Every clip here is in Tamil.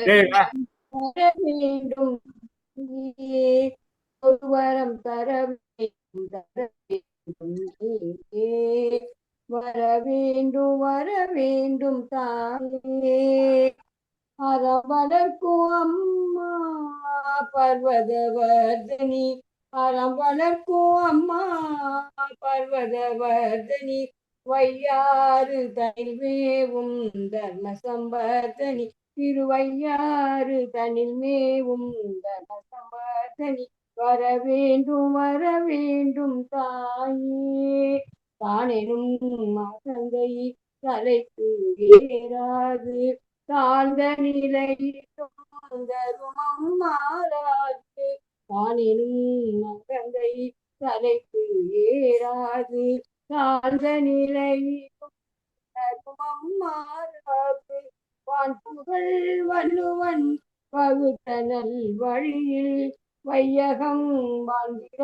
டேய் வா. வர வேண்டும் நீயே. ஒரு வரம் தர வேண்டும் தர வேண்டும் நீயே. வர வேண்டும் தாயே. அறம் வளர்க்கும் அம்மா பர்வதவர்தனி. அறம் வளர்க்கும் அம்மா பர்வதவர்தனி. வையாறு தனில் மேவும் தர்ம சம்பர்தனி. திருவையாறு தனில் மேவும் தர்ம சம்பர்தனி. வர வேண்டும் தாயே. தானெனும் மகந்தை தலைக்கு ஏறாது. தாழ்ந்த நிலையிலும் தருமம் மாறாது. தானெனும் மகந்தை தலைக்கு ஏறாது. தாழ்ந்த நிலையிலும் தருமம் மாறாது. வான் புகழ் வள்ளுவன் வகுத்தனல் வழியில் வையகம் வாழ்ந்திட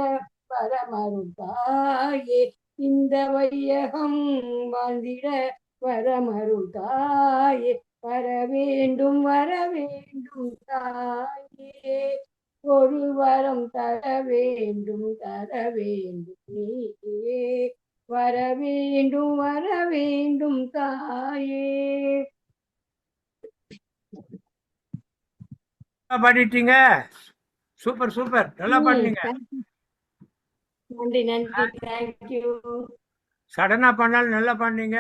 வரமருள் தாயே. இந்த வையகம் வாழ்ந்திட வரமருள் தாயே. வர வேண்டும் தாயே. ஒரு வரம் தர வேண்டும் நீயே. வர வேண்டும் தாயே. பாடிட்டீங்க. சூப்பர் சூப்பர், நல்லா பாடுனீங்க. நன்றி நன்றி, தேங்க்யூ. சடனா பண்ணாலும் நல்லா பாடுனீங்க.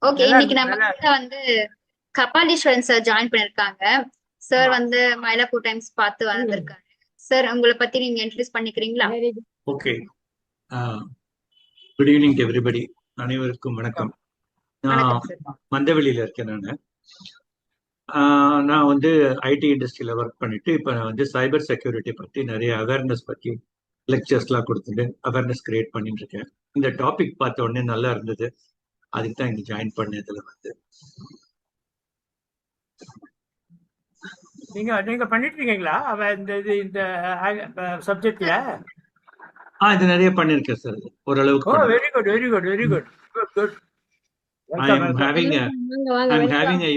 ஓகே, இன்னைக்கு நம்ம வந்து கபாலீஸ்வரன் சார் ஜாயின் பண்ணிருக்காங்க. சார் வந்து மயிலாப்பூர் டைம்ஸ் பார்த்து வந்திருக்காரு. சார் உங்களை பத்தி நீங்க இன்ட்ரோடியூஸ் பண்ணிக்கிறீங்களா? Okay, good evening everybody. அனைவருக்கும் வணக்கம். நான் மந்தவெளியில இருக்கேன். நான் வந்து ஐடி இண்டஸ்ட்ரியில ஒர்க் பண்ணிட்டு இப்ப நான் வந்து சைபர் செக்யூரிட்டி பத்தி நிறைய அவேர்னஸ் பத்தி லெக்சர்ஸ்லாம் கொடுத்துட்டு அவேர்னஸ் கிரியேட் பண்ணிட்டு இருக்கேன். இந்த டாபிக் பார்த்த உடனே நல்லா இருந்தது, அதுக்கு தான் இங்க ஜாயின் பண்ணதுல வந்து. நீங்க பண்ணிட்டு இருக்கீங்களா இந்த சப்ஜெக்ட்ல? இது நிறைய பண்ணிருக்கேன் சார், ஓரளவுக்கு. Very good very good very good good. I am having a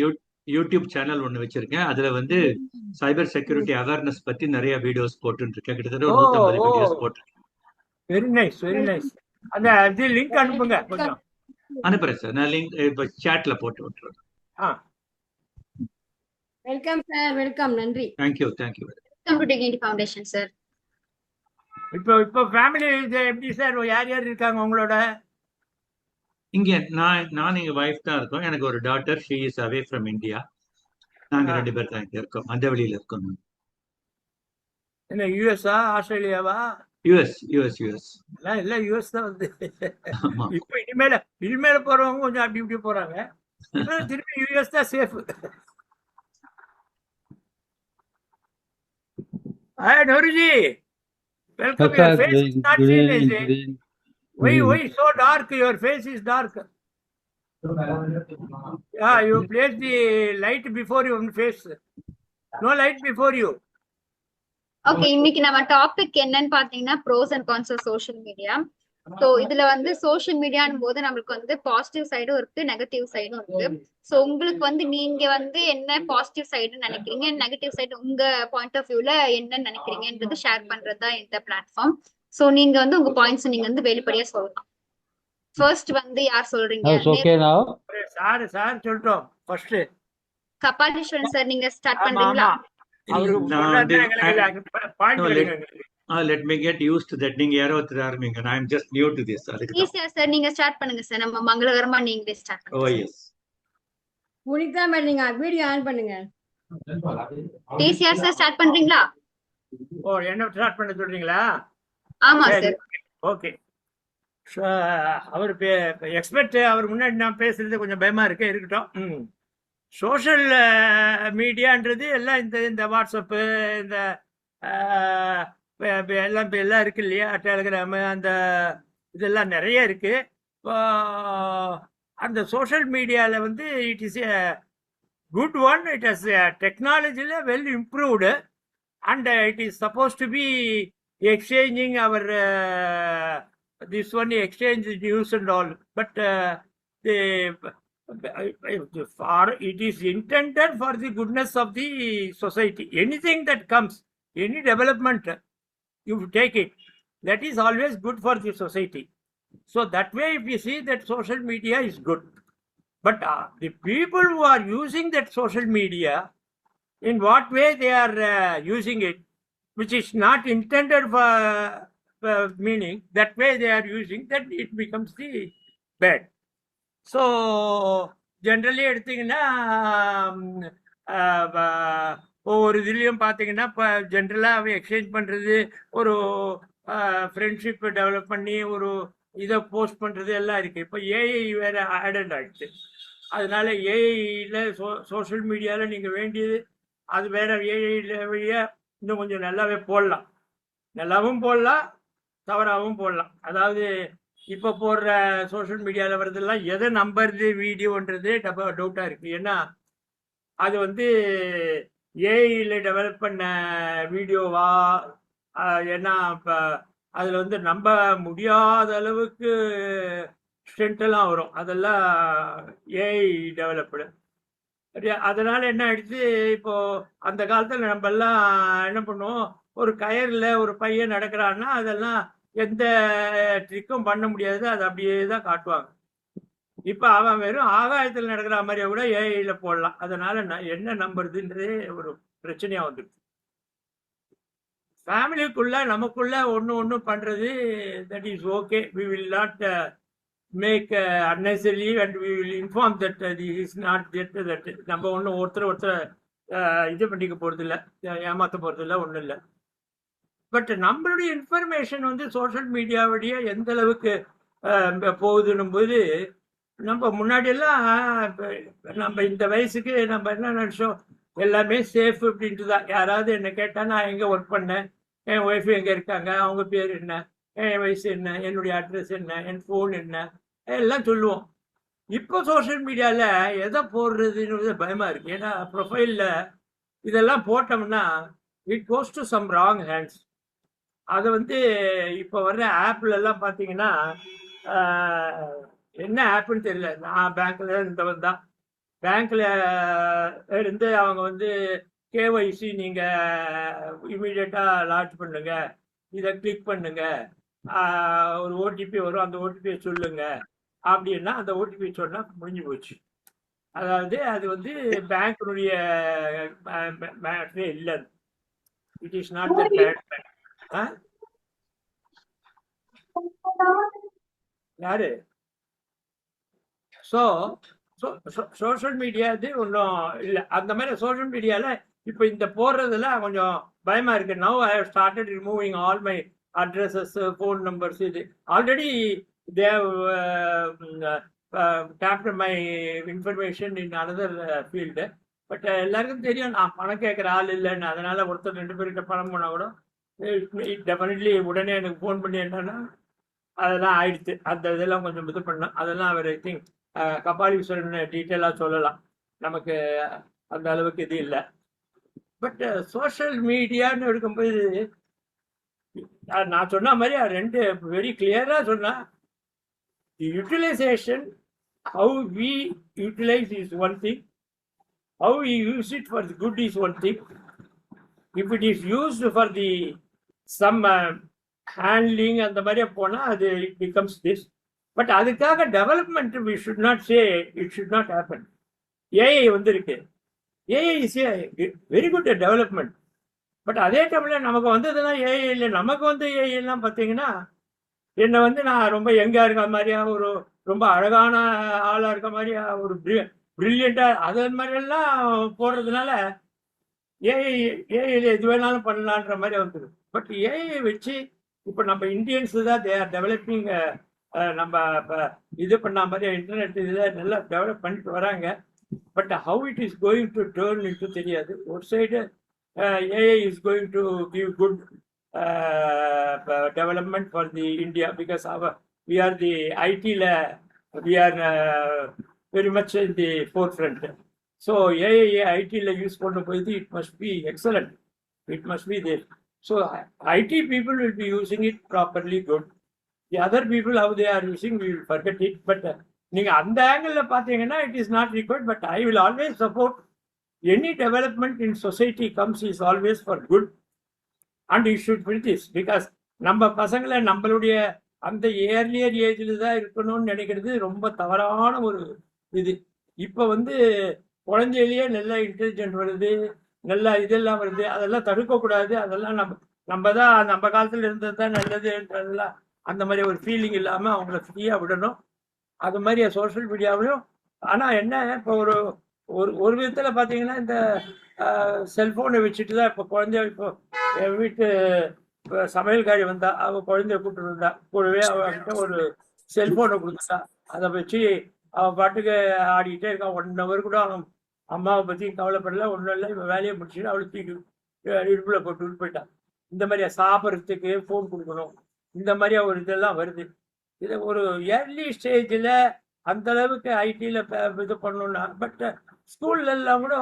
YouTube channel ஒன்னு வச்சிருக்கேன். அதுல வந்து சைபர் செக்யூரிட்டி அவேர்னஸ் பத்தி நிறைய வீடியோஸ் போட்டு இருக்கேன். கிட்டத்தட்ட 150 வீடியோஸ் போட்டிருக்கேன். Very nice very nice. அந்த லிங்க் அனுப்புங்க கொஞ்சம். அனுப்புறேன் சார், நான் லிங்க் இப்ப சாட்ல போட்டு விட்டுறேன். Welcome sir, welcome. நன்றி. Thank you. Welcome to Dignity Foundation sir. இப்போ ஃபேமிலி எப்படி சார், யார் யார் இருக்காங்க உங்களோட? இங்க நான் எங்க வைஃப் தான் இருக்கோம். எனக்கு ஒரு daughter, she is away from India. நாங்க 2 பேர் தான் இங்க இருக்கோம், அந்த வழியில இருக்கோம். என்ன யுஎஸ்ஆ ஆஸ்திரேலியாவா? யுஎஸ் இல்ல யுஎஸ் தான் வந்து. இப்போ இனிமேல போறவங்க கொஞ்சம் அப்படி இப்படி போறாங்க. திருப்பி யுஎஸ் தான் safe. Hi Noruji, welcome. Your face is not seen. Why so dark? Your face is dark. Yeah, you place the light before your face. No light before you. Okay, இன்னைக்கு நம்ம டாபிக் என்னன்னு பாத்தீங்கன்னா pros and cons of social media. So இதுல வந்து சோஷியல் மீடியான்னு போது நம்மளுக்கு வந்து பாசிட்டிவ் சைடும் இருக்கு, நெகட்டிவ் சைடும் இருக்கு. சோ உங்களுக்கு வந்து நீங்க வந்து என்ன பாசிட்டிவ் சைடுன்னு நினைக்கிறீங்க, நெகட்டிவ் சைடு உங்க பாயிண்ட் ஆஃப் வியூல என்ன நினைக்கிறீங்கன்றது ஷேர் பண்றதுதான் இந்த பிளாட்ஃபார்ம். சோ நீங்க வந்து உங்க பாயிண்ட்ஸ் நீங்க வந்து வெளிப்படையா சொல்லலாம். ஃபர்ஸ்ட் வந்து யார் சொல்றீங்க? சார் சொல்றோம். ஃபர்ஸ்ட் கபாலீஸ்வரன் சார், நீங்க ஸ்டார்ட் பண்றீங்களா? Let me get used to that. நீங்க யாரோ ஒருத்தர் ஆரம்பிங்க. I am just new to this. ஈஸியா சார், நீங்க ஸ்டார்ட் பண்ணுங்க சார். நம்ம மங்களகரமா நீங்களே ஸ்டார்ட் பண்ணுங்க. Oh yes. புனிதா மேம், நீங்க வீடியோ ஆன் பண்ணுங்க. ஈஸியா சார், ஸ்டார்ட் பண்றீங்களா? என்ன ஸ்டார்ட் பண்ண சொல்றீங்களா? ஆமா சார். ஓகே. அவர் எக்ஸ்பெக்ட் அவர் முன்னாடி நான் பேசுறது கொஞ்சம் பயமா இருக்கட்டும். சோஷியல் மீடியான்றது எல்லாம் இந்த வாட்ஸ்அப்பு, இந்த எல்லாம் இருக்கு இல்லையா, டெலிகிராமு, அந்த இதெல்லாம் நிறைய இருக்கு. அந்த சோஷியல் மீடியாவில் வந்து it is a good one. It is டெக்னாலஜியில் well improved and it is suppose to be exchanging our this one exchange news and all, but it is intended for the goodness of the society. Anything that comes, any development, you take it, that is always good for the society. So that way, if you see that social media is good, but the people who are using that social media, in what way they are using it, which is not intended for meaning, that way they are using, that it becomes the bad. So generally எடுத்தீங்கன்னா ஒவ்வொரு இதுலேயும் பார்த்தீங்கன்னா இப்போ ஜென்ரலாக எக்ஸ்சேஞ்ச் பண்ணுறது, ஒரு ஃப்ரெண்ட்ஷிப் டெவலப் பண்ணி ஒரு இதை போஸ்ட் பண்ணுறது எல்லாம் இருக்குது. இப்போ ஏஐ வேறு ஆடட் ஆகிடுச்சு. அதனால ஏஐயில் சோஷியல் மீடியாவில் நீங்கள் வேண்டியது அது வேற ஏஐயில் வழியாக இன்னும் கொஞ்சம் நல்லாவே போடலாம். நல்லாவும் போடலாம், தவறாகவும் போடலாம். அதாவது இப்போ போடுற சோஷியல் மீடியாவில் வர்றதெல்லாம் எதை நம்புறது வீடியோன்றது டவுட்டாக இருக்குது. ஏன்னா அது வந்து ஏஐயில் டெவலப் பண்ண வீடியோவா, ஏன்னா இப்போ அதில் வந்து நம்ப முடியாத அளவுக்கு ஸ்ட்ரென்த்தெல்லாம் வரும். அதெல்லாம் ஏஐ டெவலப்டு. அதனால என்ன ஆயிடுச்சு, இப்போ அந்த காலத்தில் நம்ம எல்லாம் என்ன பண்ணுவோம், ஒரு கயரில் ஒரு பையன் நடக்கிறான்னா அதெல்லாம் எந்த ட்ரிக்கும் பண்ண முடியாது, அது அப்படியே தான் காட்டுவாங்க. இப்போ அவன் வெறும் ஆகாயத்தில் நடக்கிற மாதிரியே கூட ஏஐல போடலாம். அதனால என்ன நம்புறதுன்றதே ஒரு பிரச்சனையா வந்துடுது. ஃபேமிலிக்குள்ள நமக்குள்ள ஒன்று பண்றது, that is okay. We will not make unnecessarily and we will inform that this is not that நம்ம ஒன்றும் ஒருத்தர் இது பண்ணிக்க போறது இல்லை, ஏமாற்ற போறது இல்லை, ஒன்றும் இல்லை. பட் நம்மளுடைய இன்ஃபர்மேஷன் வந்து சோஷியல் மீடியாவுடைய எந்த அளவுக்கு போகுதுன்னும் போது, நம்ம முன்னாடியெல்லாம் நம்ம இந்த வயசுக்கு நம்ம என்ன நினச்சோம், எல்லாமே சேஃப் அப்படின்ட்டு தான். யாராவது என்ன கேட்டால் நான் எங்கே ஒர்க் பண்ணேன், என் ஒய்ஃபு எங்கே இருக்காங்க, அவங்க பேர் என்ன, என் வயசு என்ன, என்னுடைய அட்ரஸ் என்ன, என் ஃபோன் என்ன, எல்லாம் சொல்லுவோம். இப்போ சோஷியல் மீடியாவில் எதை போடுறதுன்னு பயமாக இருக்குது. ஏன்னா ப்ரொஃபைலில் இதெல்லாம் போட்டோம்னா it goes to some wrong hands. அதை வந்து இப்போ வர்ற ஆப்லெல்லாம் பார்த்தீங்கன்னா என்ன ஆப்புன்னு தெரியல. நான் பேங்க்கில் இருந்தவன் தான். பேங்க்கில் இருந்து அவங்க வந்து கேஒய்சி நீங்கள் இமீடியட்டாக லான்ச் பண்ணுங்க, இதை கிளிக் பண்ணுங்க, ஒரு ஓடிபி வரும், அந்த ஓடிபியை சொல்லுங்க அப்படின்னா அந்த ஓடிபி சொன்னால் முடிஞ்சு போச்சு. அதாவது அது வந்து பேங்க்கினுடைய மேட்டரே இல்லை. It is not the bad. யாரு சோஷியல் மீடியா இது ஒன்றும் இல்லை. அந்த மாதிரி சோஷியல் மீடியாவில் இப்போ இந்த போடுறதுல கொஞ்சம் பயமா இருக்கு. Now I have started removing all my addresses, phone numbers. இது already they have kept my information in another field. But எல்லாருக்கும் தெரியும் நான் பணம் கேட்குற ஆள் இல்லைன்னு. அதனால ஒருத்தர் 2 பேர்கிட்ட பணம் போனால் கூட டெஃபினெட்லி உடனே எனக்கு ஃபோன் பண்ணி என்னன்னா அதெல்லாம் ஆயிடுச்சு. அந்த இதெல்லாம் கொஞ்சம் இது பண்ணோம். அதெல்லாம் அவர் ஐ திங்க் கபாலீஸ்வரன் டீட்டெயிலாக சொல்லலாம். நமக்கு அந்த அளவுக்கு இது இல்லை. பட் சோஷியல் மீடியான்னு எடுக்கும்போது நான் சொன்ன மாதிரி ரெண்டு வெரி கிளியராக சொன்னால், utilisation, how we utilise is one thing, how we use it for the good is one thing. If it is used for the some handling அந்த மாதிரியே போனால் அது இட் பிகம்ஸ் திஸ். பட் அதுக்காக development we should not say it should not happen. AI வந்துருக்கு. AI is a very good development. But அதே டைமில் நமக்கு வந்ததுன்னா ஏஐ இல்லை. நமக்கு வந்து ஏஐலாம் பார்த்தீங்கன்னா என்னை வந்து நான் ரொம்ப யங்காக இருக்க மாதிரியா, ஒரு ரொம்ப அழகான ஆளாக இருக்க மாதிரியா, ஒரு ப்ரில்லியண்ட்டாக அது மாதிரியெல்லாம் போடுறதுனால ஏஐயில் எது வேணாலும் பண்ணலான்ற மாதிரி வந்துடும். பட் ஏஐ வச்சு இப்போ நம்ம இந்தியன்ஸ் தான் தே ஆர் டெவலப்பிங். நம்ம இது பண்ண மாதிரி இன்டர்நெட் இதில் நல்லா டெவலப் பண்ணிட்டு வராங்க. But how it is going to turn into தெரியாது. ஒரு side AI is going to give good development for the India, because we are the IT we are very much in the forefront. So IT use பண்ணும்போது it must be excellent. It must be there. So IT people will be using it properly good. The other people how they are using we will forget it. But நீங்க அந்த ஆங்கிள் பாத்தீங்கன்னா it is not required. But I will always support any development in society comes is always for good and you should with this. Because நம்ம பசங்களை நம்மளுடைய அந்த ஏர்லியர் ஏஜ்ல தான் இருக்கணும்னு நினைக்கிறது ரொம்ப தவறான ஒரு இது. இப்போ வந்து குழந்தையிலேயே நல்ல இன்டெலிஜென்ட் வருது, நல்ல இதெல்லாம் வருது. அதெல்லாம் தடுக்கக்கூடாது. அதெல்லாம் நம்ம தான் நம்ம காலத்துல இருந்தது தான் நல்லதுன்றதெல்லாம் அந்த மாதிரி ஒரு ஃபீலிங் இல்லாமல் அவங்கள ஃப்ரீயாக விடணும். அது மாதிரி சோஷியல் மீடியாவிலும். ஆனால் என்ன, இப்போ ஒரு ஒரு விதத்தில் பார்த்தீங்கன்னா இந்த செல்ஃபோனை வச்சுட்டு தான் இப்போ குழந்தைய, இப்போ என் வீட்டு சமையல்காரி வந்தா, அவள் குழந்தைய கூப்பிட்டு வந்தா, கூடவே அவகிட்ட ஒரு செல்ஃபோனை கொடுத்துட்டா. அதை வச்சு அவள் பாட்டுக்கு ஆடிக்கிட்டே இருக்கான். 1 hour கூட அவன் அம்மாவை பற்றி கவலைப்படல, ஒன்றும் இல்லை. இப்போ வேலையை முடிச்சுட்டு அவளை தூக்கி இடுப்பில் போட்டு போயிட்டான். இந்த மாதிரியா சாப்பிட்றதுக்கு ஃபோன் கொடுக்கணும், இந்த மாதிரியா ஒரு இதெல்லாம் வருது. இதை ஒரு ஏர்லி ஸ்டேஜில் அந்த அளவுக்கு ஐடியில் இது பண்ணணும்னா, பட் ஸ்கூல்ல எல்லாம் கூட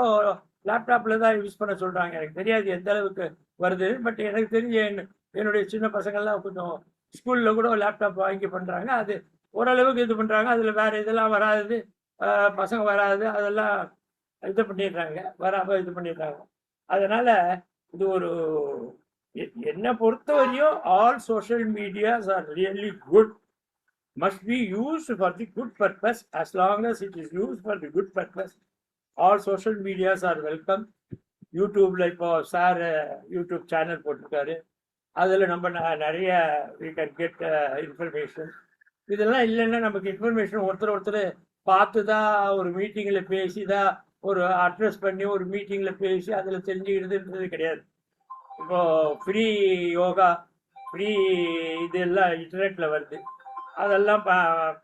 லேப்டாப்பில் தான் யூஸ் பண்ண சொல்கிறாங்க. எனக்கு தெரியாது எந்த அளவுக்கு வருது. பட் எனக்கு தெரிஞ்ச என்னுடைய சின்ன பசங்கள்லாம் கொஞ்சம் ஸ்கூலில் கூட லேப்டாப் வாங்கி பண்ணுறாங்க. அது ஓரளவுக்கு இது பண்ணுறாங்க. அதில் வேறு இதெல்லாம் வராது, பசங்க வராது, அதெல்லாம் இது பண்ணிடுறாங்க, வராமல் இது பண்ணிடுறாங்க. அதனால் இது ஒரு என்னை பொறுத்த வரையும் all social medias are really good, must be used for the good purpose. As long as it is used for the good purpose, all social medias are welcome. யூடியூப்ல இப்போ சார் யூடியூப் சேனல் போட்டிருக்காரு. அதில் நம்ம நிறைய we can get இன்ஃபர்மேஷன். இதெல்லாம் இல்லைன்னா நமக்கு இன்ஃபர்மேஷன் ஒருத்தர் பார்த்து தான், ஒரு மீட்டிங்கில் பேசி தான், ஒரு அட்ரஸ் பண்ணி ஒரு மீட்டிங்கில் பேசி அதில் தெரிஞ்சுக்கிறதுன்றது கிடையாது. இப்போ ஃப்ரீ யோகா, ஃப்ரீ இதெல்லாம் இன்டர்நெட்டில் வருது. அதெல்லாம்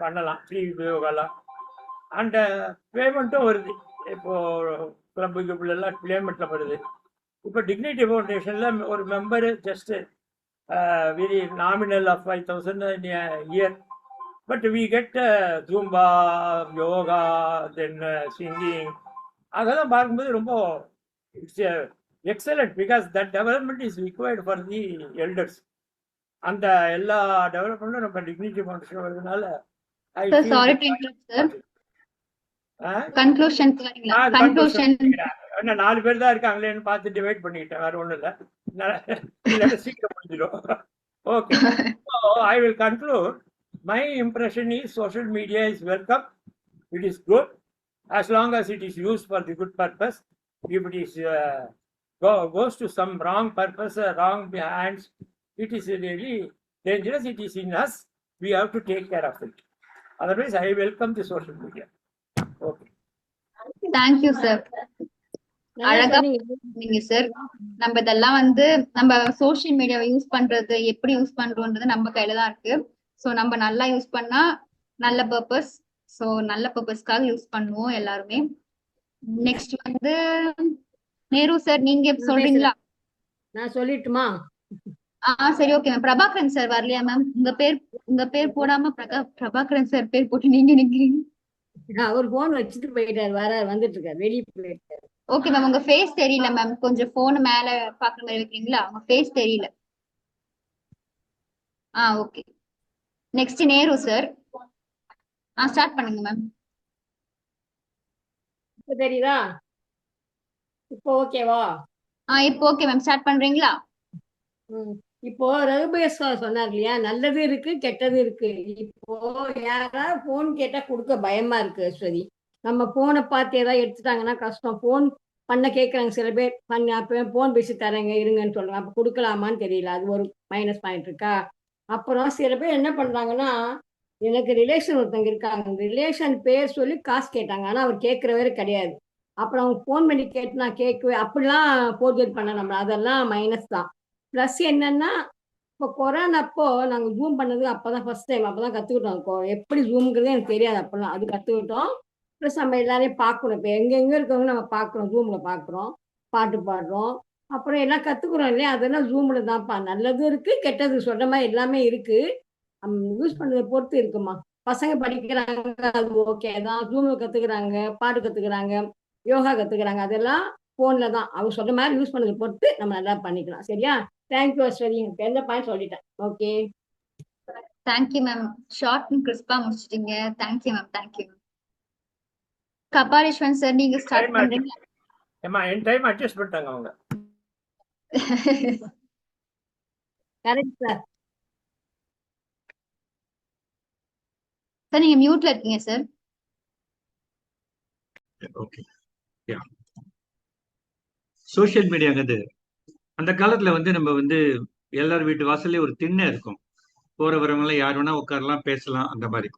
பண்ணலாம், ஃப்ரீ யோகாலாம். அண்ட் பேமெண்ட்டும் வருது. இப்போது கிளப்பு கிளப்புலாம் பேமெண்ட்டில் வருது. இப்போ டிக்னிட்டி ஃபவுண்டேஷனில் ஒரு member just very nominal of 5,000 year. But we get Zumba, yoga, then singing. அதெல்லாம் பார்க்கும்போது ரொம்ப it's excellent. Because that development is required for the elders. அந்த எல்லா டெவலப்மெண்ட்டும் நம்ம டிக்னிட்டி ஃபவுண்டேஷன் வருதுனால sorry to interrupt sir. Conclusion என்ன 4 பேர் தான் இருக்காங்களேன்னு பார்த்து டிவைட் பண்ணிக்கிட்டேன், வேற ஒன்றும் இல்லை, சீக்கிரம் முடிஞ்சிடும். Okay, I will conclude. My impression is social media is welcome. It is good as long as it is used for the good purpose. If it is goes to some wrong purpose, wrong hands, it is really dangerous. It is in us. We have to take care of it. Otherwise, I welcome the social media. Okay. Thank you, sir. அழகா நீங்க சார். நம்ம இதெல்லாம் வந்து நம்ம சோசியல் மீடியாவை யூஸ் பண்றது, எப்படி யூஸ் பண்றோம்ன்றது நம்ம கையில தான் இருக்கு. ஸோ நம்ம நல்லா யூஸ் பண்ணா நல்ல பர்பஸ். ஸோ நல்ல பர்பஸ்க்காக யூஸ் பண்ணுவோம் எல்லாருமே. நெக்ஸ்ட் வந்து நேரு சார், நீங்க சொல்றீங்களா? நான் சொல்லட்டுமா? சரி, ஓகே மேம். பிரபாகரன் சார் வரலையா மேம்? உங்க பேர் போடாம பிரபாகரன் சார் பேர் போட்டு நீங்க நிக்கிறீங்க. அவர் போன் வச்சுட்டு போயிட்டாரு, வந்துட்டு இருக்காரு, வெளியே போயிட்டாரு. ஓகே மேம், உங்க ஃபேஸ் தெரியல மேம். கொஞ்சம் போன் மேல பாக்குற மாதிரி வைக்கிறீங்களா? உங்க ஃபேஸ் தெரியல. Okay. Next Nehru sir. Start பண்ணுங்க மேம். இப்போ தெரியுதா? இப்போ ஓகேவா? இப்போ ஓகே மேம். ஸ்டார்ட் பண்றீங்களா? இப்போ ரகுபேஸ்வர் சொன்னார் இல்லையா, நல்லது இருக்கு கெட்டது இருக்கு. இப்போ யாராவது போன் கேட்டா கொடுக்க பயமா இருக்கு அஸ்வதி. நம்ம போனை பார்த்து ஏதாவது எடுத்துட்டாங்கன்னா கஷ்டம். போன் பண்ண கேட்கறாங்க சில பேர், அப்ப போன் பேசி தரேங்க இருங்கன்னு சொல்றாங்க. அப்ப கொடுக்கலாமான்னு தெரியல, அது ஒரு மைனஸ் பாயிண்ட் இருக்கா. அப்புறம் சில பேர் என்ன பண்றாங்கன்னா, எனக்கு ரிலேஷன் ஒருத்தவங்க இருக்காங்க, ரிலேஷன் பேர் சொல்லி காசு கேட்டாங்க, ஆனா அவர் கேட்கிறவரு கிடையாது. அப்புறம் அவங்க போன் பண்ணி கேட்டு நான் கேட்கவே, அப்படிலாம் போர்ஜெட் பண்ண நம்ம, அதெல்லாம் மைனஸ் தான். ப்ளஸ் என்னன்னா, இப்போ கொரோனா அப்போ நாங்கள் ஜூம் பண்ணது அப்போதான் ஃபர்ஸ்ட் டைம், அப்போதான் கற்றுக்கிட்டோம். எப்படி ஜூம்ங்கிறது எனக்கு தெரியாது அப்போல்லாம், அது கற்றுக்கிட்டோம். ப்ளஸ் நம்ம எல்லாரையும் பார்க்கணும். இப்போ எங்கெங்கே இருக்கவங்க நம்ம பார்க்குறோம், ஜூமில் பார்க்குறோம், பாட்டு பாடுறோம், அப்புறம் எல்லாம் கற்றுக்குறோம் இல்லையா. அதெல்லாம் ஜூமில் தான்ப்பா. நல்லதும் இருக்குது கெட்டது சொல்கிற மாதிரி எல்லாமே இருக்குது. யூஸ் பண்ணுறதை பொறுத்து இருக்குமா. பசங்க படிக்கிறாங்க, அது ஓகே தான். ஜூமில் கற்றுக்குறாங்க, பாட்டு கற்றுக்குறாங்க, யோகா கற்றுக்குறாங்க, அதெல்லாம் ஃபோனில் தான். அவங்க சொல்கிற மாதிரி யூஸ் பண்ணதை பொறுத்து நம்ம நல்லா பண்ணிக்கலாம். சரியா? தேங்க்யூ அஸ்வதி. எந்த பாயிண்ட் சொல்லிட்டேன். Okay. Thank you ma'am. Short and கிறிஸ்பா முடிச்சிட்டீங்க. Thank you ma'am. Thank you ma'am. Kapaleeswaran sir, நீங்க ஸ்டார்ட் டைம் பண்றீங்களா? ஏமா என் டைம் அட்ஜஸ்ட் பண்ணிட்டாங்க அவங்க. Correct sir. சார் நீங்க மியூட்ல இருக்கீங்க சார். ஓகே. யா, சோசியல் மீடியாங்கிறது அந்த காலத்துல வந்து நம்ம வந்து எல்லார் வீட்டு வாசல்லே ஒரு திண்ணை இருக்கும். போற வரவங்க எல்லாம் யார் வேணா உட்காரலாம், பேசலாம், அந்த மாதிரி.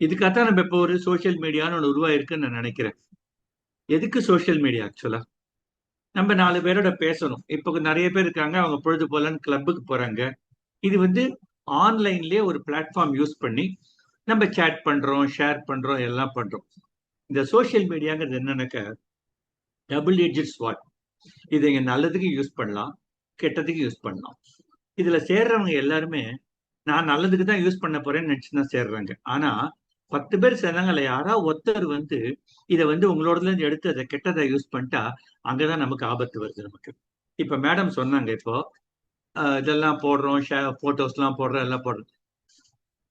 இதுக்காகத்தான் நம்ம இப்போ ஒரு சோசியல் மீடியான்னு ஒன்று உருவாயிருக்குன்னு நான் நினைக்கிறேன். எதுக்கு சோசியல் மீடியா ஆக்சுவலா? நம்ம 4 பேரோட பேசணும். இப்போ நிறைய பேர் இருக்காங்க, அவங்க பொழுது போலன்னு கிளப்புக்கு போறாங்க. இது வந்து ஆன்லைன்லயே ஒரு பிளாட்ஃபார்ம் யூஸ் பண்ணி நம்ம சேட் பண்றோம், ஷேர் பண்றோம், எல்லாம் பண்றோம். இந்த சோசியல் மீடியாங்கிறது என்னன்னாக்க டபுள் எட்ஜட் ஸ்வாட். இதை இங்க நல்லதுக்கு யூஸ் பண்ணலாம், கெட்டதுக்கு யூஸ் பண்ணலாம். இதுல சேர்றவங்க எல்லாருமே நான் நல்லதுக்கு தான் யூஸ் பண்ண போறேன்னு நினைச்சுதான் சேர்றாங்க. ஆனா 10 பேர் சேர்ந்தாங்க, இல்ல யாராவது ஒருத்தர் வந்து இதை வந்து உங்களோடதுல இருந்து எடுத்து அதை கெட்டதை யூஸ் பண்ணிட்டா அங்கதான் நமக்கு ஆபத்து வருது நமக்கு. இப்ப மேடம் சொன்னாங்க, இப்போ இதெல்லாம் போடுறோம், போட்டோஸ் எல்லாம் போடுறோம், எல்லாம் போடுறோம்.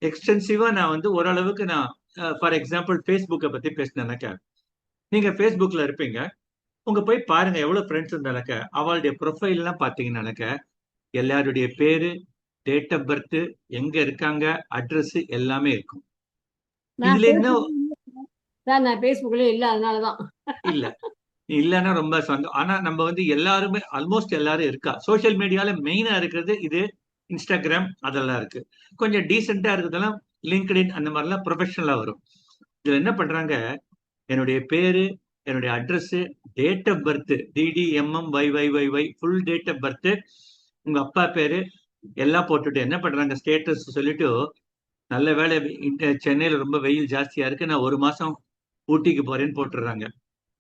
எக்ஸ்டென்சிவா நான் வந்து ஓரளவுக்கு நான் ஃபார் எக்ஸாம்பிள் ஃபேஸ்புக்கை பத்தி பேசினேனாக்க, நீங்க ஃபேஸ்புக்ல இருப்பீங்க, உங்க போய் பாருங்க எவ்வளவு ஃப்ரெண்ட்ஸ் இருந்தானாக்க அவளுடைய ப்ரொஃபைல் எல்லாம் பாத்தீங்கன்னாக்க எல்லாருடைய பேரு, டேட் ஆஃப் பர்த், எங்க இருக்காங்க, அட்ரஸ் எல்லாமே இருக்கும். நான் இதுல என்ன சார் நான் பேஸ்புக்ல இல்ல, அதனாலதான். இல்ல இல்லைன்னா ரொம்ப சந்தோஷம். ஆனா நம்ம வந்து எல்லாருமே ஆல்மோஸ்ட் எல்லாரும் இருக்கா. சோசியல் மீடியால மெயினா இருக்கிறது இது இன்ஸ்டாகிராம், அதெல்லாம் இருக்கு. கொஞ்சம் டீசெண்டா இருக்கிறதெல்லாம் லிங்க்டின், அந்த மாதிரிலாம் ப்ரொஃபஷனலா வரும். இதுல என்ன பண்றாங்க, என்னுடைய பேரு, என்னுடைய address, date of birth, DDMMYYYY, full date of birth, உங்க அப்பா பேரு எல்லாம் போட்டுட்டு என்ன பண்றாங்க, ஸ்டேட்டஸ் சொல்லிட்டு, நல்ல வேலை சென்னையில ரொம்ப வெயில் ஜாஸ்தியா இருக்கு, நான் 1 மாசம் ஊட்டிக்கு போறேன்னு போட்டுடுறாங்க.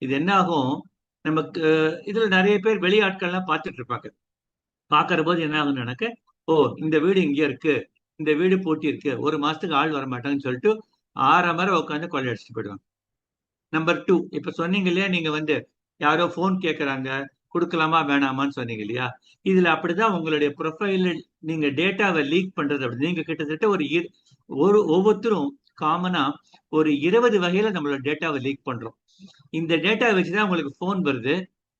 இது என்ன ஆகும், நமக்கு இதுல நிறைய பேர் வெளியாட்கள்லாம் பார்த்துட்டு இருப்பாங்க. பாக்குற போது என்ன ஆகும்னாக்க, ஓ இந்த வீடு இங்க இருக்கு, இந்த வீடு பூட்டி இருக்கு, 1 மாசத்துக்கு ஆள் வர மாட்டாங்கன்னு சொல்லிட்டு 6 மணி உட்காந்து கொள்ளை அடிச்சுட்டு போயிடுவாங்க. நம்பர் 2, இப்ப சொன்னீங்க இல்லையா, நீங்க வந்து யாரோ போன் கேட்கறாங்க, கொடுக்கலாமா வேணாமான்னு சொன்னீங்க இல்லையா. இதுல அப்படிதான் உங்களுடைய ப்ரொஃபைல் நீங்க டேட்டாவை லீக் பண்றது. அப்படி நீங்க கிட்டத்தட்ட ஒரு ஒவ்வொருத்தரும் காமனா ஒரு 20 வகையில நம்மளோட டேட்டாவை லீக் பண்றோம். இந்த டேட்டாவை வச்சுதான் உங்களுக்கு போன் வருது.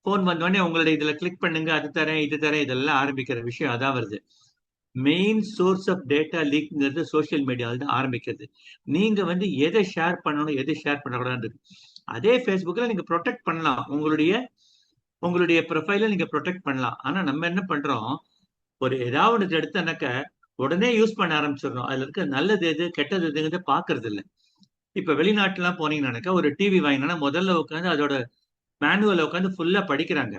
போன் வந்தோடனே உங்களுடைய இதுல கிளிக் பண்ணுங்க, அது தரேன், இது தரேன், இதெல்லாம் ஆரம்பிக்கிற விஷயம் அதான் வருது. மெயின் சோர்ஸ் ஆஃப் டேட்டா லீக்ங்கிறது சோசியல் மீடியாவில் தான் ஆரம்பிக்கிறது. நீங்க வந்து எதை ஷேர் பண்ணணும், எதை ஷேர் பண்ணக்கூடாது. அதே ஃபேஸ்புக்ல நீங்க ப்ரொடெக்ட் பண்ணலாம், உங்களுடைய ப்ரொஃபைல நீங்க ப்ரொடெக்ட் பண்ணலாம். ஆனா நம்ம என்ன பண்றோம், ஒரு ஏதாவது ஒன்று எடுத்தனாக்க உடனே யூஸ் பண்ண ஆரம்பிச்சிடறோம். அதுல இருக்க நல்லது எது, கெட்டது எதுங்கிறத பாக்குறது இல்லை. இப்ப வெளிநாட்டுலாம் போனீங்கன்னாக்கா ஒரு டிவி வாங்கினா முதல்ல உட்காந்து அதோட மேனுவல் உட்காந்து ஃபுல்லா படிக்கிறாங்க.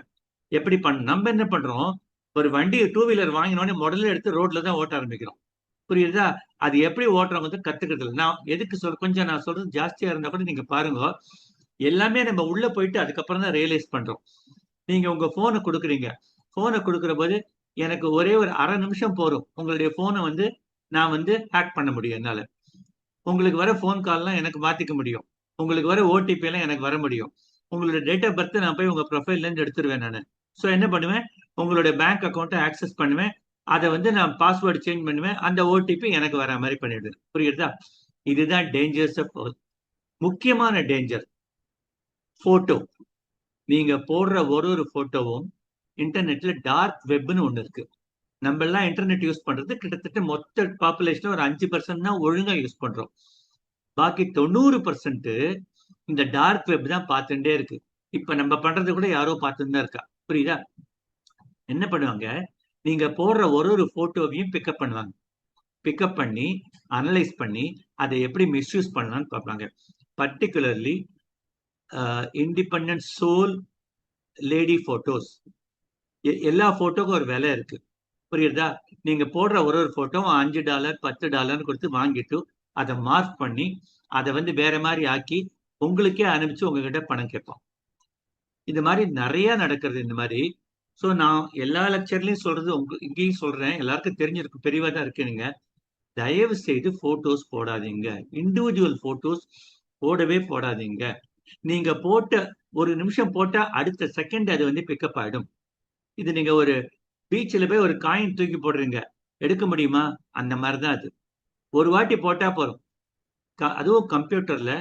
எப்படி நம்ம என்ன பண்றோம், ஒரு வண்டி 2 வீலர் வாங்கினோடனே முதல்ல எடுத்து ரோட்ல தான் ஓட்ட ஆரம்பிக்கிறோம். புரியுதா? அது எப்படி ஓட்டுறவங்க வந்து கத்துக்கிறது இல்லை. நான் எதுக்கு கொஞ்சம் நான் சொல்றது ஜாஸ்தியா இருந்தா கூட நீங்க பாருங்க, எல்லாமே நம்ம உள்ள போயிட்டு அதுக்கப்புறம் தான் ரியலைஸ் பண்றோம். நீங்க உங்க போனை கொடுக்குறீங்க, போனை கொடுக்குற போது எனக்கு ஒரே ஒரு அரை நிமிஷம் போதும் உங்களுடைய போனை வந்து நான் வந்து ஹேக் பண்ண முடியும். என்னால உங்களுக்கு வர போன் கால்லாம் எனக்கு மாத்திக்க முடியும், உங்களுக்கு வர ஓடிபி எல்லாம் எனக்கு வர முடியும். உங்களோட டேட் ஆஃப் பர்த் நான் போய் உங்க ப்ரொஃபைல்ல இருந்து எடுத்துருவேன் நான். ஸோ என்ன பண்ணுவேன், உங்களுடைய பேங்க் அக்கௌண்ட்டை ஆக்சஸ் பண்ணுவேன், அதை வந்து நான் பாஸ்வேர்டு சேஞ்ச் பண்ணுவேன், அந்த ஓடிபி எனக்கு வர மாதிரி பண்ணிடுவேன். புரியுதா? இதுதான் டேஞ்சர்ஸ் ஆஃப். முக்கியமான டேஞ்சர் போட்டோ. நீங்க போடுற ஒரு போட்டோவும் இன்டர்நெட்ல டார்க் வெப்னு ஒண்ணு இருக்கு. நம்ம எல்லாம் இன்டர்நெட் யூஸ் பண்றது கிட்டத்தட்ட மொத்த பாப்புலேஷன் ஒரு 5% தான் ஒழுங்கா யூஸ் பண்றோம். பாக்கி 90% இந்த டார்க் வெப் தான் பார்த்துட்டே இருக்கு. இப்ப நம்ம பண்றது கூட யாரோ பார்த்துட்டு தான் இருக்கா. புரியுதா? என்ன பண்ணுவாங்க, நீங்க போடுற ஒரு போட்டோவையும் பிக்கப் பண்ணுவாங்க. பிக்கப் பண்ணி அனலைஸ் பண்ணி அதை எப்படி மிஸ்யூஸ் பண்ணலாம்னு பார்ப்பாங்க. Particularly independent sole lady photos. எல்லா போட்டோக்கும் ஒரு விலை இருக்கு. புரியுதா? நீங்க போடுற ஒரு போட்டோவும் $5 $10 கொடுத்து வாங்கிட்டு அதை மார்க் பண்ணி அதை வந்து வேற மாதிரி ஆக்கி உங்களுக்கே அனுப்பிச்சு உங்ககிட்ட பணம் கேட்பான். இது மாதிரி நிறைய நடக்கிறது இந்த மாதிரி. ஸோ நான் எல்லா லெக்சர்லயும் சொல்றது இங்கேயும் சொல்றேன், எல்லாருக்கும் தெரிஞ்சிருக்கு, பெரியவா தான் இருக்குங்க. தயவு செய்து போட்டோஸ் போடாதீங்க, இண்டிவிஜுவல் போட்டோஸ் போடவே போடாதீங்க. நீங்க போட்ட 1 நிமிஷம் போட்டா அடுத்த செகண்ட் அது வந்து பிக்கப் ஆயிடும். இது நீங்க ஒரு பீச்சில் போய் ஒரு காயின் தூக்கி போடுறீங்க, எடுக்க முடியுமா? அந்த மாதிரிதான் அது. ஒரு வாட்டி போட்டா போதும். அதுவும் கம்ப்யூட்டர்ல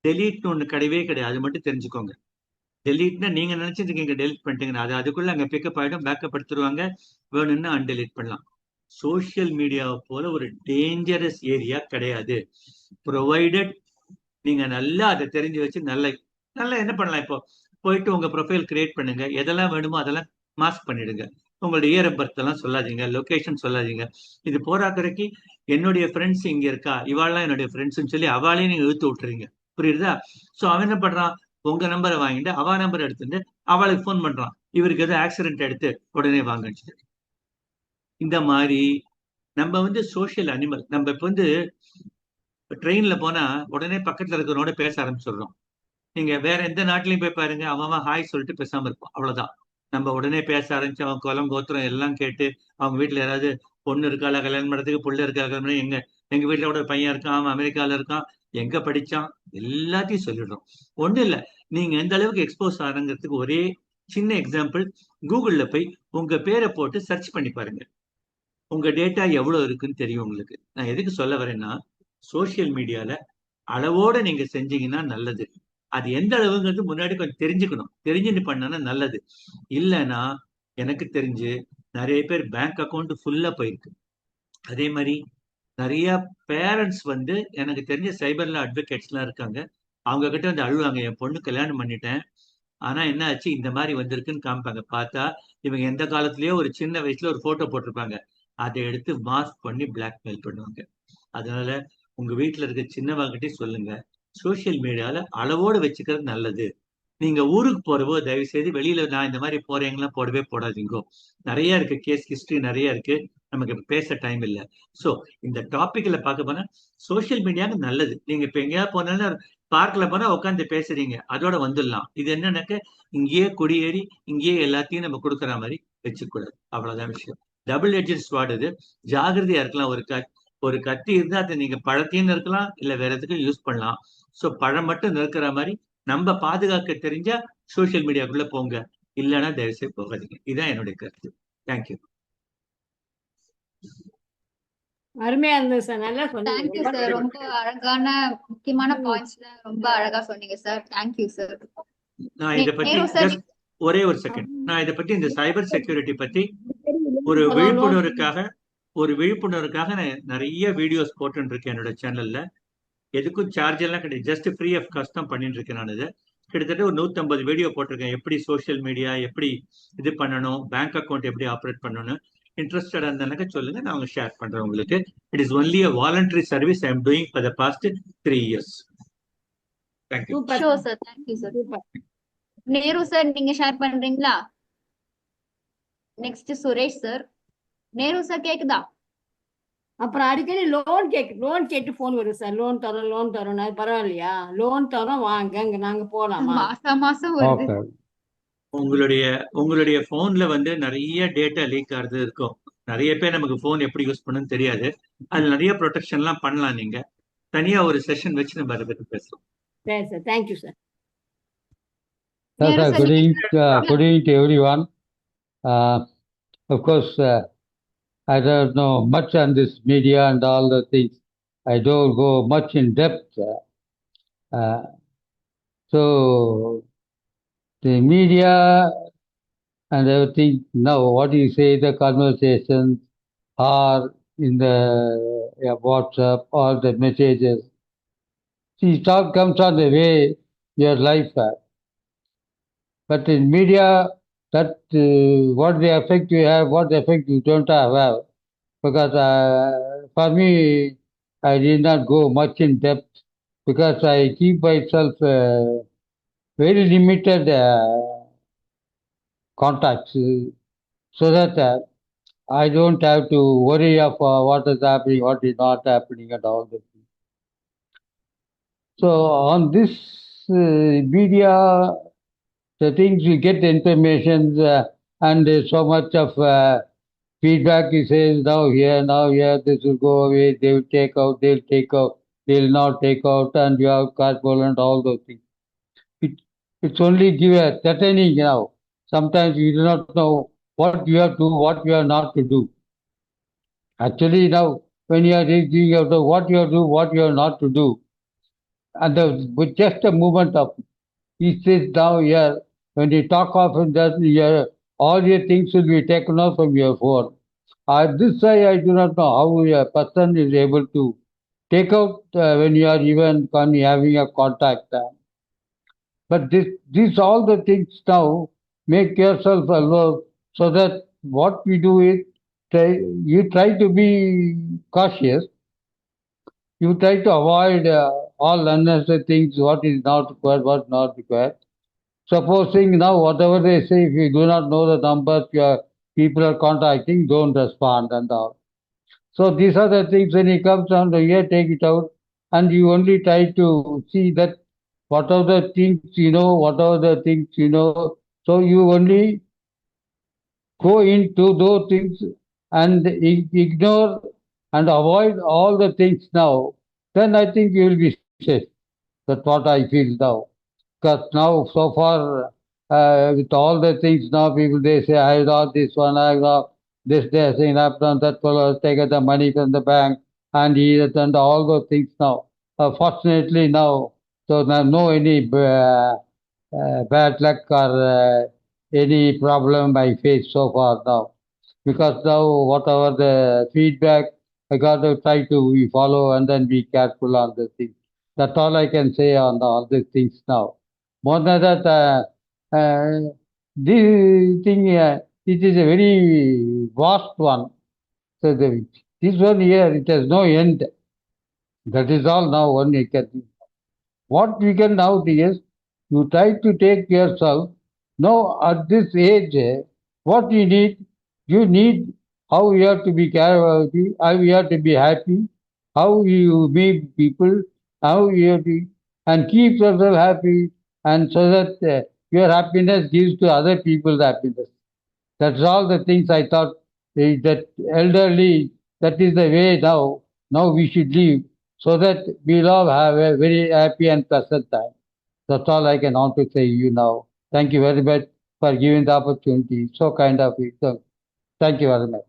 டெலீட்னு ஒண்ணு கிடையவே கிடையாது. அது மட்டும் தெரிஞ்சுக்கோங்க. டெலீட்னா நீங்க நினைச்சிருக்கீங்க டெலிட் பண்ணிட்டீங்கன்னா அது அதுக்குள்ள அங்க பிக்கப் ஆயிடும், பேக்கப் எடுத்துருவாங்க. வேணும்னா அன்டெலீட் பண்ணலாம். சோஷியல் மீடியாவை போல ஒரு டேஞ்சரஸ் ஏரியா கிடையாது. ப்ரொவைடட் நீங்க நல்லா அதை தெரிஞ்சு வச்சு நல்லா என்ன பண்ணலாம். இப்போ போயிட்டு உங்க ப்ரொஃபைல் கிரியேட் பண்ணுங்க, எதெல்லாம் வேணுமோ அதெல்லாம் மாஸ்க் பண்ணிடுங்க. உங்களோட இயர் ஆஃப் பர்த் எல்லாம் சொல்லாதீங்க, லொகேஷன் சொல்லாதீங்க. இது போராக்கரைக்கு என்னுடைய ஃப்ரெண்ட்ஸ் இங்க இருக்கா, இவாள்லாம் என்னுடைய ஃப்ரெண்ட்ஸ்னு சொல்லி அவளையும் நீங்க இழுத்து விட்டுறீங்க. புரியுதா? சோ அவன் என்ன பண்றான், உங்க நம்பரை வாங்கிட்டு அவ நம்பர் எடுத்துட்டு அவளுக்கு ஃபோன் பண்றான், இவருக்கு ஏதோ ஆக்சிடென்ட் எடுத்து உடனே வாங்கிச்சு. இந்த மாதிரி நம்ம வந்து சோஷியல் அனிமல். நம்ம இப்ப வந்து ட்ரெயின்ல போனா உடனே பக்கத்துல இருக்கிறவனோட பேச ஆரம்பிச்சிடுறோம். நீங்க வேற எந்த நாட்டிலையும் போய் பாருங்க, அவன் ஹாய் சொல்லிட்டு பேசாம இருப்பான், அவ்வளவுதான். நம்ம உடனே பேச ஆரம்பிச்சு அவன் குலம் கோத்திரம் எல்லாம் கேட்டு, அவங்க வீட்டுல யாராவது பொண்ணு இருக்காளா கல்யாணம் பண்றதுக்கு, புள்ள இருக்கா கல்யாணம் பண்ண, எங்க வீட்டுல கூட ஒரு பையன் இருக்கான், அவன் அமெரிக்கால இருக்கான், எங்க படிச்சான், எல்லாத்தையும் சொல்லிடுறோம். ஒண்ணு இல்ல, நீங்க எந்த அளவுக்கு எக்ஸ்போஸ் ஆகுங்கிறதுக்கு ஒரே சின்ன எக்ஸாம்பிள். கூகுள்ல போய் உங்க பேரை போட்டு சர்ச் பண்ணி பாருங்க, உங்க டேட்டா எவ்வளவு இருக்குன்னு தெரியும் உங்களுக்கு. நான் எதுக்கு சொல்ல வரேன்னா, சோசியல் மீடியால அளவோட நீங்க செஞ்சீங்கன்னா நல்லது. அது எந்த அளவுங்கிறது முன்னாடி கொஞ்சம் தெரிஞ்சுக்கணும், தெரிஞ்சுட்டு பண்ணனா நல்லது. இல்லைன்னா எனக்கு தெரிஞ்சு நிறைய பேர் பேங்க் அக்கௌண்ட் ஃபுல்லா போயிருக்கு. அதே மாதிரி நிறைய பேரண்ட்ஸ் வந்து எனக்கு தெரிஞ்ச சைபர்ல அட்வொகேட்ஸ் எல்லாம் இருக்காங்க, அவங்க கிட்ட வந்து அழுவாங்க, என் பொண்ணு கல்யாணம் பண்ணிட்டேன், ஆனா என்ன ஆச்சு இந்த மாதிரி வந்திருக்குன்னு காமிப்பாங்க. பார்த்தா இவங்க எந்த காலத்திலயோ ஒரு சின்ன வயசுல ஒரு போட்டோ போட்டிருப்பாங்க, அதை எடுத்து மாஸ்க் பண்ணி பிளாக்மெயில் பண்ணுவாங்க. அதனால உங்க வீட்டுல இருக்க சின்னவங்கிட்டே சொல்லுங்க, சோசியல் மீடியால அளவோடு வச்சுக்கிறது நல்லது. நீங்க ஊருக்கு போறவோ தயவு செய்து வெளியில நான் இந்த மாதிரி போறேங்கலாம் போடவே போடாதீங்கோ. நிறைய இருக்கு, கேஸ் ஹிஸ்டரி நிறைய இருக்கு, நமக்கு இப்ப பேச டைம் இல்லை. சோ இந்த டாபிக்ல பார்க்க போனா சோசியல் மீடியாங்க நல்லது. நீங்க இப்ப எங்கேயாவது போனாலும் பார்க்ல போனா உட்காந்து பேசுறீங்க, அதோட வந்துடலாம். இது என்னன்னாக்க இங்கேயே குடியேறி இங்கேயே எல்லாத்தையும் நம்ம கொடுக்குற மாதிரி வச்சுக்கூடாது, அவ்வளவுதான் விஷயம். டபுள் எட்ஜட் ஸ்வாட் இது, ஜாகிரதையா இருக்கலாம். ஒரு கத்தி இருந்தா அதை நீங்க பழத்தையும் இருக்கலாம், இல்ல வேற எதுக்கும் யூஸ் பண்ணலாம். சோ பழம் மட்டும் நிற்கிற மாதிரி நம்ம பாதுகாக்க தெரிஞ்சா சோசியல் மீடியாக்குள்ள போங்க, இல்லைன்னா தயவுசெய்து போகாதீங்க. இதுதான் என்னுடைய கருத்து. தேங்க்யூ. அருமையா இருந்தது சார், நல்லா சொன்னீங்க. தேங்க்யூ ரொம்ப சார், ரொம்ப அழகான முக்கியமான ம். பாயிண்ட்ஸ்ல ரொம்ப அழகா சொன்னீங்க சார். Thank you sir. நான் இதை பத்தி நேரு சார், ஜஸ்ட் ஒரே ஒரு செகண்ட், நான் இதை பத்தி இந்த சைபர் செக்யூரிட்டி பத்தி ஒரு loan விழிப்புணர்வுக்காக நான் நிறைய வீடியோஸ் போட்டு இருக்கேன் என்னோட சேனல்ல. எதுக்கும் சார்ஜ் எல்லாம் கிடையாது, ஜஸ்ட் ஃப்ரீ ஆஃப் காஸ்ட் தான் பண்ணிட்டு இருக்கேன் நான். இது கிட்டத்தட்ட ஒரு 150 வீடியோ போட்டிருக்கேன், எப்படி சோஷியல் மீடியா எப்படி இது பண்ணணும், பேங்க் அக்கௌண்ட் எப்படி ஆப்ரேட் பண்ணணும். இன்ட்ரெஸ்டடா இருந்தாக்க சொல்லுங்க, நான் ஷேர் பண்றேன் உங்களுக்கு. It is only a voluntary service I am doing for the past 3 years. Thank you. Super sure sir. Thank you sir. Super. Nehru sir, நீங்க ஷேர் பண்றீங்களா? Next Suresh sir. Nehru sir கேக்குதா? அப்புறம் அடிக்கடி லோன் கேட்டு போன் வருது சார், லோன் தரோம், அது பரவாயில்லையா? லோன் தரோம் வாங்க, அங்க நாங்க போலாமா? மாசம் மாசம் வருது. Okay. உங்களுடைய போன்ல வந்து நிறைய டேட்டா லீக் ஆகுறது இருக்கும். நிறைய பேர் நமக்கு போன் எப்படி யூஸ் பண்ணணும்னு தெரியாது. அது நிறைய ப்ரொடெக்ஷன் எல்லாம் பண்ணலாம். நீங்க தனியா ஒரு செஷன் வச்சு நம்ம அதை பத்தி பேசலாம். சரி sir, thank you sir. Yes, Nehru sir. Sir, Good நீங்க evening, good evening to everyone. Of course, I don't know much on this media and all the things. I don't go much in depth. So the media and everything now, what do you say, the conversations are in the WhatsApp or the messages. See, talk comes on the way your life. But in media, that what the effect you have, what the effect you don't have. Because for me, I did not go much in depth because I keep myself very limited contacts so that I don't have to worry of what is happening, what is not happening, and all this. So on this media, the things you get information and there's so much of feedback. He says now here, this will go away, they will take out, they'll not take out, and you have cardboard and all those things. It's only give a threatening now. Sometimes you do not know what you have to do, what you are not to do. Actually now, when you are thinking of what you do, what you are not to do. And with just a movement of, he sits down here, when you talk of that, all your things will be taken off from your phone. This I do not know how a person is able to take out when you are even having a contact. But this all the things now make yourself alone, so that what we do is you try to be cautious. You try to avoid all unnecessary things, what is not required, what not required. Supposing now whatever they say, if you do not know the numbers your people are contacting, don't respond and all. So these are the things when it comes down to here, take it out, and you only try to see that what are the things you know, what are the things you know. So you only go into those things and ignore and avoid all the things now. Then I think you will be safe. That's what I feel now. Because now, so far, with all the things now, people they say, I got this one, I got this, they saying, I've done that fellow has taken the money from the bank, and he has done all those things now. Fortunately, now, so now no any bad luck or any problem I face so far now. Because now, whatever the feedback, I got to try to follow and then be careful on the things. That's all I can say on all these things now. More than that, this thing, it is a very vast one. So this one here, it has no end. That is all now one you can do. What we can now do is, you try to take yourself, now at this age, what you need how you have to be careful, how you have to be happy, how you meet people, how you have to, and keep yourself happy, and so that your happiness gives to other people's happiness. That's all the things I thought that elderly, that is the way now. Now we should live so that we'll all have a very happy and pleasant time. That's all I can want to say you now. Thank you very much for giving the opportunity. So kind of you. So, thank you very much.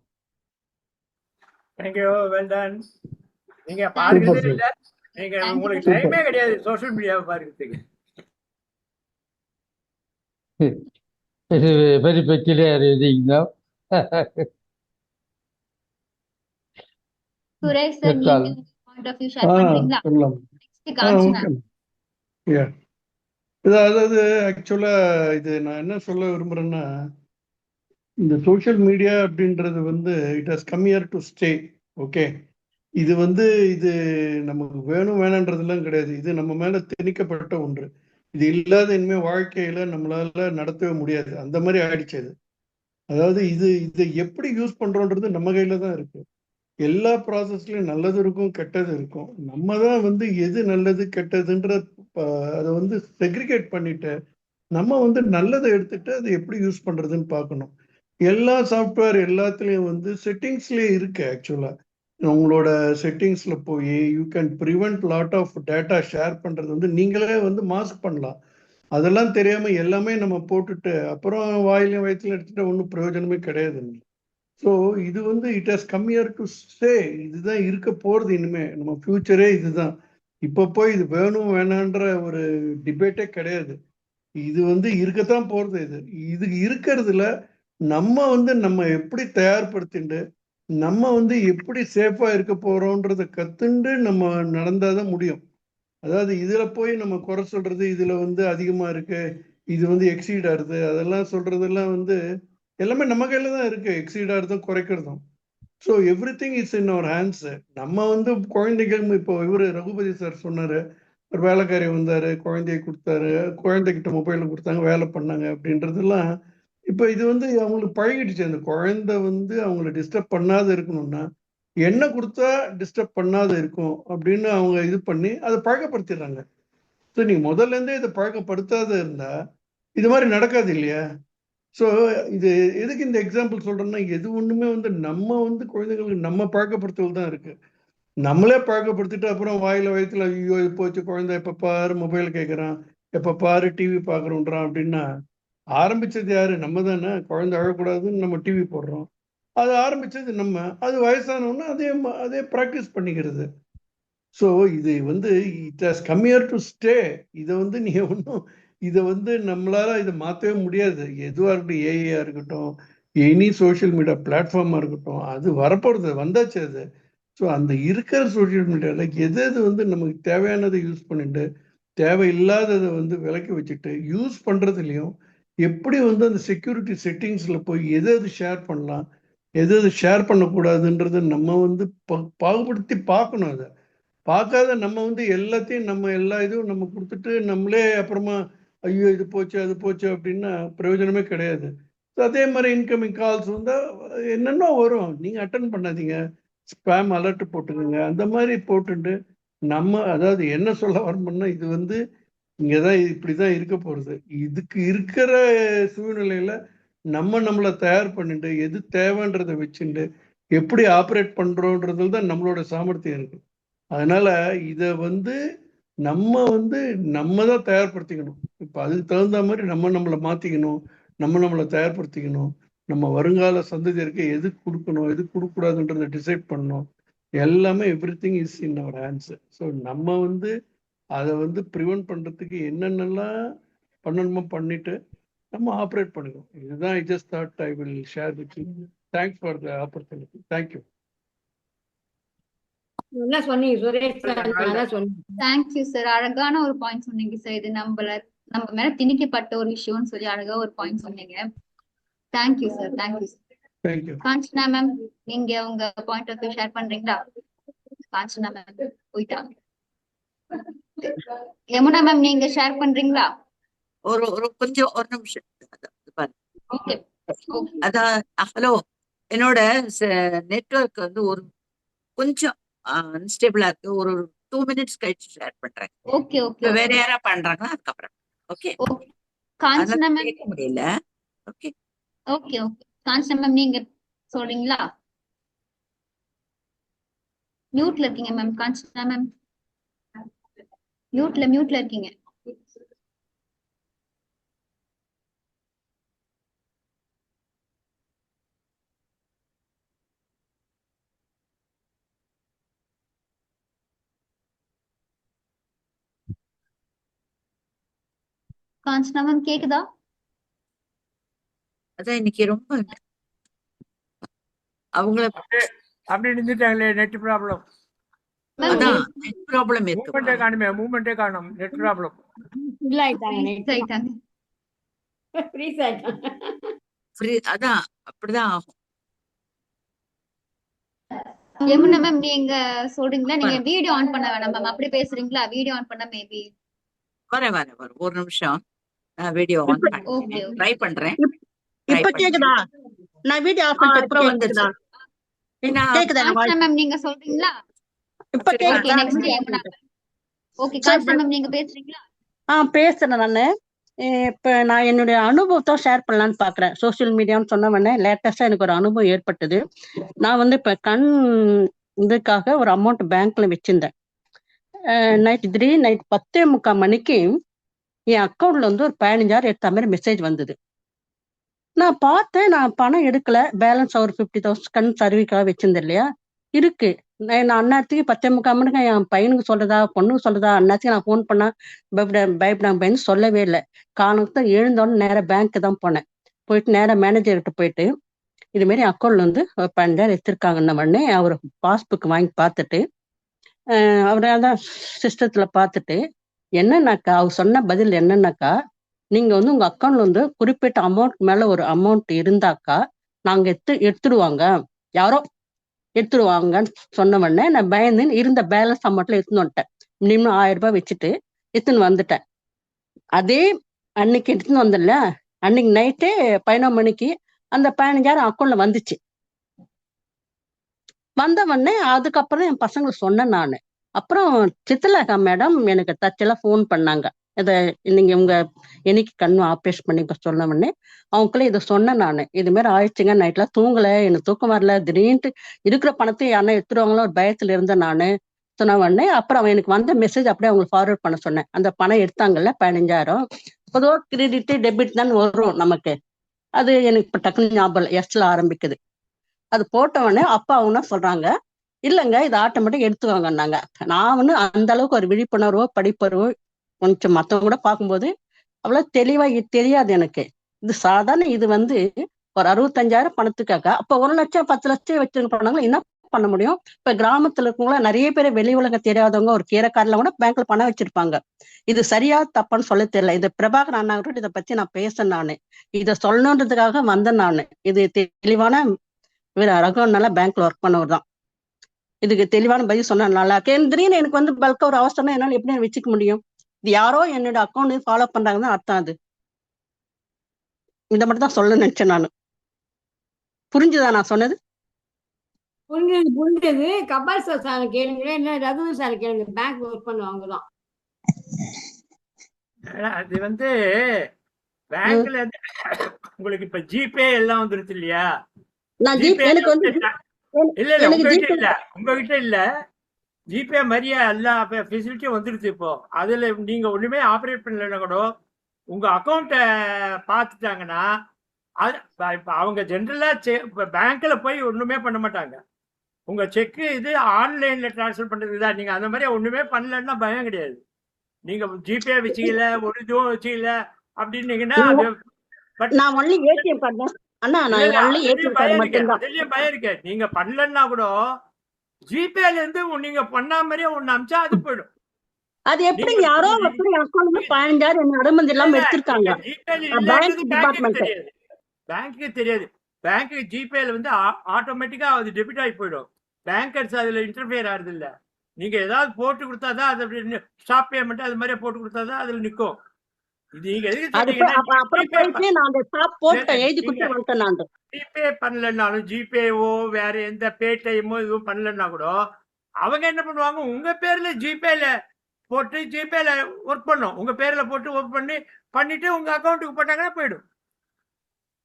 Thank you, well done. நீங்க Thank பார்க்கறதே you. இல்ல, நீங்க Thank you உங்களுக்கு very much. டைமே கிடையாது சோஷியல் மீடியாவை பார்க்கறதுக்கு. It's a very peculiar reading now. Suresh sir, That's நீங்க all. Point of view share பண்றீங்களா? சொல்லலாம். நெக்ஸ்ட் காஞ்சனா. ஓகே. யா, அதாவது ஆக்சுவலா இது நான் என்ன சொல்ல விரும்புறேன்னா, இந்த சோஷியல் மீடியா அப்படின்றது வந்து it has come here to stay. Okay, இது வந்து இது நமக்கு வேணும் வேணான்றதுலாம் கிடையாது. இது நம்ம மேல திணிக்கப்பட்ட ஒன்று. இது இல்லாத இனிமே வாழ்க்கையில நம்மளால நடத்தவே முடியாது. அந்த மாதிரி ஆயிடுச்சு அது. அதாவது இதை எப்படி யூஸ் பண்றோன்றது நம்ம கையில தான் இருக்கு. எல்லா ப்ராசஸ்லயும் நல்லது இருக்கும், கெட்டது இருக்கும். நம்ம தான் வந்து எது நல்லது கெட்டதுன்ற அதை வந்து செக்ரிகேட் பண்ணிட்டு நம்ம வந்து நல்லதை எடுத்துட்டு அதை எப்படி யூஸ் பண்றதுன்னு பார்க்கணும். எல்லா சாஃப்ட்வேர் எல்லாத்துலயும் வந்து செட்டிங்ஸ்லயே இருக்கு. ஆக்சுவலா உங்களோட செட்டிங்ஸ்ல போய் you can prevent lot of data share பண்றது வந்து நீங்களே வந்து மாஸ்க் பண்ணலாம். அதெல்லாம் தெரியாம எல்லாமே நம்ம போட்டுட்டு அப்புறம் வாயிலையும் வயிற்றுல எடுத்துட்டு ஒன்றும் பிரயோஜனமே கிடையாது. ஸோ இது வந்து it has come here to stay. இதுதான் இருக்க போறது இனிமே. நம்ம ஃபியூச்சரே இதுதான். இப்போ போய் இது வேணும் வேணான்ற ஒரு டிபேட்டே கிடையாது. இது வந்து இருக்கத்தான் போறது. இது இருக்கிறதுல நம்ம வந்து நம்ம எப்படி தயார்படுத்திண்டு நம்ம வந்து எப்படி சேஃபா இருக்க போறோன்றத கத்துண்டு நம்ம நடந்தாதான் முடியும். அதாவது இதுல போய் நம்ம குறை சொல்றது, இதுல வந்து அதிகமா இருக்கு, இது வந்து எக்ஸீட் ஆகுது, அதெல்லாம் சொல்றதெல்லாம் வந்து எல்லாமே நம்ம கையில தான் இருக்கு. எக்ஸீட் ஆகிறதும் குறைக்கிறதும். So everything is in our hands. நம்ம வந்து குழந்தைகள், இப்போ இவரு ரகுபதி சார் சொன்னாரு, ஒரு வேலைக்காரி வந்தாரு, குழந்தைய கொடுத்தாரு, குழந்தைகிட்ட மொபைல கொடுத்தாங்க, வேலை பண்ணாங்க அப்படின்றதெல்லாம் இப்போ இது வந்து அவங்களுக்கு பழகிடுச்சு. அந்த குழந்தை வந்து அவங்கள டிஸ்டர்ப் பண்ணாத இருக்கணும்னா என்ன கொடுத்தா டிஸ்டர்ப் பண்ணாத இருக்கும் அப்படின்னு அவங்க இது பண்ணி அதை பழக்கப்படுத்திடுறாங்க. ஸோ நீங்க முதல்ல இருந்தே இதை பழக்கப்படுத்தாத இருந்தா இது மாதிரி நடக்காது இல்லையா? ஸோ இது எதுக்கு இந்த எக்ஸாம்பிள் சொல்றேன்னா, எது ஒண்ணுமே வந்து நம்ம வந்து குழந்தைங்களுக்கு நம்ம பழக்கப்படுத்துதல் தான் இருக்கு. நம்மளே பழக்கப்படுத்திட்டு அப்புறம் வாயில வயிற்றுல ஐயோ இது போச்சு, குழந்தை எப்ப பாரு மொபைல் கேட்கறான், எப்ப பாரு டிவி பாக்குறோன்றான் அப்படின்னா ஆரம்பிச்சது யாரு? நம்ம தானே. குழந்தை அழக்கூடாதுன்னு நம்ம டிவி போடுறோம். அது ஆரம்பிச்சது நம்ம, அது வயசானவொன்னே அதே ப்ராக்டிஸ் பண்ணிக்கிறது. ஸோ இது it has come here to stay. இதை நீங்க ஒன்றும் இதை நம்மளால இதை மாற்றவே முடியாது. எதுவாக இருக்கட்டும், ஏஐயா இருக்கட்டும், எனி சோஷியல் மீடியா பிளாட்ஃபார்மாக இருக்கட்டும், அது வரப்போகிறது, வந்தாச்சு அது. ஸோ அந்த இருக்கிற சோஷியல் மீடியாவில் எது எது நமக்கு தேவையானதை யூஸ் பண்ணிட்டு தேவையில்லாததை விலக்கி வச்சுட்டு யூஸ் பண்ணுறதுலையும் எப்படி அந்த செக்யூரிட்டி செட்டிங்ஸில் போய் எது எது ஷேர் பண்ணலாம், எது எது ஷேர் பண்ணக்கூடாதுன்றதை நம்ம பாகுபடுத்தி பார்க்கணும். அதை பார்க்காத நம்ம எல்லாத்தையும் எல்லா இதுவும் நம்ம கொடுத்துட்டு நம்மளே அப்புறமா ஐயோ இது போச்சு அது போச்சு அப்படின்னா பிரயோஜனமே கிடையாது. அதே மாதிரி இன்கமிங் கால்ஸ் என்னென்ன வரும், நீங்கள் அட்டன் பண்ணாதீங்க, ஸ்பேம் அலர்ட் போட்டுக்கோங்க. அந்த மாதிரி போட்டுட்டு அதாவது என்ன சொல்ல வரணும்னா இது இங்கே தான் இப்படி தான் இருக்க போகிறது. இதுக்கு இருக்கிற சூழ்நிலையில் நம்மளை தயார் பண்ணிட்டு எது தேவைன்றதை வச்சுட்டு எப்படி ஆப்ரேட் பண்ணுறோன்றதுல தான் நம்மளோட சாமர்த்தியம் இருக்கு. அதனால இதை நம்ம நம்ம தான் தயார்படுத்திக்கணும். இப்போ அதுக்கு தகுந்த மாதிரி நம்மளை மாற்றிக்கணும், நம்மளை தயார்படுத்திக்கணும். நம்ம வருங்கால சந்ததியருக்கு எது கொடுக்கணும், எது கொடுக்கக்கூடாதுன்றதை டிசைட் பண்ணணும். எல்லாமே everything is in our hands. So நம்ம அதை ப்ரிவென்ட் பண்ணுறதுக்கு என்னென்னலாம் பண்ணணுமோ பண்ணிட்டு நம்ம ஆப்ரேட் பண்ணிக்கணும். இதுதான் I just thought I will share with you. Thanks for the opportunity. Thank you. நல்லா சொன்னீங்க சுரேஷ் சார், நல்லா சொன்னீங்க. Thank you sir. அழகான ஒரு பாயிண்ட் சொன்னீங்க சார். இது நம்ம மேல திணிக்கப்பட்ட ஒரு விஷயம்னு சொல்லி அழகா ஒரு பாயிண்ட் சொன்னீங்க. Thank you sir. Thank you sir. Thank you. Kanchana ma'am, நீங்க உங்க பாயிண்ட் ஆஃப் வியூ ஷேர் பண்றீங்களா? காஞ்சனா மேம் போயிட்டாங்க. யமுனா மேம், நீங்க ஷேர் பண்றீங்களா? ஒரு ஒரு கொஞ்சம் ஒரு நிமிஷம் ஓகே. அதான் ஹலோ, என்னோட நெட்வொர்க் ஒரு கொஞ்சம் அன்ஸ்டேபிளா இருக்கு. ஒரு 2 minutes கழிச்சு ஷேர் பண்றேன். Okay okay. வேற யாரா பண்றாங்க அதுக்கப்புறம். ஓகே. காஞ்சனா மேம் கேட்க முடியல. Okay okay okay. Kanchana ma'am, நீங்க சொல்றீங்களா? மியூட்ல இருக்கீங்க மேம். காஞ்சனா மேம் மியூட்ல இருக்கீங்க. காஞ்சனா மேம் கேக்குதா? அதான் இன்னைக்கு ரொம்ப அவங்கள அப்படி இருந்துட்டாங்களே, நெட் ப்ராப்ளம். மேம் அதான் நெட் ப்ராப்ளம் இருக்கு. மூமெண்டே காணும், நெட் ப்ராப்ளம். ஃபுல் ஆயிட்டாங்க, ஆயிட்டாங்க. ஃப்ரீஸ் ஆயிட்டாங்க. அதான் அப்படிதான் ஆகும். யமுனா மேம், நீங்க சொல்றீங்களா? நீங்க வீடியோ ஆன் பண்ண வேணாம் மேம், அப்படி பேசுறீங்களா? வீடியோ ஆன் பண்ணா மேபி வரேன் ஒரு நிமிஷம். நான் வீடியோ ஆன் ஓகே பண்ணி ட்ரை பண்றேன். இப்ப கேக்குதா? நான் வீடியோ ஆஃப் பண்ணிட்டேன். இப்ப கேக்குதா? கேக்குதா? காஞ்சனா மேம் நீங்க சொல்றீங்களா? இப்ப கேக்குதா? Next Yamuna ma'am. Okay Kanchana ma'am, நீங்க பேசுறீங்களா? பேசுறேன் நானு. இப்ப நான் என்னுடைய அனுபவத்தை ஷேர் பண்ணலான்னு பாக்குறேன். சோசியல் மீடியான்னு சொன்ன உடனே லேட்டஸ்டா எனக்கு ஒரு அனுபவம் ஏற்பட்டது. நான் இப்ப கண் இதுக்காக ஒரு அமௌண்ட் பேங்க்ல வச்சிருந்தேன். நைட் 10:45 மணிக்கு என் அக்கௌண்ட்ல ஒரு 15,000 எடுத்த மாதிரி மெசேஜ் வந்தது. நான் பார்த்தேன், நான் பணம் எடுக்கல, பேலன்ஸ் ஒரு 50,000 கண் சர்வீக்காக வச்சிருந்தேன் இல்லையா இருக்கு. நான் அந்நேரத்துக்கு 10:45 மணிக்கு என் பையனுக்கு சொல்றதா பொண்ணுக்கு சொல்றதா, அந்நேரத்துக்கு நான் ஃபோன் பண்ணா பயப்படாம சொல்லவே இல்லை. காலத்தை எழுந்தோன்னு நேரம் பேங்க்கு தான் போனேன். போயிட்டு நேரம் மேனேஜர்கிட்ட போயிட்டு இது மாதிரி அக்கௌண்ட்ல ஒரு 15,000 எடுத்திருக்காங்கன்ன உடனே அவர் பாஸ்புக் வாங்கி பார்த்துட்டு அவர் அதான் சிஸ்டத்துல பார்த்துட்டு என்னன்னாக்கா அவர் சொன்ன பதில் என்னன்னாக்கா, நீங்க உங்க அக்கௌண்ட்ல குறிப்பிட்ட அமௌண்ட் மேல ஒரு அமௌண்ட் இருந்தாக்கா நாங்க எடுத்துடுவாங்க, யாரோ எடுத்துடுவாங்கன்னு சொன்ன உடனே நான் பயந்து இருந்த பேலன்ஸ் அமௌண்ட்ல எடுத்துன்னு வந்துட்டேன். மினிமம் 1000 ரூபாய் வச்சுட்டு எடுத்துன்னு வந்துட்டேன். அதே அன்னைக்கு எடுத்துன்னு வந்தல, அன்னைக்கு நைட்டே 11 மணிக்கு அந்த 15,000 அக்கௌண்ட்ல வந்துச்சு. வந்த உடனே அதுக்கப்புறம் என் பசங்களுக்கு சொன்னேன் நானு. அப்புறம் சித்ரலேகா மேடம் எனக்கு தச்செல்லாம் ஃபோன் பண்ணாங்க. இதை நீங்க உங்க என்னைக்கு கண்ணு ஆப்ரேஷன் பண்ணி சொன்ன உடனே அவங்களே இதை சொன்னேன் நானு. இது மாதிரி ஆயிடுச்சுங்க, நைட்ல தூங்கல, எனக்கு தூக்கம் வரல, திடீர்னு இருக்கிற பணத்தை யாரா எடுத்துருவாங்களோ ஒரு பயத்துல இருந்தேன் நானு சொன்ன உடனே அப்புறம் எனக்கு வந்த மெசேஜ் அப்படியே அவங்களுக்கு ஃபார்வர்ட் பண்ண சொன்னேன். அந்த பணம் எடுத்தாங்கல்ல 15,000, பொதுவாக கிரெடிட் டெபிட் தான் வரும் நமக்கு. அது எனக்கு இப்ப டக்குன்னு ஞாபகம் எஸ்ல ஆரம்பிக்குது. அது போட்ட உடனே அப்பா அவங்க சொல்றாங்க, இல்லைங்க இது ஆட்டோமேட்டிக் எடுத்துவாங்கன்னாங்க. நான் வந்து அந்த அளவுக்கு ஒரு விழிப்புணர்வோ படிப்பறிவோ கொஞ்சம் மற்றவங்க கூட பார்க்கும்போது அவ்வளவு தெளிவா தெரியாது எனக்கு. இது சாதாரண இது வந்து ஒரு 65,000 பணத்துக்காக அப்ப 1,00,000 10,00,000 வச்சிருக்க போனாங்க என்ன பண்ண முடியும்? இப்ப கிராமத்துல இருக்கவங்கள நிறைய பேர் வெளி உலகம் தெரியாதவங்க ஒரு கீரைக்காரில கூட பேங்க்ல பணம் வச்சிருப்பாங்க. இது சரியா தப்பான்னு சொல்ல தெரியல. இது பிரபாகர் அண்ணா கூட இதை பத்தி நான் பேசேன். நானு இதை சொல்லணுன்றதுக்காக வந்தேன். நானு இது தெளிவான ரகுவனால பேங்க்ல ஒர்க் பண்ணவர் தான். இதுக்கு தெளிவான பதில் சொன்னா நல்லா இருக்கு. திடீர்னு எனக்கு வந்து பல்கா ஒரு அவசரம் என்னால எப்படி வச்சுக்க முடியும்? இது யாரோ என்னோட அக்கௌண்ட் ஃபாலோ பண்றாங்கன்னு அர்த்தம். அது இதை மட்டும் தான் சொல்ல நினைச்சேன் நானு. புரிஞ்சுதா நான் சொன்னது? புரிஞ்சது. கபால் சார் கேளுங்க, என்ன ரகுவன் சார் கேளுங்க, பேங்க் ஒர்க் பண்ணுவாங்க தான். அது வந்து பேங்க்ல உங்களுக்கு இப்ப ஜிபே எல்லாம் வந்துருச்சு இல்லையா? நான் ஜிபே எனக்கு வந்து இல்ல இல்ல உங்ககிட்ட இல்ல ஜிபே மாதிரியே எல்லா ஃபெசிலிட்டியும் வந்துருச்சு இப்போ. அதுல நீங்க ஒண்ணுமே ஆப்ரேட் பண்ணலன்னா கூட உங்க அக்கௌண்ட்டை பார்த்துட்டாங்கன்னா அது இப்ப அவங்க ஜென்ரலா பேங்க்ல போய் ஒண்ணுமே பண்ண மாட்டாங்க. உங்க செக் இது ஆன்லைன்ல டிரான்ஸ்ஃபர் பண்றதுதான். நீங்க அந்த மாதிரி ஒண்ணுமே பண்ணலன்னா பயம் கிடையாது. நீங்க ஜிபே வச்சுக்கல ஒரு இதுவும் வச்சுக்கல அப்படின்னீங்கன்னா அது நான் ஒன்லி ஏடிஎம் கார்டு தான் அண்ணா. நான் ஒன்லி ஏடிஎம் கார்டு மட்டும் தான். அதுலயும் பயம் இருக்கு. நீங்க பண்ணலன்னா கூட ஜிபேல இருந்து நீங்க பண்ண மாதிரியே ஒண்ணு அமிச்சா அது போயிடும். அது எப்படி யாரோ எப்படி அக்கௌண்ட் 15,000 என்ன அனுமதி இல்லாம எடுத்திருக்காங்க. பேங்க்கு தெரியாது. பேங்க்கு ஜிபேல வந்து ஆட்டோமேட்டிக்கா அது டெபிட் ஆகி போயிடும். பேங்கர்ஸ் அதுல இன்டர்ஃபியர் ஆகுது இல்ல. நீங்க ஏதாவது போட்டு கொடுத்தாதான் அது ஸ்டாப் பேமெண்ட் அது மாதிரியே போட்டு கொடுத்தாதான் அதுல நிக்கும். இது நீங்க ஜிபே பண்ணலன்னாலும் ஜிபேவோ வேற எந்த பேடிஎம்மோ இதுவும் பண்ணலன்னா கூட அவங்க என்ன பண்ணுவாங்க, உங்க பேர்ல ஜிபேல போட்டு ஜிபேல ஒர்க் பண்ணும். உங்க பேர்ல போட்டு ஒர்க் பண்ணிட்டு உங்க அக்கௌண்ட்டுக்கு போட்டாங்கன்னா போயிடும்.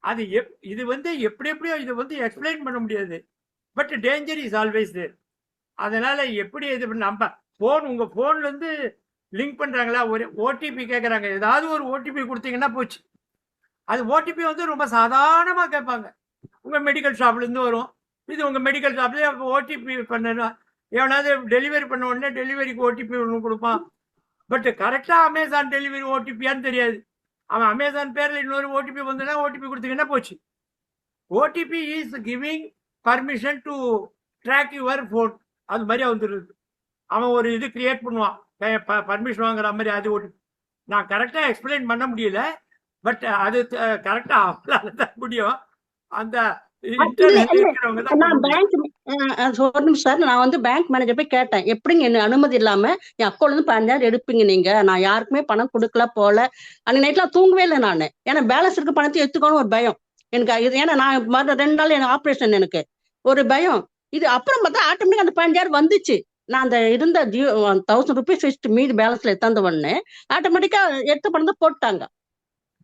அது இது வந்து எப்படியோ இது வந்து எக்ஸ்பிளைன் பண்ண முடியாது. But danger is always there. அதனால எப்படி இது நம்ம போன் உங்க போன்ல இருந்து லிங்க் பண்றாங்களா, ஒரு ஓடிபி கேட்கறாங்க, ஏதாவது ஒரு ஓடிபி கொடுத்தீங்கன்னா போச்சு. அது ஓடிபி வந்து ரொம்ப சாதாரணமா கேட்பாங்க. உங்க மெடிக்கல் ஷாப்ல இருந்து வரும். இது உங்க மெடிக்கல் ஷாப்லயே ஓடிபி பண்ணணும். எவனாவது டெலிவரி பண்ண உடனே டெலிவரிக்கு ஓடிபி ஒன்று கொடுப்பான். பட் கரெக்டா அமேசான் டெலிவரி ஓடிபியான்னு தெரியாது. அவன் அமேசான் பேர்ல இன்னொரு ஓடிபி வந்ததுன்னா ஓடிபி கொடுத்தீங்கன்னா போச்சு. OTP is giving permission to track your phone. அது மாதிரியா வந்துடுது. அவன் ஒரு இது கிரியேட் பண்ணுவான் பர்மிஷன் வாங்குற மாதிரி. அது ஓடிபி நான் கரெக்டா எக்ஸ்பிளைன் பண்ண முடியல. பட் அது கரெக்டா அவங்களால தான் முடியும். அந்த நான் வந்து பேங்க் மேனேஜர் போய் கேட்டேன், எப்படிங்க என்ன அனுமதி இல்லாம என் அக்கௌண்ட்ல இருந்து 15,000 எடுப்பீங்க நீங்க? நான் யாருக்குமே பணம் கொடுக்கல போல. அன்னைக்கு நைட்லாம் தூங்கவே இல்லை நானு. ஏன்னா பேலன்ஸ் இருக்க பணத்தை எடுத்துக்கணும் ஒரு பயம் எனக்கு. ஏன்னா நான் 2 நாள் எனக்கு ஆப்ரேஷன், எனக்கு ஒரு பயம். இது அப்புறம் பார்த்தா ஆட்டோமேட்டிக் அந்த 15,000 வந்துச்சு. நான் அந்த இருந்த 1,000 rupees வச்சுட்டு மீதி பேலன்ஸ்ல எடுத்தாந்த உடனே ஆட்டோமேட்டிக்கா எடுத்த பணத்தை போட்டாங்க.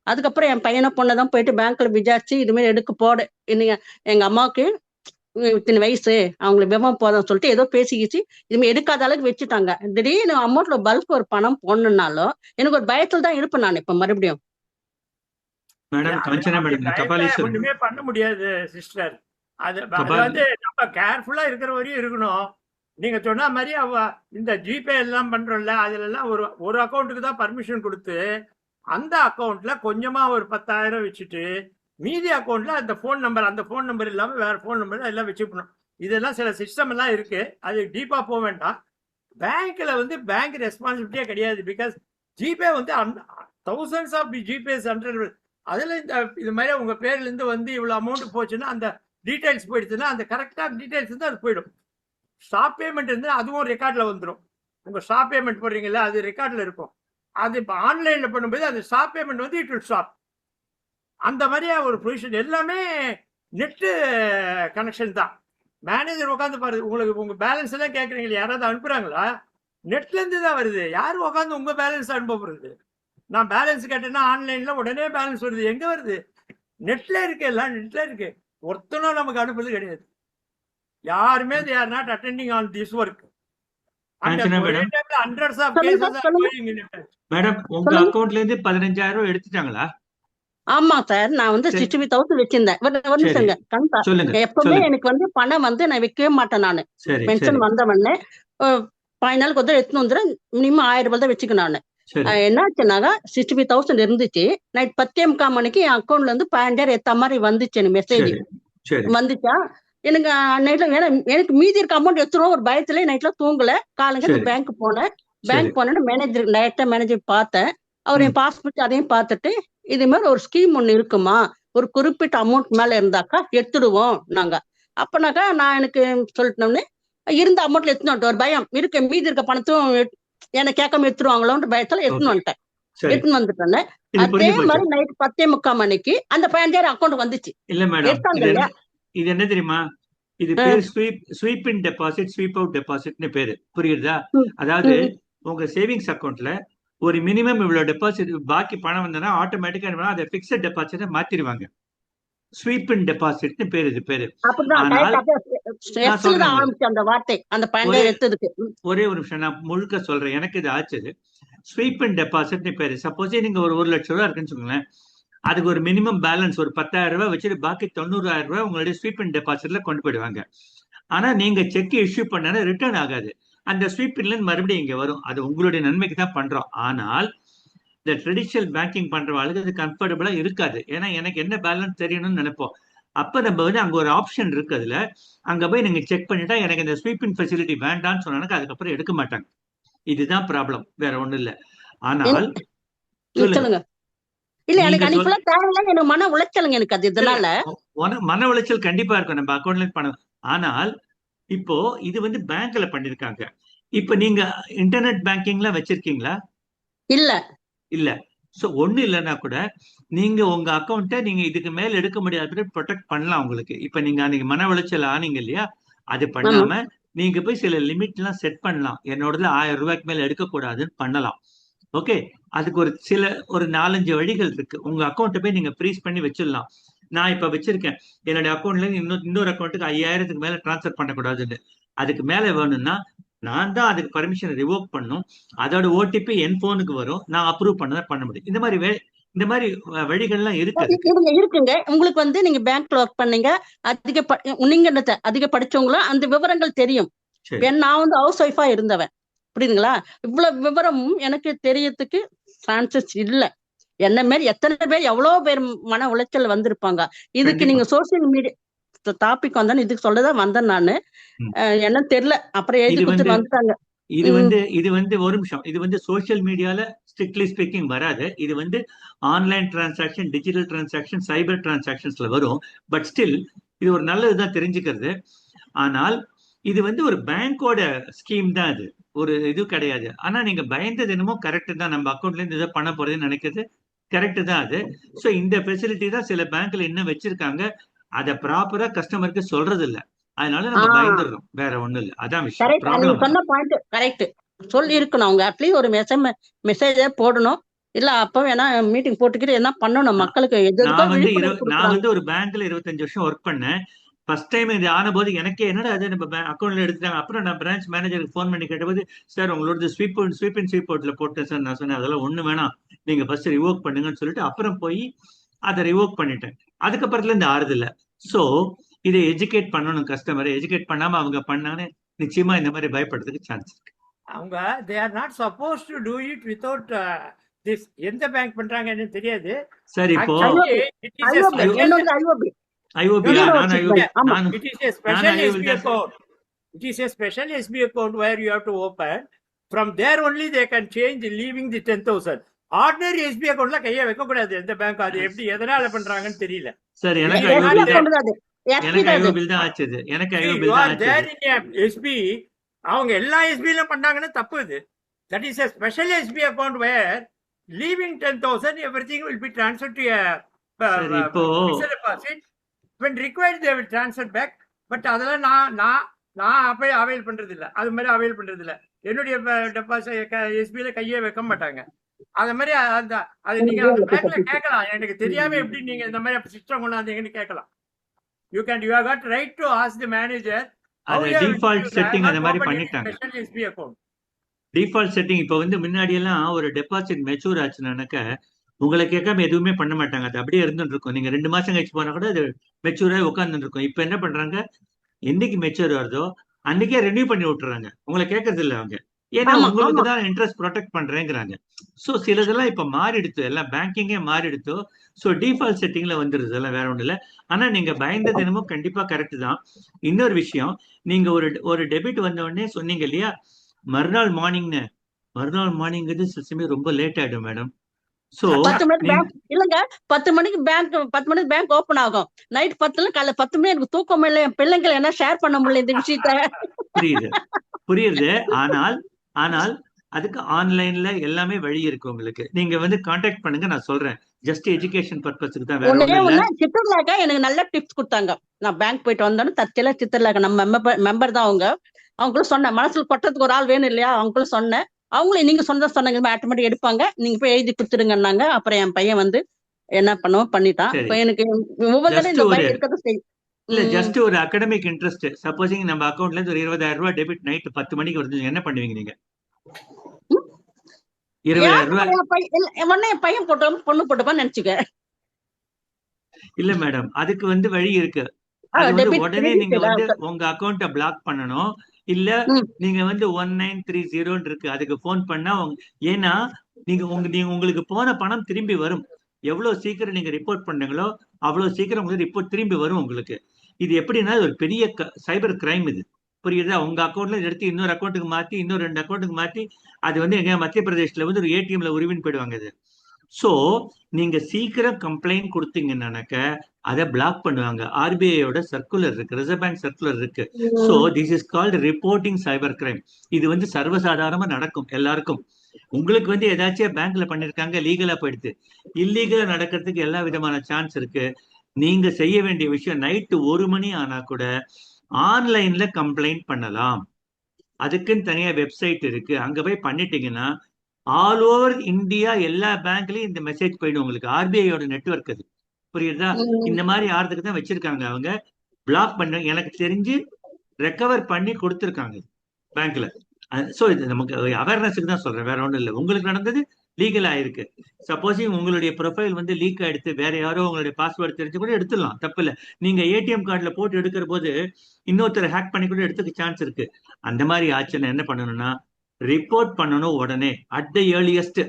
அதுக்கப்புறம் என் பையனை பொண்ணதான் போயிட்டு பேங்க்ல விசாரிச்சு இதுமாரி எடுக்க போட இன்னைக்கு எங்க அம்மாவுக்கு இத்தனை வயசு அவங்களுக்கு விவரம் போதும் சொல்லிட்டு ஏதோ பேசிக்கிச்சு இதுமாதிரி எடுக்காத அளவுக்கு வச்சுட்டாங்க. திடீர்னு அமௌண்ட்ல பல்க் ஒரு பணம் போடணும்னாலும் எனக்கு ஒரு பயத்துல தான் இருப்பேன் நான் இப்ப மறுபடியும். ஒண்ணுமே பண்ண முடியாது சிஸ்டர். அது வந்து நம்ம கேர்ஃபுல்லா இருக்கிற வரையும் இருக்கணும். நீங்க சொன்ன மாதிரி இந்த ஜிபே எல்லாம் பண்றோம்ல, அதுல எல்லாம் ஒரு அக்கௌண்ட்டுக்கு தான் பர்மிஷன் கொடுத்து அந்த அக்கௌண்ட்ல கொஞ்சமா ஒரு 10,000 வச்சுட்டு மீதி அக்கௌண்ட்ல அந்த போன் நம்பர் இல்லாம வேற போன் நம்பர் எல்லாம் வச்சுக்கணும். இதெல்லாம் சில சிஸ்டம் எல்லாம் இருக்கு. அது டீப்பா போக வேண்டாம். பேங்க்ல வந்து பேங்க் ரெஸ்பான்சிபிலிட்டியே கிடையாது. பிகாஸ் ஜிபே வந்து thousands ஆஃப் ஜிபேஸ் அதுல இது மாதிரி உங்க பேர்ல இருந்து வந்து இவ்வளவு அமௌண்ட் போச்சுன்னா அந்த டீடைல்ஸ் போயிடுச்சுன்னா அந்த கரெக்டா டீடைல்ஸ் இருந்து அது போயிடும். ஸ்டாப் பேமெண்ட் இருந்து அதுவும் ரெக்கார்ட்ல வந்துடும். உங்க ஸ்டாப் பேமெண்ட் போடுறீங்கல்ல, அது ரெக்கார்ட்ல இருக்கும். அது இப்போ ஆன்லைன்ல பண்ணும்போது அந்த ஸ்டாப் பேமெண்ட் வந்து இட் வில் ஸ்டாப். அந்த மாதிரியா ஒரு பொசிஷன் எல்லாமே நெட்டு கனெக்ஷன் தான். மேனேஜர் உட்காந்து பாருது. உங்களுக்கு உங்க பேலன்ஸ் எல்லாம் கேட்குறீங்களா, யாராவது அனுப்புறாங்களா? நெட்ல இருந்து தான் வருது. யாரும் உட்காந்து உங்க பேலன்ஸ் அனுப்ப போறது? நான் பேலன்ஸ் கேட்டேன்னா ஆன்லைன்ல உடனே பேலன்ஸ் வருது. எங்க வருது? நெட்ல இருக்கு. எல்லாம் நெட்ல இருக்கு. ஒருத்தனும் நமக்கு அனுப்புறது கிடையாது. யாருமே they are not attending on this work. Madam உங்க அக்கவுண்ட்ல இருந்து 15,000 எடுத்துட்டாங்களா? ஆமா சார், நான் வந்து சரி 65,000 வச்சிருந்தேன். ஒரு சரி நிமிஷங்க கண்பா. சொல்லுங்க எப்பவுமே சொல்லுங்க. எனக்கு வந்து பணம் வந்து நான் வைக்கவே மாட்டேன். நானு சரி பென்ஷன் சரி வந்தவொடனே 15 நாளுக்கு வந்து எடுத்துன்னு வந்துடுறேன். மினிமம் 1000 ரூபாய் தான் வச்சுக்கணும் நானு. சரி என்னாச்சுனாக்கா 65,000 இருந்துச்சு. நைட் 10:45 மணிக்கு என் அக்கௌண்ட்ல இருந்து 15,000 ஏத்த மாதிரி வந்துச்சு எனக்கு மெசேஜ். சரி சரி வந்துச்சா எனக்கு நைட்ல எனக்கு மீதி இருக்க அமௌண்ட் எடுத்துரும் ஒரு பயத்துல நைட்ல தூங்கல. காலையில சரி பேங்க் போனேன். சரி பேங்க் போனேன்னு மேனேஜர் டைரக்டா மேனேஜர் பார்த்தேன். அவர் ம் என் பாஸ்புக் அதையும் பார்த்துட்டு இது மாதிரி ஒரு ஸ்கீம் ஒண்ணு இருக்குமா, ஒரு குறிப்பிட்ட அமௌண்ட் மேல இருந்தாக்கா எடுத்துடுவோம் நாங்க. அப்பனாக்கா நான் எனக்கு சொல்லிட்டோம்னே இருந்த அமௌண்ட்ல எடுத்துன்னு வந்துட்டேன். ஒரு பயம் இருக்கு, மீதி இருக்க பணத்தும் என்னை கேட்காம எடுத்துருவாங்களோன்ற பயத்துல எடுத்துன்னு ஓகே வந்துட்டேன். சரி எடுத்துன்னு வந்துட்டேன். இது அதே புரிஞ்சு போச்சு. மாதிரி நைட் 10:45 மணிக்கு அந்த 15,000 அக்கௌண்ட் வந்துச்சு. இல்ல மேடம், எடுத்தாங்க இது இல்லையா? இது என்ன தெரியுமா? இது அஹ் பேர் ஸ்வீப் இன் டெபாசிட், ஸ்வீப் அவுட் டெபாசிட்னு பேரு. புரியுதா? உம் அதாவது உம் உங்க சேவிங்ஸ் அக்கௌண்ட்ல ஒரு மினிமம் இவ்வளவு டெபாசிட் பாக்கி பணம் வந்தனா ஆட்டோமேட்டிக்கா அதை பிக்சட் டெபாசிட்டை மாத்திடுவாங்க. ஸ்வீப் இன் டெபாசிட்னு பேரு, இது பேரு. அப்படிதான் ஆனால் கரெக்டா நான் எஸ்ல சொல்றேன் தான் உங்களுக்கு, ஆரம்பிச்சு அந்த வார்த்தை அந்த ஒரே 15,000 எடுத்ததுக்கு. ஒரே ஒரு நிமிஷம் நான் முழுக்க சொல்றேன். எனக்கு இது ஆச்சு. ஸ்வீப் அண்ட் டெபாசிட்னு பேரு. சப்போஸ் நீங்க ஒரு 1,00,000 ரூபாய் இருக்குன்னு சொல்லுங்களேன், அதுக்கு ஒரு மினிமம் பேலன்ஸ் ஒரு 10,000 ரூபாய் வச்சுட்டு பாக்கி 90,000 ரூபாய் உங்களுடைய ஸ்வீப் அண்ட் டெபாசிட்ல கொண்டு போயிடுவாங்க. ஆனா நீங்க செக் இஷ்யூ பண்ணா ரிட்டர்ன் ஆகாது. அந்த ஸ்வீப் இன்ல மறுபடியும் இங்க வரும். அது உங்களுடைய நன்மைக்கு தான் பண்றோம். ஆனால் இந்த ட்ரெடிஷனல் பேங்கிங் பண்றவங்களுக்கு அது கம்ஃபர்டபுளா இருக்காது. ஏன்னா எனக்கு என்ன பேலன்ஸ் தெரியணும்னு நினைப்போம். அப்ப நம்ம வந்து அங்க ஒரு ஆப்ஷன் இருக்கு. அதுல அங்க போய் நீங்க செக் பண்ணிட்டா எனக்கு இந்த ஸ்வீப் இன் ஃபெசிலிட்டி வேண்டாம்னு சொன்னாங்க, அதுக்கப்புறம் எடுக்க மாட்டாங்க. இதுதான் ப்ராப்ளம், வேற ஒண்ணும் இல்ல. ஆனால் சொல்லுங்க, சொல்லுங்க. இல்ல நீங்க எனக்கு அன்னைக்கு சொல் ஃபுல்லா தேவையில்ல, எனக்கு மன உளைச்சலுங்க எனக்கு அது இல்ல இதனால. மன உளைச்சல் கண்டிப்பா இருக்கும் நம்ம அக்கௌண்ட்ல பணம். ஆனால் இப்போ இது வந்து பேங்க்ல பண்ணிருக்காங்க. இப்ப நீங்க இன்டர்நெட் பேங்கிங்ல வச்சிருக்கீங்களா? இல்ல இல்ல. சோ ஒண்ணு இல்லைன்னா கூட நீங்க உங்க அக்கௌண்ட்டை நீங்க இதுக்கு மேல எடுக்க முடியாத ப்ரொடெக்ட் பண்ணலாம். உங்களுக்கு இப்ப நீங்க அன்னைக்கு மன உளைச்சல் ஆனீங்க இல்லையா, அது ஆமா. பண்ணாம நீங்க போய் சில லிமிட் எல்லாம் செட் பண்ணலாம். என்னோடதுல 1000 ரூபாய்க்கு மேல எடுக்கக்கூடாதுன்னு பண்ணலாம். ஓகே, அதுக்கு ஒரு 4-5 வழிகள் இருக்கு. உங்க அக்கௌண்ட்டை போய் நீங்க ஃப்ரீஸ் பண்ணி வச்சிடலாம். நான் இப்ப வச்சிருக்கேன், என்னுடைய அக்கௌண்ட்ல இன்னொரு அக்கௌண்ட்டுக்கு 5,000க்கு மேல டிரான்ஸ்ஃபர் பண்ணக்கூடாதுன்னு. அதுக்கு மேல வேணும்னா நான் தான் அதுக்கு பர்மிஷன் ரிவோக் பண்ணும். அதோட ஓடிபி என் போனுக்கு வரும், நான் அப்ரூவ் பண்ண முடியும். இந்த மாதிரி வழிகள்லாம் இருக்கு அதுக்கு. இருக்குங்க. உங்களுக்கு வந்து நீங்க பேங்க்ல ஒர்க் பண்ணீங்க, நீங்க அதிக படிச்சவங்களும் அந்த விவரங்கள் தெரியும். சரி நான் வந்து ஹவுஸ் ஒய்ஃபா இருந்தவன், புரியுதுங்களா? இவ்வளவு விவரமும் எனக்கு தெரியறதுக்கு சான்சஸ் இல்ல. என்ன மாதிரி எத்தனை பேர் எவ்வளவு பேர் மன உளைச்சல் வந்திருப்பாங்க. இதுக்கு கண்டிப்பா. நீங்க சோசியல் மீடியா டாபிக் வந்தானே இதுக்கு சொல்லதான் வந்தேன் நானு. ம். என்ன தெரியல, அப்புறம் எழுதி இது வந்து கொடுத்துட்டு வந்துட்டாங்க. இது ம். வந்து இது வந்து ஒரு நிமிஷம், இது வந்து சோஷியல் மீடியால ஸ்ட்ரிக்ட்லி ஸ்பீக்கிங் வராது. இது வந்து ஆன்லைன் டிரான்சாக்ஷன், டிஜிட்டல் டிரான்சாக்ஷன், சைபர் டிரான்சாக்ஷன்ஸ்ல வரும். பட் ஸ்டில் இது ஒரு நல்லதுதான் தெரிஞ்சுக்கிறது. ஆனால் இது வந்து ஒரு பேங்கோட ஸ்கீம் தான், அது ஒரு இது கிடையாது. ஆனா நீங்க பயந்தது என்னமோ கரெக்ட் தான், நம்ம அக்கௌண்ட்ல இருந்து இதை பண்ண போறதுன்னு நினைக்கிறது கரெக்ட் தான் அது. ஸோ இந்த ஃபெசிலிட்டி தான் சில பேங்க்ல இன்னும் வச்சிருக்காங்க. அதை ப்ராப்பரா கஸ்டமருக்கு சொல்றது இல்ல. அதனால நம்ம ஆஹ் பயந்துடுறோம், வேற ஒண்ணும் இல்ல. அதான் விஷயம், கரெக்ட். நீங்க ப்ராப்ளம். சொன்ன பாயிண்ட் கரெக்ட். சொல்லி இருக்கணும் அவங்க அட்லீஸ்ட் ஒரு மெசேஜ போடணும். இல்ல அப்ப வேணா மீட்டிங் போட்டுக்கிட்டு என்ன பண்ணணும் மக்களுக்கு எதுக்கோ விழிப்புணர்வு நான் கொடுக்குறாங்க. வந்து ஒரு பேங்க்ல 25 வருஷம் ஒர்க் பண்ணேன். ஃபர்ஸ்ட் டைம் இது ஆன போது எனக்கே என்னடா அது நம்ம அக்கௌண்ட்ல எடுத்துட்டாங்க. அப்புறம் நான் பிரான்ச் மேனேஜருக்கு ஃபோன் பண்ணி கேட்டபோது, சார் உங்களோட ஸ்வீப் அவுட்ல போட்டேன் சார். நான் சொன்னேன் அதெல்லாம் ஒண்ணு வேணாம், நீங்க ஃபர்ஸ்ட் ரிவோக் பண்ணுங்கன்னு சொல்லிட்டு அப்புறம் போய் அதை ரிவோக் பண்ணிட்டேன். அதுக்கப்புறத்துல இருந்து ஆறுது இல்ல. சோ இதை எஜுகேட் பண்ணணும், கஸ்டமரை எஜுகேட் பண்ணாம அவங்க பண்ணானே நிச்சயமா இந்த மாதிரி பயப்படுறதுக்கு சான்ஸ் இருக்கு. அவங்க they are not suppose to do it without this. எந்த பேங்க் பண்றாங்கன்னு தெரியாது. சார் இப்போ Actually, it is a IOB, special, என்னோட IOB. ஐஓபி No, no, நான் University Bank. ஆமா. it is a special நான் IOB SB தான் sir. account. It is a special SB account where you have to open. From there only they can change leaving the 10,000. Ordinary SP அக்கௌண்ட்ல கையை வைக்க கூடாது எந்த பேங்க். அது எப்படி எதனால பண்றாங்கன்னு தெரியல. சார் எனக்கு You are ஐஓபி there. கொண்டு அது. SP எனக்கு தான் அது. ஐஓபி தான் ஆச்சுது. எனக்கு See, ஐஓபி you தான் are there ஆச்சுது. in a SB. அவங்க எல்லா எஸ்பில பண்ணாங்கன்னா தப்பு இது. That is a special SB account where leaving 10,000 everything will be transferred to a சரி இப்போ fixed deposit. When required they will transfer back. But அதெல்லாம் நான் அவைல் பண்றது இல்ல. அது மாதிரி அவைல் பண்றது இல்ல. என்னுடைய டெபாசிட் எஸ்பில கையே வைக்க மாட்டாங்க. அது மாதிரி அது நீங்க அந்த பேங்க்ல கேட்கலாம். எனக்கு தெரியாம எப்படி நீங்க இந்த மாதிரி சிஸ்டம் கொண்டாந்தீங்கன்னு கேட்கலாம். You have got right to ask the manager. அது டிஃபால்ட் செட்டிங் அந்த மாதிரி பண்ணிட்டாங்க. Special SB account. Default setting இப்போ வந்து முன்னாடி எல்லாம் ஒரு டெபாசிட் மெச்சூர் ஆச்சுனாக்க உங்களை கேட்காம எதுவுமே பண்ண மாட்டாங்க. அது அப்படியே இருந்துட்டு இருக்கும். நீங்க 2 மாசம் கழிச்சு போனா கூட அது மெச்சூராக உட்கார்ந்துட்டு இருக்கும். இப்ப என்ன பண்றாங்க, என்னைக்கு மெச்சூர் வருதோ அன்னைக்கே ரெனியூ பண்ணி விட்டுறாங்க. உங்களை கேட்கறது இல்லை அவங்க. ஏன்னா ஆமா உங்களுக்கு ஆமா. தான் இன்ட்ரெஸ்ட் ப்ரொடெக்ட் பண்றேங்கிறாங்க. ஸோ சிலதெல்லாம் இப்ப மாறிடுத்து, எல்லாம் பேங்கிங்கே மாறிடுத்து. ஸோ டிஃபால்ட் செட்டிங்ல வந்துருது, எல்லாம் வேற ஒண்ணும் இல்லை. ஆனா நீங்க பயந்தது என்னமோ கண்டிப்பா கரெக்ட் தான். இன்னொரு விஷயம், நீங்க ஒரு ஒரு டெபிட் வந்த உடனே சொன்னீங்க இல்லையா, மறுநாள் மார்னிங்னு. மறுநாள் மார்னிங் சில சமயம் ரொம்ப லேட் ஆயிடும் மேடம். ஸோ 10 மணிக்கு நீங்க பேங்க் இல்லைங்க. 10 மணிக்கு பேங்க் ஓபன் ஆகும். நைட் 10ல காலைல 10 மணி எனக்கு தூக்கம் இல்லை. என் பிள்ளைங்களை என்ன ஷேர் பண்ண முடியல இந்த விஷயத்த. புரியுது புரியுது. ஆனால் ஆனால் அதுக்கு ஆன்லைன்ல எல்லாமே வழி இருக்கு உங்களுக்கு. நீங்க வந்து காண்டாக்ட் பண்ணுங்க, நான் சொல்றேன். ஜஸ்ட் எஜுகேஷன் பர்பஸ்க்கு தான், வேற ஒண்ணே ஒண்ணும் இல்ல. ஒண்ணு சித்தர்லாக்கா எனக்கு நல்ல டிப்ஸ் கொடுத்தாங்க. நான் பேங்க் போயிட்டு வந்தோன்னு தற்செயலா சித்தர்லாக்கா நம்ம மெம்பர் தான் அவங்க. அவங்களும் சொன்னேன், மனசுல கொட்டத்துக்கு ஒரு ஆள் வேணும் இல்லையா, அவங்களும் சொன்னேன். அவங்களும் நீங்க சொன்னாங்க ஆட்டோமேட்டிக் எடுப்பாங்க, நீங்க போய் எழுதி கொடுத்துருங்கன்னாங்க. அப்புறம் என் பையன் வந்து என்ன பண்ணுவோம் பண்ணிட்டான். சரி, இப்ப எனக்கு ஒவ்வொரு தடவை ஜஸ்ட் இந்த ஒரு பயம் இருக்கதான் செய்யும். இல்ல உம் ஜஸ்ட் ஒரு அகடமிக் இன்ட்ரெஸ்ட். சப்போசிங் நம்ம அக்கௌண்ட்ல இருந்து ஒரு 20,000 ரூபாய் டெபிட் நைட் 10 மணிக்கு வருது, என்ன பண்ணுவீங்க நீங்க? உம் 20,000 யாருக்கு ரூபாய் என் பையன் உடனே என் பையன் போட்டோம் பொண்ணு போட்டுப்பான்னு நினைச்சுக்க. இல்ல மேடம், அதுக்கு வந்து வழி இருக்கு. அது வந்து டெபிட் உடனே நீங்க வந்து கிரெடிட். உங்க அக்கௌண்ட்டை பிளாக் பண்ணணும். இல்ல நீங்க வந்து 1930 இருக்கு, அதுக்கு போன் பண்ணா ஏன்னா நீங்க உங்களுக்கு போன பணம் திரும்பி வரும். எவ்வளவு சீக்கிரம் நீங்க ரிப்போர்ட் பண்ணீங்களோ அவ்வளவு சீக்கிரம் உங்களுக்கு ரிப்போர்ட் திரும்பி வரும் உங்களுக்கு. இது எப்படின்னா ஒரு பெரிய சைபர் கிரைம் இது. புரியுதா? உங்க அக்கௌண்ட்ல எடுத்து இன்னொரு அக்கௌண்ட்டுக்கு மாத்தி, இன்னொரு 2 அக்கௌண்ட்டுக்கு மாத்தி, அது வந்து எங்க மத்திய பிரதேஷ்ல வந்து ஒரு ஏடிஎம்ல உருவின்னு போயிடுவாங்க இது. சோ நீங்க சீக்கிரம் கம்ப்ளைண்ட் கொடுத்தீங்கன்னாக்க அதை பிளாக் பண்ணுவாங்க. ஆர்பிஐயோட சர்க்குலர் இருக்கு, ரிசர்வ் பேங்க் சர்க்குலர் இருக்கு. So this is called reporting cyber crime. இது வந்து சர்வசாதாரணமா நடக்கும் எல்லாருக்கும். உங்களுக்கு வந்து ஏதாச்சும் பேங்க்ல பண்ணிருக்காங்க, லீகலா போயிடுது. இல்லீகலா நடக்கிறதுக்கு எல்லா விதமான சான்ஸ் இருக்கு. நீங்க செய்ய வேண்டிய விஷயம், நைட்டு 1 மணி ஆனா கூட ஆன்லைன்ல கம்ப்ளைண்ட் பண்ணலாம். அதுக்குன்னு தனியா வெப்சைட் இருக்கு, அங்க போய் பண்ணிட்டீங்கன்னா ஆல் ஓவர் இந்தியா எல்லா பேங்க்லயும் இந்த மெசேஜ் போயிடும் உங்களுக்கு. ஆர்பிஐயோட நெட்வொர்க் அது. புரியுதா? இந்த மாதிரி ஆறதுக்கு தான் வச்சிருக்காங்க அவங்க. பிளாக் பண்ண எனக்கு தெரிஞ்சு ரெக்கவர் பண்ணி கொடுத்துருக்காங்க பேங்க்ல. சோ இது நமக்கு அவேர்னஸுக்கு தான் சொல்றேன், வேற ஒண்ணும் இல்லை. உங்களுக்கு நடந்தது லீகல் ஆயிருக்கு. சப்போஸிங் உங்களுடைய ப்ரொஃபைல் வந்து லீக் ஆயிடுத்து, வேற யாரோ உங்களுடைய பாஸ்வேர்டு தெரிஞ்சு கூட எடுத்துடலாம், தப்பு இல்லை. நீங்க ஏடிஎம் கார்டுல போட்டு எடுக்கிற போது இன்னொருத்தர் ஹேக் பண்ணி கூட எடுத்துக்க சான்ஸ் இருக்கு. அந்த மாதிரி ஆச்சுன்னா என்ன பண்ணணும்னா ரிப்போர்ட் பண்ணணும் உடனே, அட் த ஏர்லியஸ்ட்.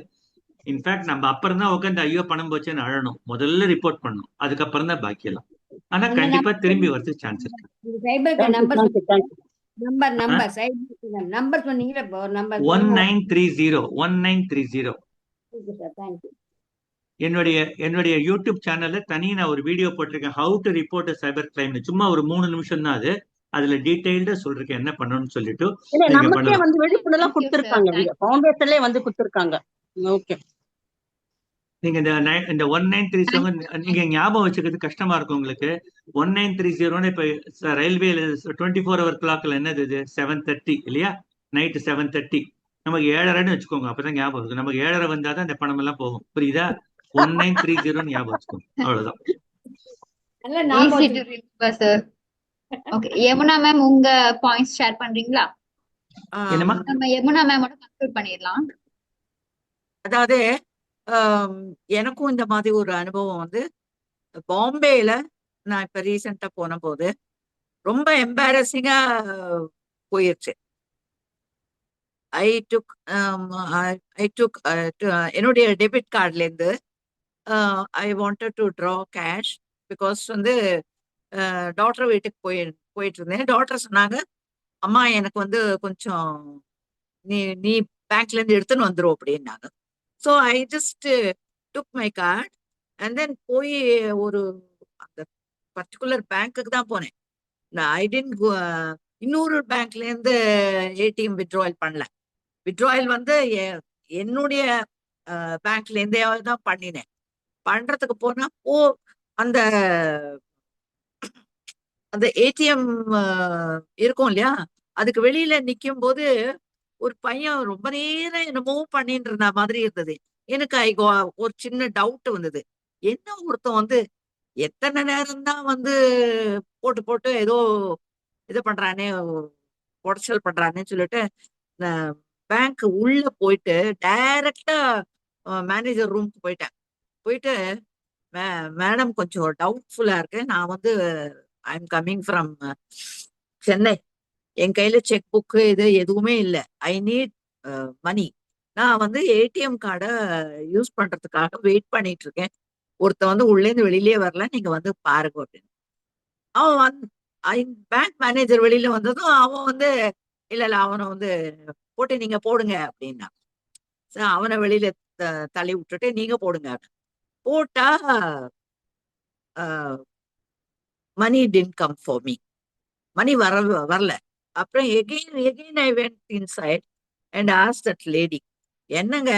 இன்ஃபேக்ட் நம்ம அப்புறம் தான் உட்காந்து ஐயோ பணம் போச்சுன்னு அழணும். முதல்ல ரிப்போர்ட் பண்ணணும், அதுக்கப்புறம் தான் பாக்கியெல்லாம். ஆனா அந்த கண்டிப்பா நம்பர் திரும்பி வரதுக்கு சான்ஸ் இருக்கு. Cyber number thank you. Number cyber number சொன்னீங்களா இப்போ ஒரு நம்பர் 1930 1930. சார். தேங்க்யூ. என்னுடைய யூடியூப் சேனல்ல தனி நான் ஒரு வீடியோ போட்டிருக்கேன், how to report cyber crime. சும்மா ஒரு 3 நிமிஷம் தான் அது. அதுல டீடைல்டா சொல்றேன் என்ன பண்ணணும்னு சொல்லிட்டு இல்ல நீங்க நமக்கே பண்ணலாம். வந்து விழிப்புணர்வு தேங்க்யூ சார். கொடுத்திருக்காங்க, ஃபவுண்டேஷன்லயே வந்து கொடுத்திருக்காங்க. ஓகே. நீங்க இந்த 1937 நீங்க ஞாபகம் வச்சுக்கிறது கஷ்டமா இருக்கும் உங்களுக்கு. 1930 இப்ப ரயில்வேல 24 ஹவர் கிளாக்ல என்னது இது 7:30 இல்லையா? நைட்டு 7:30. நமக்கு 7:30 வச்சுக்கோங்க, அப்பதான் ஞாபகம் இருக்கும். நமக்கு 7:30 வந்தாதான் இந்த பணம் எல்லாம் போகும். புரியுதா? 1930 ஞாபகம் வச்சுக்கோங்க, அவ்வளவுதான். நல்லா ஞாபகம் easy to remember sir. Okay, Yamuna ma'am உங்க பாயிண்ட்ஸ் ஷேர் பண்றீங்களா? என்னம்மா? நம்ம யமுனா மேமோட கன்க்ளூட் பண்ணிடலாம். அதாவது எனக்கும் இந்த மாதிரி ஒரு அனுபவம் வந்து பாம்பேல நான் இப்ப ரீசெண்டா போன போது ரொம்ப எம்பாரசிங்கா போயிருச்சு. ஐ டுக் என்னுடைய டெபிட் கார்டுல இருந்து I wanted to draw cash. Because வந்து டாக்டர் வீட்டுக்கு போயிட்டு இருந்தேன். டாக்டர் சொன்னாங்க, அம்மா எனக்கு வந்து கொஞ்சம் நீ நீ பேங்க்ல இருந்து எடுத்துன்னு வந்துரும் அப்படின்னாங்க. So I just took my card and then போய் ஒரு அந்த பர்டிகுலர் பேங்க்குக்கு தான் போனேன். நான் ஐ டென்ட் இன்னொரு பேங்க்ல இருந்து ஏடிஎம் வித்ட்ராயல் பண்ணல. வித்ட்ராயல் வந்து என்னுடைய பேங்க்ல இருந்தே தான் பண்ணினேன். பண்றதுக்கு போனா அந்த அந்த ஏடிஎம் இருக்கும் இல்லையா, அதுக்கு வெளியில நிக்கும் போது ஒரு பையன் ரொம்ப நேரம் என்னமோ பண்ணிட்டு இருந்த மாதிரி இருந்தது. எனக்கு ஒரு சின்ன டவுட் வந்தது. என்ன ஒருத்தன் வந்து எத்தனை நேரம் தான் வந்து போட்டு போட்டு ஏதோ இது பண்றானே, உடச்சல் பண்றானேன்னு சொல்லிட்டு பேங்க் உள்ள போயிட்டு டைரக்டா மேனேஜர் ரூமுக்கு போயிட்டேன். போயிட்டு மேடம் கொஞ்சம் டவுட்ஃபுல்லா இருக்கு, நான் வந்து I am coming from Chennai, என் கையில செக் புக்கு இது எதுவுமே இல்லை, ஐ நீட் மணி, நான் வந்து ஏடிஎம் கார்டை யூஸ் பண்றதுக்காக வெயிட் பண்ணிட்டு இருக்கேன், ஒருத்த வந்து உள்ளேருந்து வெளியிலே வரல, நீங்க வந்து பாருங்க அப்படின்னு. அவன் வந்து பேங்க் மேனேஜர் வெளியில வந்ததும் அவன் வந்து இல்ல இல்ல அவனை வந்து போட்டு நீங்க போடுங்க அப்படின்னா, அவனை வெளியில தள்ளி விட்டுட்டு நீங்க போடுங்க போட்டா மணி டென்ட் கம் ஃபார் மீ, மணி வரல. அப்புறம் again I went inside and ask that lady, என்னங்க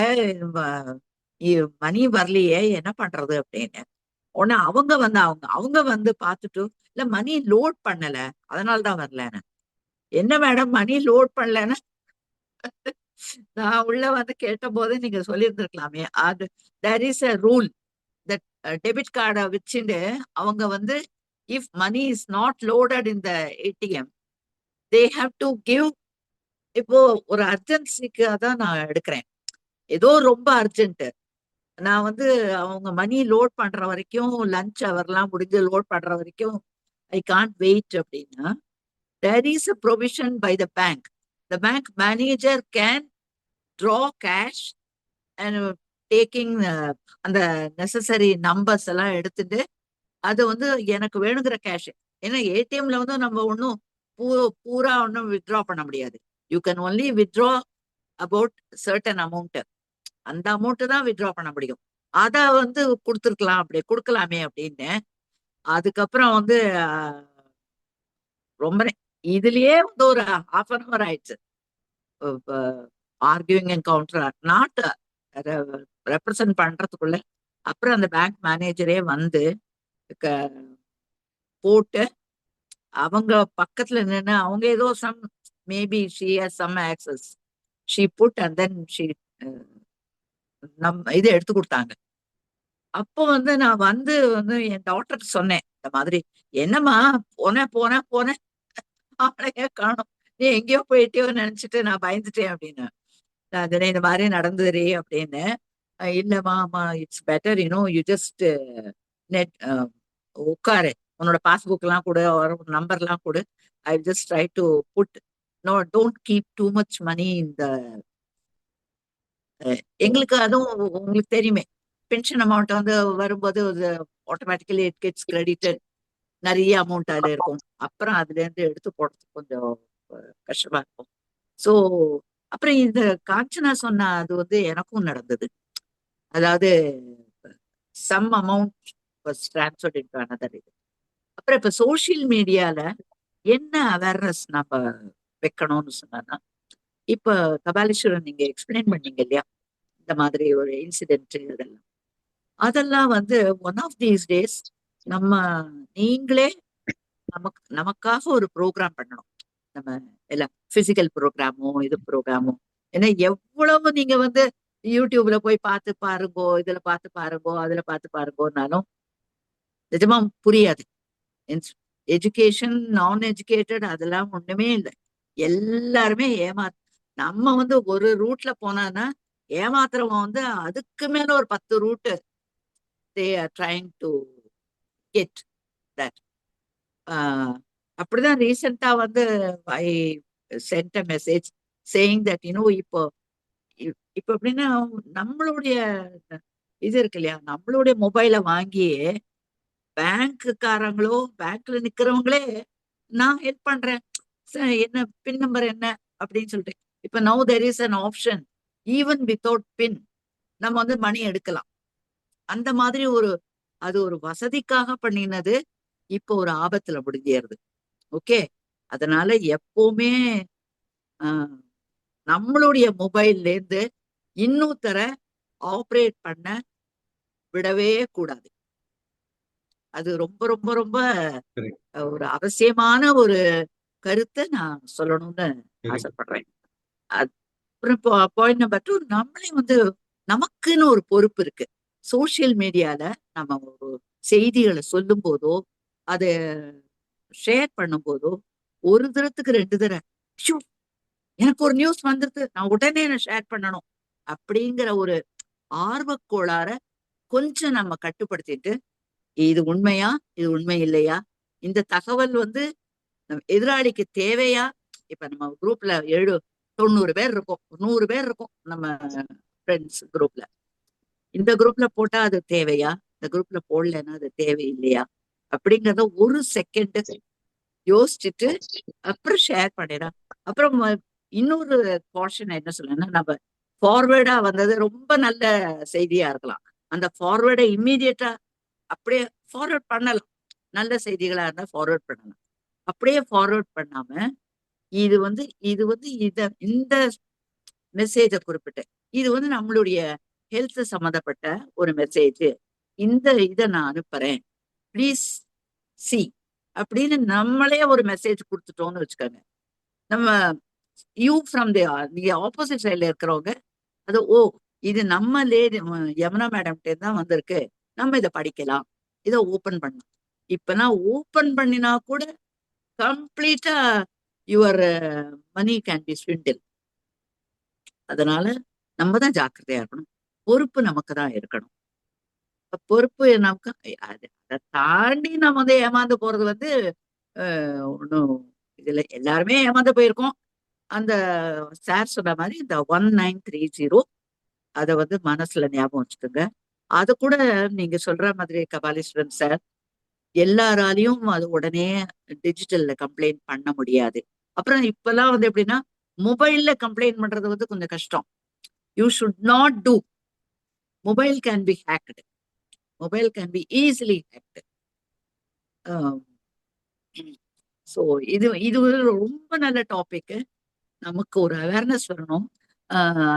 மணி வரலையே என்ன பண்றது அப்படின்னு. உடனே அவங்க வந்து பார்த்துட்டு இல்ல மணி லோட் பண்ணல அதனாலதான் வரலன்னு. என்ன மேடம் மணி லோட் பண்ணலன்னு நான் உள்ள வந்து கேட்ட போது நீங்க சொல்லியிருந்திருக்கலாமே. அது there is a rule that debit கார்டை வச்சுட்டு அவங்க வந்து if money is not loaded in the ATM they have to give. இப்போ ஒரு அர்ஜென்சிக்கு தான் நான் எடுக்கிறேன், ஏதோ ரொம்ப அர்ஜென்ட், நான் வந்து அவங்க மணி லோட் பண்ற வரைக்கும் லஞ்ச் அவர்லாம் முடிஞ்சு லோட் பண்ற வரைக்கும் ஐ கான்ட் வெயிட் அப்படின்னா, there is a provision by the bank. The bank manager can draw cash and taking அந்த நெசசரி நம்பர்ஸ் எல்லாம் எடுத்துட்டு அது வந்து எனக்கு வேணுங்கிற கேஷ். ஏன்னா ஏடிஎம்ல வந்து நம்ம ஒன்றும் பூரா ஒன்றும் வித்ட்ரா பண்ண முடியாது. You can only withdraw about certain amount, அந்த அமௌண்ட் தான் வித்ட்ரா பண்ண முடியும். அத வந்து கொடுத்துருக்கலாம், அப்படி கொடுக்கலாமே அப்படின்னு. அதுக்கப்புறம் வந்து ரொம்ப இதுலயே வந்து ஒரு half an hour ஆயிடுச்சு arguing and counter not represent பண்றதுக்குள்ள. அப்புறம் அந்த பேங்க் மேனேஜரே வந்து போட்டு அவங்க பக்கத்துல நின்று அவங்க ஏதோ some maybe she has some access she put and then she இது எடுத்து கொடுத்தாங்க. அப்போ வந்து நான் வந்து என் டாக்டருக்கு சொன்னேன் இந்த மாதிரி, என்னம்மா போனேன் ஆளையே காணும், நீ எங்கேயோ போயிட்டியோ நினைச்சிட்டு நான் பயந்துட்டேன் அப்படின்னு. அது இந்த மாதிரி நடந்தது அப்படின்னு. இல்லம்மா it's better you just net உட்காரு, உன்னோட பாஸ்புக் எல்லாம் கூட நம்பர் எல்லாம் கூட, I just try to put no don't keep too much money இந்த எங்களுக்கு அதுவும் உங்களுக்கு தெரியுமே பென்ஷன் அமௌண்ட் வந்து வரும்போது ஆட்டோமேட்டிக்கலி இட் கெட்ஸ் கிரெடிட்டட், நிறைய அமௌண்ட் அதுல இருக்கும். அப்புறம் அதுல இருந்து எடுத்து போடுறதுக்கு கொஞ்சம் கஷ்டமா இருக்கும். ஸோ அப்புறம் இந்த காஞ்சனா சொன்ன அது வந்து எனக்கும் நடந்தது. அதாவது some amount transferred into another இது. அப்புறம் இப்ப சோசியல் மீடியால என்ன அவேர்னஸ் நம்ம வைக்கணும்னு சொன்னா, இப்ப கபாலீஸ்வரன் நீங்க எக்ஸ்பிளைன் பண்ணீங்க இல்லையா, இந்த மாதிரி ஒரு இன்சிடென்ட் அதெல்லாம் வந்து ஒன் ஆஃப் தீஸ் டேஸ் நம்ம நீங்களே நமக்காக ஒரு ப்ரோக்ராம் பண்ணணும். நம்ம எல்லாம் பிசிக்கல் ப்ரோக்ராமோ இது ப்ரோக்ராமோ, ஏன்னா எவ்வளவு நீங்க வந்து யூடியூப்ல போய் பார்த்து பாருங்கோ, இதுல பார்த்து பாருங்கோ, அதுல பார்த்து பாருங்கோனாலும் நிஜமா புரியாது. எஜுகேஷன் நான் எஜுகேட்டட் அதெல்லாம் ஒண்ணுமே இல்லை, எல்லாருமே நம்ம வந்து ஒரு ரூட்ல போனான்னா ஏமாத்துறவன் வந்து அதுக்கு மேல ஒரு 10 route they are trying to get that. அப்படிதான் ரீசெண்டா வந்து I sent a message saying that இப்போ எப்படின்னா நம்மளுடைய இது இருக்கு இல்லையா, நம்மளுடைய மொபைலை வாங்கியே பேங்க்குக்காரங்களோ பேங்க்ல நிக்கிறவங்களே நான் ஹெல்ப் பண்றேன், என்ன பின் நம்பர் என்ன அப்படின்னு சொல்லிட்டு. இப்ப now there is an option even without pin நம்ம வந்து மணி எடுக்கலாம். அந்த மாதிரி அது ஒரு வசதிக்காக பண்ணினது, இப்போ ஒரு ஆபத்துல முடிஞ்சிருது. ஓகே, அதனால எப்பவுமே நம்மளுடைய மொபைல்ல இருந்து இன்னொருத்தர ஆப்ரேட் பண்ண விடவே கூடாது. அது ரொம்ப ரொம்ப ரொம்ப ஒரு அவசியமான ஒரு கருத்தை நான் சொல்லணும்னு ஆசைப்படுறேன். அப்புறம் பாயிண்ட் நம்பர் 2, நம்மளே வந்து நமக்குன்னு ஒரு பொறுப்பு இருக்கு. சோசியல் மீடியால நம்ம ஒரு செய்திகளை சொல்லும் போதோ அதை ஷேர் பண்ணும் போதோ ஒரு தரத்துக்கு 2 தடவை எனக்கு ஒரு நியூஸ் வந்துருது நான் உடனே ஷேர் பண்ணணும் அப்படிங்கிற ஒரு ஆர்வக்கோளார கொஞ்சம் நம்ம கட்டுப்படுத்திட்டு இது உண்மையா, இது உண்மை இல்லையா, இந்த தகவல் வந்து நம்ம எதிராளிக்கு தேவையா? இப்ப நம்ம குரூப்ல 90 பேர் இருக்கும், 100 பேர் இருக்கும் நம்ம ஃப்ரெண்ட்ஸ் குரூப்ல. இந்த குரூப்ல போட்டா அது தேவையா, இந்த குரூப்ல போடலன்னா அது தேவையில்லையா அப்படிங்கறத ஒரு செகண்ட் யோசிச்சுட்டு அப்புறம் ஷேர் பண்ணிடலாம். அப்புறம் இன்னொரு காஷன் என்ன சொல்லணும்னா, நம்ம ஃபார்வேர்டா வந்தது ரொம்ப நல்ல செய்தியா இருக்கலாம். அந்த ஃபார்வேர்டை இம்மீடியட்டா அப்படியே ஃபார்வர்ட் பண்ணலாம். நல்ல செய்திகளா இருந்தா ஃபார்வர்ட் பண்ணலாம். அப்படியே ஃபார்வர்ட் பண்ணாம இது வந்து இந்த மெசேஜை குறிப்பிட்டு இது வந்து நம்மளுடைய ஹெல்த் சம்மந்தப்பட்ட ஒரு மெசேஜ், இதை நான் அனுப்புறேன், ப்ளீஸ் சி அப்படின்னு நம்மளே ஒரு மெசேஜ் கொடுத்துட்டோம்னு வச்சுக்கோங்க. நம்ம நீங்க ஆப்போசிட் சைட்ல இருக்கிறவங்க அது இது நம்ம லேடி யமுனா மேடம்கிட்ட தான் வந்திருக்கு, நம்ம இதை படிக்கலாம், இதை ஓபன் பண்ணலாம். இப்பனா ஓபன் பண்ணினா கூட கம்ப்ளீட்டா your money can be swindle. அதனால நம்ம தான் ஜாக்கிரதையா இருக்கணும். பொறுப்பு நமக்கு தான் இருக்கணும். பொறுப்பு நமக்கு அதை தாண்டி நம்ம வந்து ஏமாந்து போறது வந்து ஒன்றும் இதுல எல்லாருமே ஏமாந்து போயிருக்கோம். அந்த சார் சொன்ன மாதிரி இந்த 1930 அதை வந்து மனசுல ஞாபகம் வச்சுக்கோங்க. அது கூட நீங்க சொல்ற மாதிரி கபாலீஸ்வரன் சார், எல்லாராலையும் அது உடனே டிஜிட்டல்ல கம்ப்ளைண்ட் பண்ண முடியாது. அப்புறம் இப்பெல்லாம் வந்து எப்படின்னா மொபைல்ல கம்ப்ளைண்ட் பண்றது வந்து கொஞ்சம் கஷ்டம். You should not do. Mobile can be hacked. Mobile can be easily hacked. So இது ஒரு ரொம்ப நல்ல டாபிக். நமக்கு ஒரு அவேர்னஸ் வரணும்.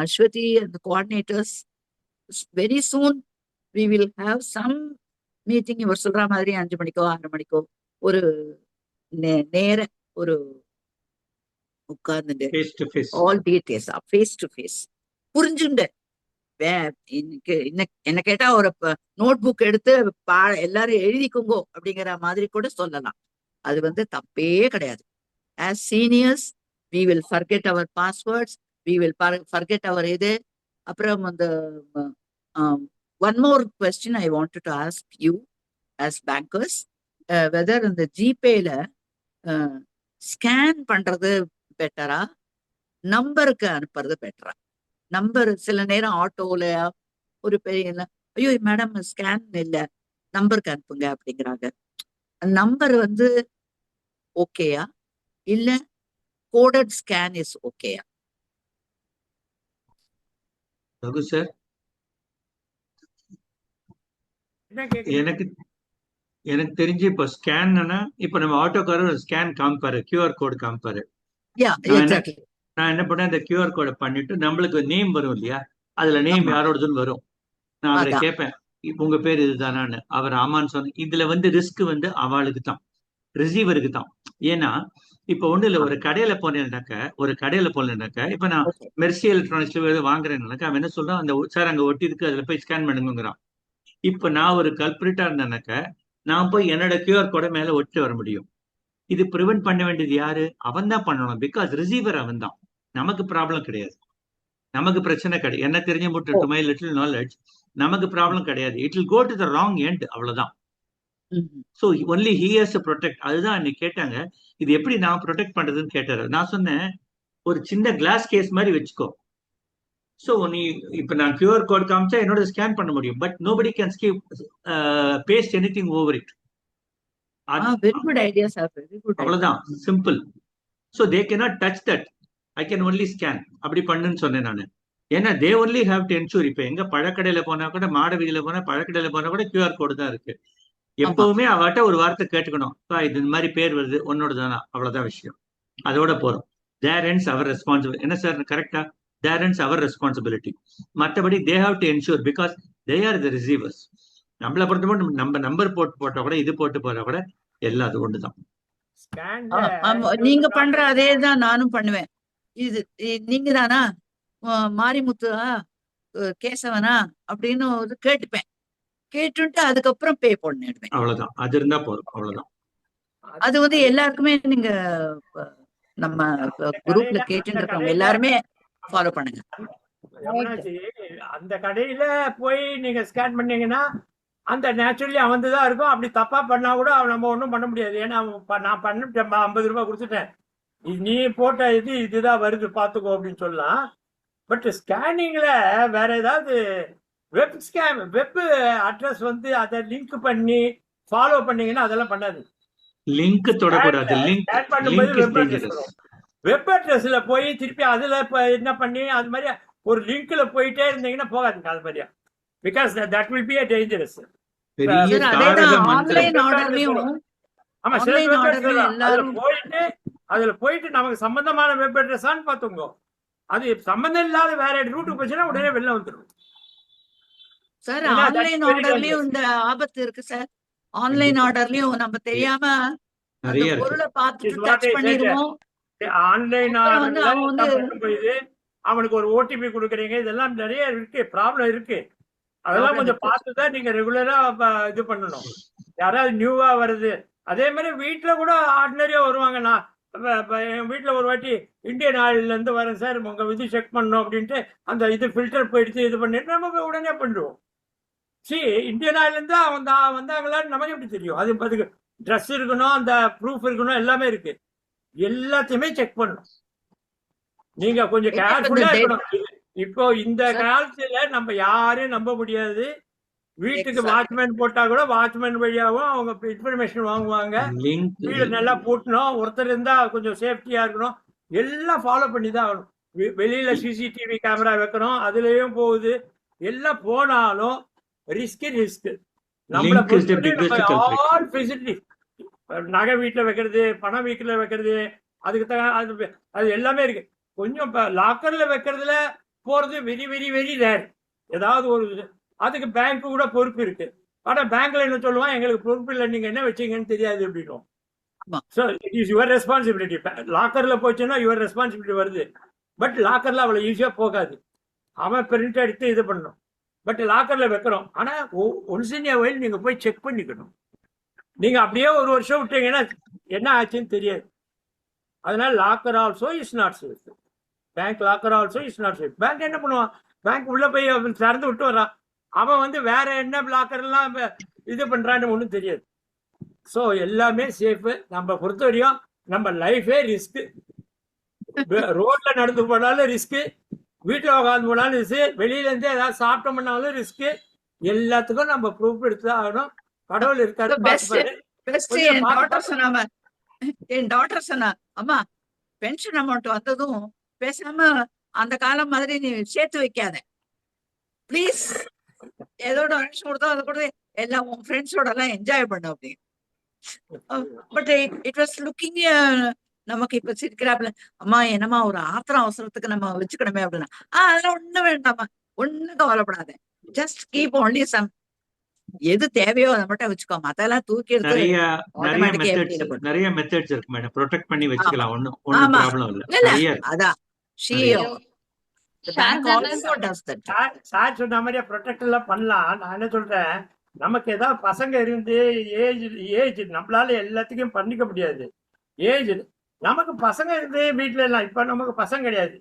அஸ்வதி அந்த coordinators very soon we will have some meeting. இவர் சொல்ற மாதிரி 5 மணிக்கோ 6 மணிக்கோ ஒரு நேர ஒரு உட்கார்ந்துட்டு all details face to face புரிஞ்சுண்டு என்ன கேட்டா ஒரு நோட் புக் எடுத்து எல்லாரும் எழுதிக்குங்கோ அப்படிங்கிற மாதிரி கூட சொல்லலாம். அது வந்து தப்பே கிடையாது. As seniors we will forget our passwords, we will forget our இது. அப்புறம் அந்த one more question I wanted to ask you as bankers, whether இந்த ஜிபேல ஸ்கேன் பண்றது பெட்டரா, நம்பருக்கு அனுப்புறது பெட்டரா? நம்பர் சில நேரம் ஆட்டோல ஒரு பெரிய ஐயோ மேடம் ஸ்கேன் இல்ல, நம்பருக்கு அனுப்புங்க அப்படிங்கிறாங்க. நம்பர் வந்து ஓகேயா இல்ல கோடட் ஸ்கேன் இஸ் ஓகேயா? ரகு சார், எனக்கு எனக்கு தெரிஞ்சு இப்ப ஸ்கேன்னா இப்ப நம்ம ஆட்டோக்காரர் ஸ்கேன் காமிப்பாரு, கியூஆர் கோடு காமிப்பாரு. நான் என்ன பண்ணேன், அந்த கியூஆர் கோடை பண்ணிட்டு நம்மளுக்கு நேம் வரும் இல்லையா, அதுல நேம் யாரோடதுன்னு வரும். நான் அவரை கேட்பேன் உங்க பேர் இதுதானான்னு. அவர் ஆமான்னு சொன்ன. இதுல வந்து ரிஸ்க் வந்து அவளுக்கு தான், ரிசீவருக்கு தான். ஏன்னா இப்ப ஒண்ணு இல்ல, ஒரு கடையில போனேன்னாக்க இப்ப நான் மெர்சி எலக்ட்ரானிக்ஸ்ல வாங்குறேன்னாக்கா அவன் என்ன சொல்றான், அந்த சார் அங்க ஒட்டி இருக்கு அதுல போய் ஸ்கேன் பண்ணுங்கிறான். இப்ப நான் ஒரு கல்பிரிட்டா இருந்தேனாக்க நான் போய் என்னோட கியூஆர் கோடை மேல ஒட்டி வர முடியும். இது ப்ரிவென்ட் பண்ண வேண்டியது யாரு? அவன் தான் பண்ணணும். பிகாஸ் ரிசீவர் அவன் தான். நமக்கு ப்ராப்ளம் கிடையாது, நமக்கு பிரச்சனை கிடையாது. என்ன தெரிஞ்ச மட்டும் டு மை லிட்டில் நாலேஜ் நமக்கு ப்ராப்ளம் கிடையாது. It will go to the wrong end, அவ்வளவுதான். So only he has to protect. அதுதான் அன்னைக்கு கேட்டாங்க, இது எப்படி நான் ப்ரொடெக்ட் பண்றதுன்னு கேட்டாரு. நான் சொன்னேன் ஒரு சின்ன கிளாஸ் கேஸ் மாதிரி வச்சுக்கோ. சோ நீ இப்ப நான் கியூஆர் கோட் காமிச்சா என்னோட ஸ்கேன் பண்ண முடியும், but nobody can paste anything over it. Very good idea sir, very good. அவ்வளவுதான், simple. So they cannot touch that, I can only scan. அப்படி பண்ணுன்னு சொன்னேன் நானு. ஏன்னா they only have to ensure. இப்ப எங்க பழக்கடையில போனா கூட, மாட வீதியில போனா, பழக்கடையில போனா கூட கியூஆர் கோடு தான் இருக்கு. எப்பவுமே அவட்ட ஒரு வார்த்தை கேட்டுக்கணும், இது இந்த மாதிரி பேர் வருது உன்னோட தானா, அவ்வளவுதான் விஷயம். அதோட போறோம். தேர் எண்ட்ஸ் அவர் ரெஸ்பான்சிபிலிட்டி. என்ன சார் கரெக்டா? தேர் எண்ட்ஸ் அவர் ரெஸ்பான்சிபிலிட்டி. மற்றபடி தே have to ensure, because they are the receiver's. நம்மளை பொறுத்த மட்டும் நம்ம நம்பர் போட்டா கூட, இது போட்டு போறா கூட எல்லாம் அது ஒண்ணுதான். நீங்க பண்ற அதே தான் நானும் பண்ணுவேன். இது நீங்க தானா மாரிமுத்துவா கேசவனா அப்படின்னு கேட்டுப்பேன். கேட்டுட்டு அதுக்கப்புறம் பே பண்ணிடுவேன். அவ்வளவுதான், அது இருந்தா போதும், அவ்வளவுதான். அது வந்து எல்லாருக்குமே நீங்க நம்ம குரூப்ல கேட்டுட்டு இருக்கவங்க எல்லாருமே ஃபாலோ பண்ணுங்க. யமுனாச்சி, அந்த கடையில போய் நீங்க ஸ்கேன் பண்ணீங்கன்னா அந்த நேச்சுரலி அவன்தான் இருக்கும். அப்படி தப்பா பண்ணா கூட நம்ம ஒன்றும் பண்ண முடியாது. ஏன்னா நான் பண்ணிட்டேன், 50 ரூபாய் கொடுத்துட்டேன், நீ போட்ட இதுதான் வருது பாத்துக்கோ அப்படின்னு சொல்லலாம். பட் ஸ்கேனிங்ல வேற ஏதாவது வெப் அட்ரஸ் வந்து அதை லிங்க் பண்ணி ஃபாலோ பண்ணீங்கன்னா அதெல்லாம் பண்ணாது. லிங்க் தொடக்கூடாது. லிங்க் ஸ்கேன் பண்ணும்போது link is web address dangerous. வரும். வெப் அட்ரஸ்ல போய் திருப்பி அதுல என்ன பண்ணி அது மாதிரி ஒரு லிங்க்ல போயிட்டே இருந்தீங்கன்னா போகாதுங்க அது மாதிரியா. Because that will be a dangerous. பெரிய சார் தாரக அதேதான் மந்திரம். ஆன்லைன் ஆர்டர்லயும் ஆமா, சில ஆன்லைன் வெப் ஆர்டர்லயும் அட்ரஸ் எல்லாரும் அதுல போயிட்டு நமக்கு சம்பந்தமான வெப் அட்ரஸான்னு பாத்துங்க. அது சம்பந்தம் இல்லாத வேற ரூட்டுக்கு போச்சுன்னா உடனே வெளில வந்துடும். சார் ஏன்னா that's ஆன்லைன் very ஆர்டர்லயும் dangerous. இந்த ஆபத்து இருக்கு சார். ஆன்லைன் ஆர்டர்லயும் நம்ம தெரியாம அந்த நிறைய இருக்கு. பொருளை Is பார்த்துட்டு what டச் I said. பண்ணிடுவோம். ஆன்லைன் அப்புறம் வந்து ஆர்டர்ல அவன் என்ன வந்து பண்ண போயிது, அவனுக்கு ஒரு ஓடிபி கொடுக்குறீங்க, இதெல்லாம் நிறைய இருக்கு, ப்ராப்ளம் இருக்கு. அதெல்லாம் ப்ராப்ளம் கொஞ்சம் இருக்கு. பார்த்து தான் நீங்க ரெகுலரா இது பண்ணணும். யாராவது நியூவா வருது, அதே மாதிரி வீட்டுல கூட ஆர்டினரியா வருவாங்க. நான் என் வீட்டுல ஒரு வாட்டி இந்தியன் ஆயில்ல இருந்து வரேன் சார், உங்க இது செக் பண்ணணும் அப்படின்ட்டு அந்த இது ஃபில்டர் போயிடுச்சு, இது பண்ணிட்டு நம்ம உடனே பண்ணுவோம். இந்தியன் ஆயில இருந்து வந்தாங்களான்னு நமக்கு எப்படி தெரியும்? அதுக்கு ட்ரெஸ் இருக்கணும், அந்த ப்ரூஃப் இருக்கணும், எல்லாமே இருக்கு. எல்லாத்தையுமே செக் பண்ணணும். நீங்க கொஞ்சம் என்ன இப்ப இந்த கேர்ஃபுல்லா இருக்கணும். இப்போ இந்த காலத்துல நம்ம யாரையும் நம்ப முடியாது. வீட்டுக்கு எக்ஸாக்ட் வாட்ச்மேன் போட்டா கூட வாட்ச்மேன் வழியாவும் அவங்க இன்ஃபர்மேஷன் வாங்குவாங்க. லிங்க் வீடு நல்லா பூட்டணும், ஒருத்தர் இருந்தா கொஞ்சம் சேஃப்டியா இருக்கணும், எல்லாம் ஃபாலோ பண்ணி தான் ஆகணும். வெளியில சிசிடிவி கேமரா வைக்கணும், அதுலயும் போகுது. எல்லாம் போனாலும் ரிஸ்க் நம்மளை link is the biggest culprit. All facility, நகை வீட்டுல வைக்கிறது, பணம் வீட்டுல வைக்கிறது, அதுக்கு அது எல்லாமே இருக்கு. கொஞ்சம் லாக்கர்ல வைக்கிறதுல போறது வெரி வெரி வெரி ரேர். ஏதாவது ஒரு அதுக்கு பேங்க் கூட பொறுப்பு இருக்கு. ஆனா பேங்க்ல என்ன சொல்லுவான், எங்களுக்கு பொறுப்பு இல்லை, நீங்க என்ன வச்சீங்கன்னு தெரியாது அப்படின்னும். ஆமா. So it is your responsibility. லாக்கர்ல போச்சுன்னா யுவர் ரெஸ்பான்சிபிலிட்டி வருது. பட் லாக்கர்ல அவ்வளவு ஈஸியா போகாது. அவன் பிரிண்ட் எடுத்து இது பண்ணணும். பட் லாக்கர்ல வைக்கிறோம். ஆனா ஒன்ஸ் இன் a while நீங்க போய் செக் பண்ணிக்கணும். நீங்க அப்படியே ஒரு வருஷம் விட்டீங்கன்னா என்ன ஆச்சுன்னு தெரியாது. அதனால locker also is not safe. Bank locker also is not safe. Bank என்ன பண்ணுவான், பேங்க் உள்ள போய் அவன் திறந்து விட்டு வரான், அவன் வந்து வேற என்ன லாக்கர் எல்லாம் இது பண்றான்னு ஒன்றும் தெரியாது. ஸோ எல்லாமே சேஃப். நம்ம பொறுத்த வரையும் நம்ம லைஃபே ரிஸ்க். ரோட்ல நடந்து போனாலும் ரிஸ்க், வீட்டுல உட்காந்து போனாலும் ரிஸ்க், வெளியில இருந்து ஏதாவது சாப்பிட்டோம்னாலும் ரிஸ்க். எல்லாத்துக்கும் நம்ம ப்ரூஃப் எடுத்துதான் ஆகணும். கடவுள் இருக்காரு, பார்த்துப்பாரு. என் டாக்டர் சொன்னா, அம்மா பென்ஷன் அமௌண்ட் வந்ததும் பேசாம அந்த காலம் மாதிரி நீ சேர்த்து வைக்காத ப்ளீஸ், ஏதோ டொனேஷன் கொடுத்தா அதை கூட எல்லாம் உன் ஃப்ரெண்ட்ஸோட எல்லாம் என்ஜாய் பண்ண அப்படின்னு. பட் இட் வாஸ் லுக்கிங், நமக்கு இப்ப சிரிக்கிறாப்ல, அம்மா என்னம்மா ஒரு ஆத்திரம் அவசரத்துக்கு நம்ம வச்சுக்கணுமே அப்படின்னா, அதெல்லாம் ஒண்ணும் வேண்டாமா, ஒண்ணும் கவலைப்படாத, ஜஸ்ட் கீப் ஒன்லி சம், எது தேவையோ அதை மட்டும் வச்சுக்கோ, அதெல்லாம் தூக்கி எடுத்து நிறைய மெத்தட்ஸ் இருக்கு மேடம், ப்ரொடெக்ட் பண்ணி வச்சுக்கலாம். ஒண்ணும் ப்ராப்ளம் இல்ல. நிறைய அதான் சார் சொன்ன மாதிரியே ப்ரொடெக்ட் எல்லாம் பண்ணலாம். நான் என்ன சொல்றேன், நமக்கு ஏதாவது பசங்க இருந்து ஏஜ் நம்மளால எல்லாத்துக்கும் பண்ணிக்க முடியாது. ஏஜ் நமக்கு பசங்க இருந்து வீட்டுல எல்லாம், இப்ப நமக்கு பசங்க கிடையாது,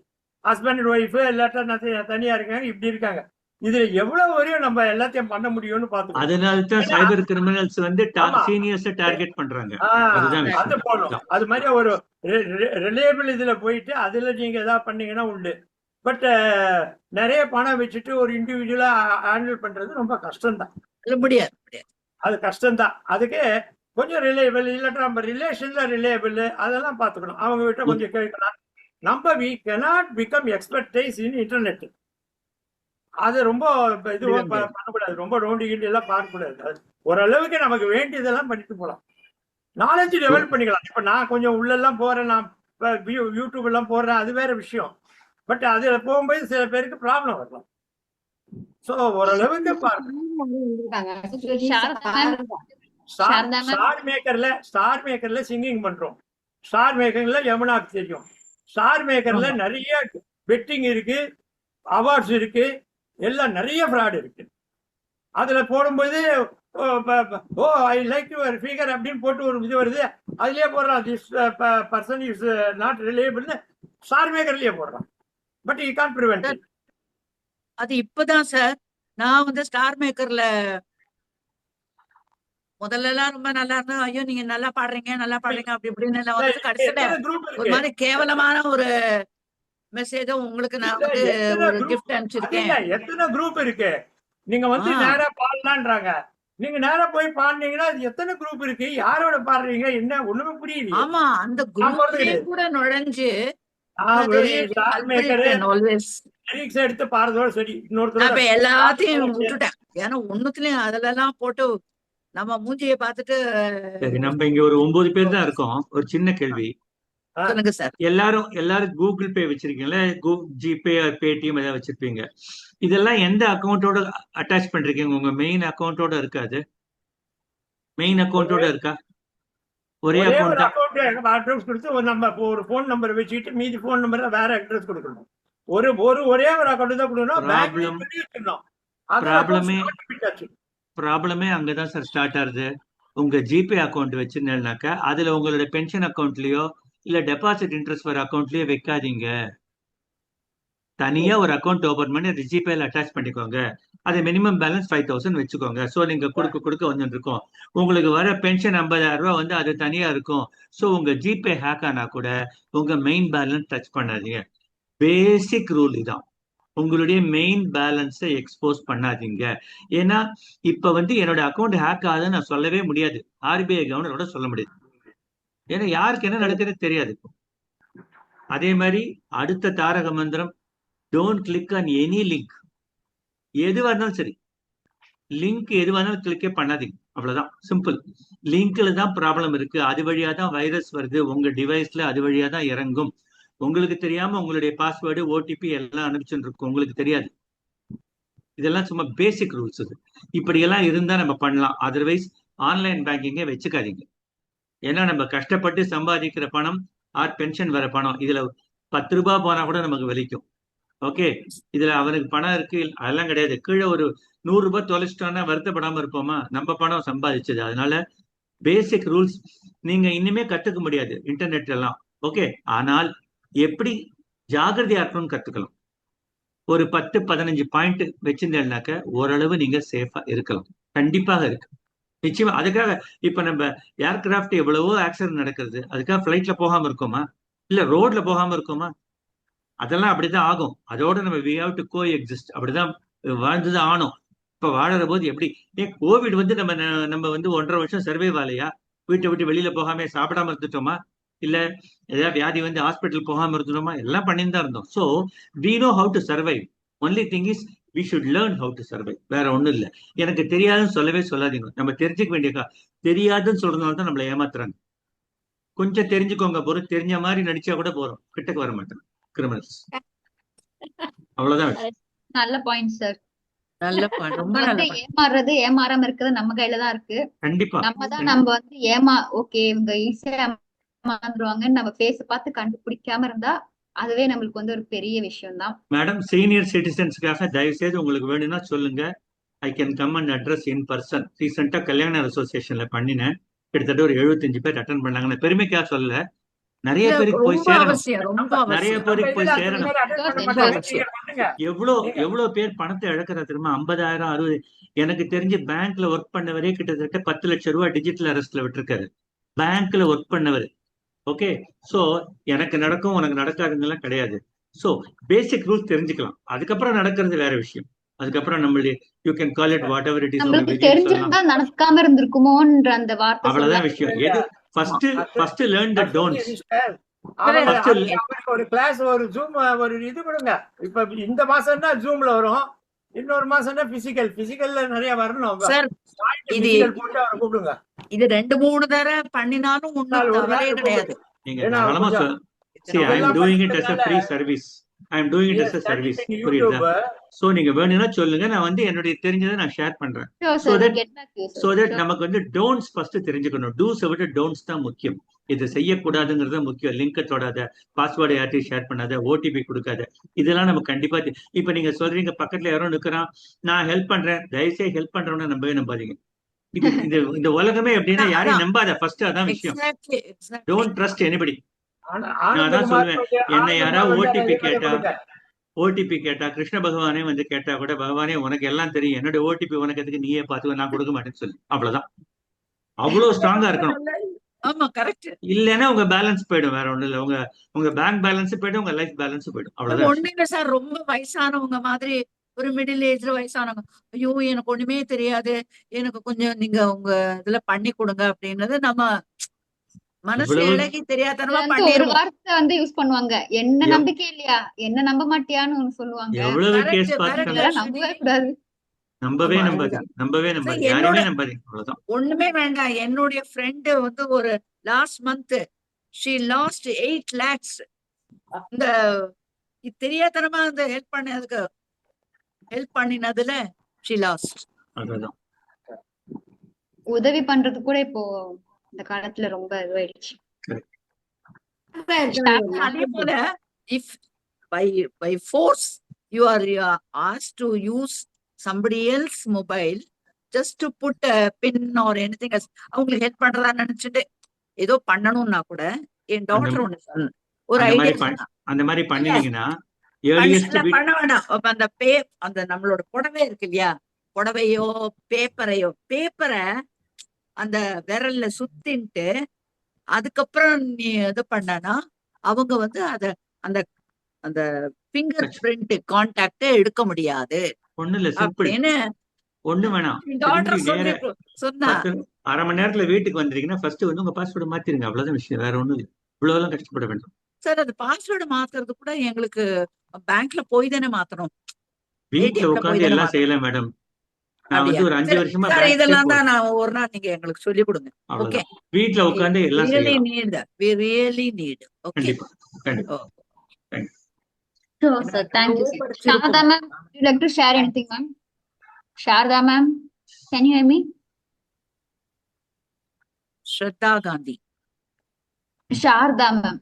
ஹஸ்பண்ட் ஒய்ஃபு எல்லாத்தையும் தனியா இருக்காங்க, இப்படி இருக்காங்க. இதுல எவ்வளவு வரையும் நம்ம எல்லாத்தையும் பண்ண முடியும்னு பாத்துக்கோங்க. அதனாலதான் சைபர் கிரிமினல்ஸ் வந்து சீனியர்ஸ் டார்கெட் பண்றாங்க. அது போகணும். அது மாதிரி ஒரு ரிலேபிள் இதுல போயிட்டு அதுல நீங்க ஏதாவது பண்ணீங்கன்னா உண்டு. பட் நிறைய பணம் வச்சுட்டு ஒரு இண்டிவிஜுவலா ஹேண்டில் பண்றது ரொம்ப கஷ்டம்தான். முடியாது, அது கஷ்டம்தான். அதுக்கு கொஞ்சம் ரிலேபிள், இல்லாட்டா நம்ம ரிலேஷன்ல ரிலேபிள், அதெல்லாம் பாத்துக்கணும். அவங்க கிட்ட கொஞ்சம் கேட்கலாம். நம்ம we cannot become expertise in internet. அது ரொம்ப இதுவா பண்ணக்கூடாது, ரொம்ப நோண்டிக்கிட்டு எல்லாம் பார்க்கக்கூடாது. ஓரளவுக்கு நமக்கு வேண்டியதெல்லாம் பண்ணிட்டு போகலாம், நாலேஜ் டெவலப் பண்ணிக்கலாம். இப்ப நான் கொஞ்சம் உள்ளெல்லாம் போறேன், நான் யூடியூப் எல்லாம் போடுறேன், அது வேற விஷயம். பட் அதுல போகும்போது சில பேருக்கு ப்ராப்ளம் வரலாம். சோ ஓரளவுக்கு ஸ்டார் மேக்கர்ல சிங்கிங் பண்றோம். ஸ்டார் மேக்கர்ல யமுனாக்கு தெரியும். ஸ்டார் மேக்கர்ல நிறைய பெட்டிங் இருக்கு, அவார்ட்ஸ் இருக்கு, எல்லாம் நிறைய ஃப்ராட் இருக்கு. அதுல போடும்போது ஐ லைக் யுவர் ஃபிகர் அப்படின்னு போட்டு ஒரு இது வருது, அதுலயே போடுறான் திஸ் பர்சன் இஸ் நாட் ரிலேபிள்னு ஸ்டார் மேக்கர்லயே போடுறான். But you can't prevent it. அது இப்பதான் சார். நான் வந்து ஸ்டார் மேக்கர்ல முதல்ல எல்லாம் ரொம்ப நல்லா இருந்தா, ஐயோ நீங்க நல்லா பாடுறீங்க அப்படி இப்படின்னு எல்லாம் வந்து கடைசியில எத்தனை குரூப் ஒரு இருக்கு? மாதிரி கேவலமான ஒரு மெசேஜ உங்களுக்கு நான் இல்ல, வந்து எத்தனை ஒரு குரூப்? கிஃப்ட் அது அனுப்பிச்சிருக்கேன். இல்ல, எத்தனை குரூப் இருக்கு? நீங்க வந்து ஆ நேரா பாடலான்றாங்க. நீங்க நேரா போய் பாடுனீங்கன்னா அது எத்தனை குரூப் இருக்கு? யாரோட பாடுறீங்க? என்ன ஒண்ணுமே புரியலையே. ஆமா, அந்த நான் போறது குரூப்லயே கிடையாது. கூட நுழைஞ்சு நான் அது வெளியே star maker culprit always. Lyrics எடுத்து பாடுறதோட சரி. நான் இன்னொருத்தரோட இப்ப எல்லாத்தையும் பாடுறதோட சரி. விட்டுட்டேன். ஏன்னா ஒண்ணுத்துலயும் அதுல எல்லாம் போட்டு நம்ம மூஞ்சியை பார்த்துட்டு சரி, நம்ம இங்க ஒரு 9 பேர் தான் இருக்கோம். ஒரு சின்ன கேள்வி. ஆ, சொல்லுங்க சார். எல்லாரும் கூகுள் பே வச்சிருக்கீங்களா? ஜிபே, பேடிஎம் ஏதாவது வச்சிருப்பீங்க. இதெல்லாம் எந்த அக்கௌண்டோட அட்டாச் பண்றீங்க? உங்க மெயின் அக்கௌண்டோட இருக்காது? மெயின் அக்கௌண்டோட ஒரே இருக்கா? ஒரே ஒரே அக்கௌண்ட் ஒரு தான். அக்கௌண்ட் அட்ரஸ் கொடுத்து ஒரு ஒரு ஃபோன் நம்பர் வச்சுக்கிட்டு மீதி ஃபோன் நம்பர்ல வேற அட்ரஸ் கொடுக்கணும். ஒரே ஒரு அக்கௌண்ட் தான் கொடுக்கணும். பேங்க் ப்ராப்ளம் பண்ணி வச்சிடணும். அதர் ப்ராப்ளமே அக்கௌண்ட் ப்ராப்ளமே அங்கதான் சார் ஸ்டார்ட் ஆகுது. உங்க ஜிபே அக்கௌண்ட் வச்சிருந்தேன்னாக்கா அதுல உங்களோட பென்ஷன் அக்கௌண்ட்லயோ இல்ல டெபாசிட் இன்ட்ரெஸ்ட் வர அக்கௌண்ட்லயோ வைக்காதீங்க. தனியா ஒரு அக்கௌண்ட் ஓபன் பண்ணி அது ஜிபேல அட்டாச் பண்ணிக்கோங்க. அது மினிமம் பேலன்ஸ் 5000 வச்சுக்கோங்க. ஸோ நீங்க கொடுக்க வந்துட்டு இருக்கும். உங்களுக்கு வர பென்ஷன் 50,000 ரூபாய் வந்து அது தனியா இருக்கும். ஸோ உங்க ஜிபே ஹேக் ஆனா கூட உங்க மெயின் பேலன்ஸ் டச் பண்ணாதீங்க. பேசிக் ரூல் இதான். உங்களுடைய மெயின் பேலன்ஸை எக்ஸ்போஸ் பண்ணாதீங்க. ஏன்னா இப்ப வந்து என்னோட அக்கௌண்ட் ஹேக் ஆகுதுன்னு நான் சொல்லவே முடியாது. ஆர்பிஐ கவர்னரோட சொல்ல முடியாது. ஏன்னா யாருக்கு என்ன நடக்குதுன்னு தெரியாது. அதே மாதிரி அடுத்த தாரக மந்திரம், don't click on any link. எதுவா இருந்தாலும் சரி, லிங்க் எதுவா இருந்தாலும் கிளிக்கே பண்ணாதீங்க. அவ்வளவுதான், சிம்பிள். லிங்க்ல தான் ப்ராப்ளம் இருக்கு. அது வழியா தான் வைரஸ் வருது. உங்க டிவைஸ்ல அது வழியா தான் இறங்கும். உங்களுக்கு தெரியாம உங்களுடைய பாஸ்வேர்டு, ஓடிபி எல்லாம் அனுப்பிச்சுட்டு இருக்கும். உங்களுக்கு தெரியாது. இதெல்லாம் சும்மா பேசிக் ரூல்ஸ். இது இப்படியெல்லாம் இருந்தா நம்ம பண்ணலாம். அதர்வைஸ் ஆன்லைன் பேங்கிங்கை வச்சுக்காதீங்க. ஏன்னா நம்ம கஷ்டப்பட்டு சம்பாதிக்கிற பணம் ஆர் பென்ஷன் வர பணம், இதுல 10 ரூபாய் போனா கூட நமக்கு வலிக்கும். ஓகே, இதுல அவனுக்கு பணம் இருக்கு அதெல்லாம் கிடையாது. கீழே ஒரு 100 ரூபாய் தொலைச்சிட்டோம்னா வருத்தப்படாம இருப்போமா? நம்ம பணம் சம்பாதிச்சது. அதனால பேசிக் ரூல்ஸ் நீங்க இன்னுமே கத்துக்க முடியாது இன்டர்நெட் எல்லாம். ஓகே, ஆனால் எப்படி ஜாகிரதையா இருக்கணும்னு கத்துக்கலாம். ஒரு 10-15 பாயிண்ட் வச்சிருந்தேன்னாக்க ஓரளவு நீங்க சேஃபா இருக்கலாம். கண்டிப்பாக இருக்கு, நிச்சயமா. அதுக்காக இப்ப நம்ம ஏர்கிராப்ட் எவ்வளவோ ஆக்சிடென்ட் நடக்கிறது, அதுக்காக பிளைட்ல போகாம இருக்கோமா? இல்ல ரோட்ல போகாம இருக்கோமா? அதெல்லாம் அப்படிதான் ஆகும். அதோட நம்ம we have to coexist. அப்படிதான் வாழ்ந்துதான் ஆனோம். இப்ப வாழற போது எப்படி கோவிட் வந்து நம்ம வந்து 1.5 வருஷம் சர்வைவ் ஆலையா? வீட்டை விட்டு வெளியில போகாம சாப்பிடாம இருந்துட்டோமா? இல்ல ஏதாவது வியாதி வந்து ஹாஸ்பிட்டல் போகாம இருந்துட்டோமா? எல்லாம் பண்ணிட்டு தான் இருந்தோம். So we know how to survive. Only thing is we should learn how to survive. வேற ஒண்ணும் இல்லை. எனக்கு தெரியாதுன்னு சொல்லவே சொல்லாதீங்க. நம்ம தெரிஞ்சுக்க வேண்டிய தெரியாதுன்னு சொல்றதுனால தான் நம்மளை ஏமாத்துறாங்க. கொஞ்சம் தெரிஞ்சுக்கோங்க. பொருள் தெரிஞ்ச மாதிரி நடிச்சா கூட போறோம், கிட்டக்கு வர மாட்டேன் கிரிமினல்ஸ். அவ்வளவுதான். நல்ல பாயிண்ட் சார். நல்ல பாயிண்ட், ரொம்ப நல்ல பாயிண்ட். ஏமாறுறது ஏமாறாம இருக்கிறது நம்ம கையில தான் இருக்கு. கண்டிப்பா நம்ம வந்து ஓகே இவங்க ஈஸியா ஏமாந்துருவாங்கன்னு நம்ம ஃபேஸ் பார்த்து கண்டுபிடிக்காம இருந்தா அதுவே நம்மளுக்கு வந்து ஒரு பெரிய விஷயம் தான். மேடம், சீனியர் சிட்டிசன்ஸ்க்காக தயவு செய்து உங்களுக்கு வேணும்னா சொல்லுங்க. I can come and address in person. ரீசெண்டா கல்யாணர் அசோசியேஷன்ல பண்ணினேன். கிட்டத்தட்ட ஒரு 75 பேர் அட்டன் பண்ணாங்க. பெருமைக்காக சொல்லல, நிறைய பேருக்கு போய் ரொம்ப சேரணும். அவசியம், ரொம்ப நிறைய அவசியம். பேருக்கு போய் சேரணும். அவசியம். எவ்வளவு பேர் பணத்தை இழக்கிற தெரியுமா? 50,000, 60. எனக்கு தெரிஞ்சு பேங்க்ல ஒர்க் பண்ணவரே கிட்டத்தட்ட 10 லட்சம் ரூபாய் டிஜிட்டல் அரெஸ்ட்ல விட்டுருக்காரு. பேங்க்ல ஒர்க் பண்ணவர். ஓகே, சோ எனக்கு நடக்கும் உனக்கு நடக்காதுங்கெல்லாம் கிடையாது. சோ பேசிக் ரூல்ஸ் தெரிஞ்சுக்கலாம். அதுக்கப்புறம் நடக்கிறது வேற விஷயம். அதுக்கப்புறம் நம்மளுடைய you can call it what ever it is. நம்மளுக்கு தெரிஞ்சிருந்தா நடக்காம இருந்திருக்குமோன்ற அந்த வார்த்தை அவ்வளவுதான் விஷயம். எது ஃபர்ஸ்ட் லேர்ன் தி டோன்ட்ஸ். ஒரு கிளாஸ், ஒரு ஜூம், ஒரு இது கொடுங்க. இப்ப இந்த மாசம்னா ஜூம்ல வரும், இன்னொரு மாசம்னா பிசிக்கல்ல நிறைய வரணும் சார். இது போட்டு அவரை கூப்பிடுங்க. இது 2-3 தடவை பண்ணினாலும் ஒண்ணும் தவறே கிடையாது. நீங்க தாராளமா see I am doing it as a free service. I am doing it as a service. புரியுதா? சோ நீங்க வேணும்னா சொல்லுங்க, நான் வந்து என்னுடைய தெரிஞ்சதை நான் ஷேர் பண்றேன். so that நமக்கு வந்து டோன்ட்ஸ் ஃபர்ஸ்ட் தெரிஞ்சுக்கணும். டூஸ் விட டோன்ட்ஸ் தான் முக்கியம். இது செய்யக்கூடாதுங்கிறது முக்கியம். லிங்க் தொடாத, பாஸ்வேர்டை யார்ட்டையும் ஷேர் பண்ணாத, ஓடிபி கொடுக்காத, இதெல்லாம் நம்ம கண்டிப்பா இப்ப நீங்க சொல்றீங்க பக்கத்துல யாரோ நிக்கிறான், நான் ஹெல்ப் பண்றேன், தயவுசெய்து ஹெல்ப் பண்றவன நம்பவே நம்பாதீங்க. இந்த உலகமே எப்படின்னா யாரையும் நம்பாத. ஃபர்ஸ்ட் அதான் விஷயம். Don't trust anybody. நான் தான் சொல்லுவேன், என்னை யாராவது ஓடிபி கேட்டா ஓடிபி கேட்டா கிருஷ்ண பகவானே வந்து கேட்டா கூட பகவானே உனக்கு எல்லாம் தெரியும், என்னோட ஓடிபி உனக்கு எதுக்கு, நீயே பார்த்து, நான் கொடுக்க மாட்டேன்னு சொல்லி அவ்வளவுதான். அவ்வளவு ஸ்ட்ராங்கா இருக்கணும். ஆமா கரெக்ட். இல்லைன்னா உங்க பேலன்ஸ் போயிடும், வேற ஒண்ணும் இல்ல. உங்க பேங்க் பேலன்ஸ் போயிடும், உங்க லைஃப் பேலன்ஸ் போயிடும், அவ்வளவுதான் விஷயம். ஒண்ணுங்க சார், ரொம்ப வயசானவங்க மாதிரி ஒரு மிடில் ஏஜ்ல வயசானவங்க, ஐயோ எனக்கு ஒண்ணுமே தெரியாது, எனக்கு கொஞ்சம் நீங்க உங்க இதுல பண்ணி கொடுங்க அப்படின்றது நம்ம மனசு எவ்வளவு இழகி தெரியாதனமா வந்து ஒரு பண்ணிடுவோம். வார்த்தை வந்து யூஸ் பண்ணுவாங்க, என்ன எவ்- நம்பிக்கை இல்லையா, என்ன நம்ப மாட்டியான்னு ஒண்ணு சொல்லுவாங்க. எவ்வளவு கரெக்ட் கேஸ் கரெக்ட் பார்த்துட்டாங்க. இதெல்லாம் நம்பவே கூடாது. நம்பவே ஆமா நம்பாதீங்க, அதுதான். நம்பவே சார் நம்பாதீங்க, என்னோட யாரையுமே நம்பாதீங்க, அவ்வளவுதான். ஒண்ணுமே வேண்டாம், என்னுடைய ஃப்ரெண்டு வந்து ஒரு last month she lost 8 lakhs. இந்த தெரியாதனமா அந்த ஹெல்ப் பண்ணினதுல she lost. அவ்வளவுதான். உதவி பண்றது கூட இப்போ இந்த காலத்துல ரொம்ப இதுவாயிடுச்சு. அதே போல if by force you are asked to use somebody else mobile just to put a pin or anything else, அவங்களுக்கு ஹெல்ப் பண்றதா நினைச்சிட்டு ஏதோ பண்ணணும்னா கூட, என் அந்த டாக்டர் ஒண்ணு சொன்ன ஒரு அந்த மாதிரி ஐடியா சொன்னா, அந்த மாதிரி இல்ல பண்ணினீங்கன்னா ஏர்லியஸ்ட் பண்ண வேண்டாம். அப்ப அந்த நம்மளோட புடவை இருக்கு இல்லையா, புடவையோ பேப்பரை அந்த விரல்ல சுத்தின்ட்டு அதுக்கப்புறம் நீ இது பண்ணனா அவங்க வந்து அந்த அந்த ஃபிங்கர் பிரிண்ட் கான்டாக்ட் எடுக்க முடியாது ஒண்ணு இல்ல, சிம்பிள். அப்படின்னு ஒண்ணு வேணாம், டாக்டர் திரும்பி நேர சொன்னா. 10 மணி நேரத்துல வீட்டுக்கு வந்துட்டீங்கன்னா ஃபர்ஸ்ட் வந்து உங்க பாஸ்வேர்டு மாத்திருங்க, அவ்வளவுதான் விஷயம், வேற ஒண்ணும் இல்லை. இவ்வளவு கஷ்டப்பட வேண்டாம். சார் அது பாஸ்வேர்டு மாத்துறது கூட எங்களுக்கு பேங்க்ல போய் தானே மாத்தணும், வீட்டுல ஏடிஎம்ல போய் உட்காந்து தானே எல்லாம் மாத்தணும். செய்யலாம் மேடம். நான் அப்படியா? வந்து ஒரு 5 சரி வருஷமா சார், பேங்க் இதெல்லாம் தான் நான் ஒரு நாள் நீங்க எங்களுக்கு சொல்லி கொடுங்க. ஓகே, அவ்வளவுதான். வீட்டுல உட்காந்து எல்லாம் ரியலி செய்யலாம். Need, we really need. Okay. கண்டிப்பா கண்டிப்பா. Sure, sir. Thank you, sir. Sharda ma'am, would you like to share anything, ma'am? Sharda ma'am, can you hear me? Shraddha Gandhi. Sharda ma'am.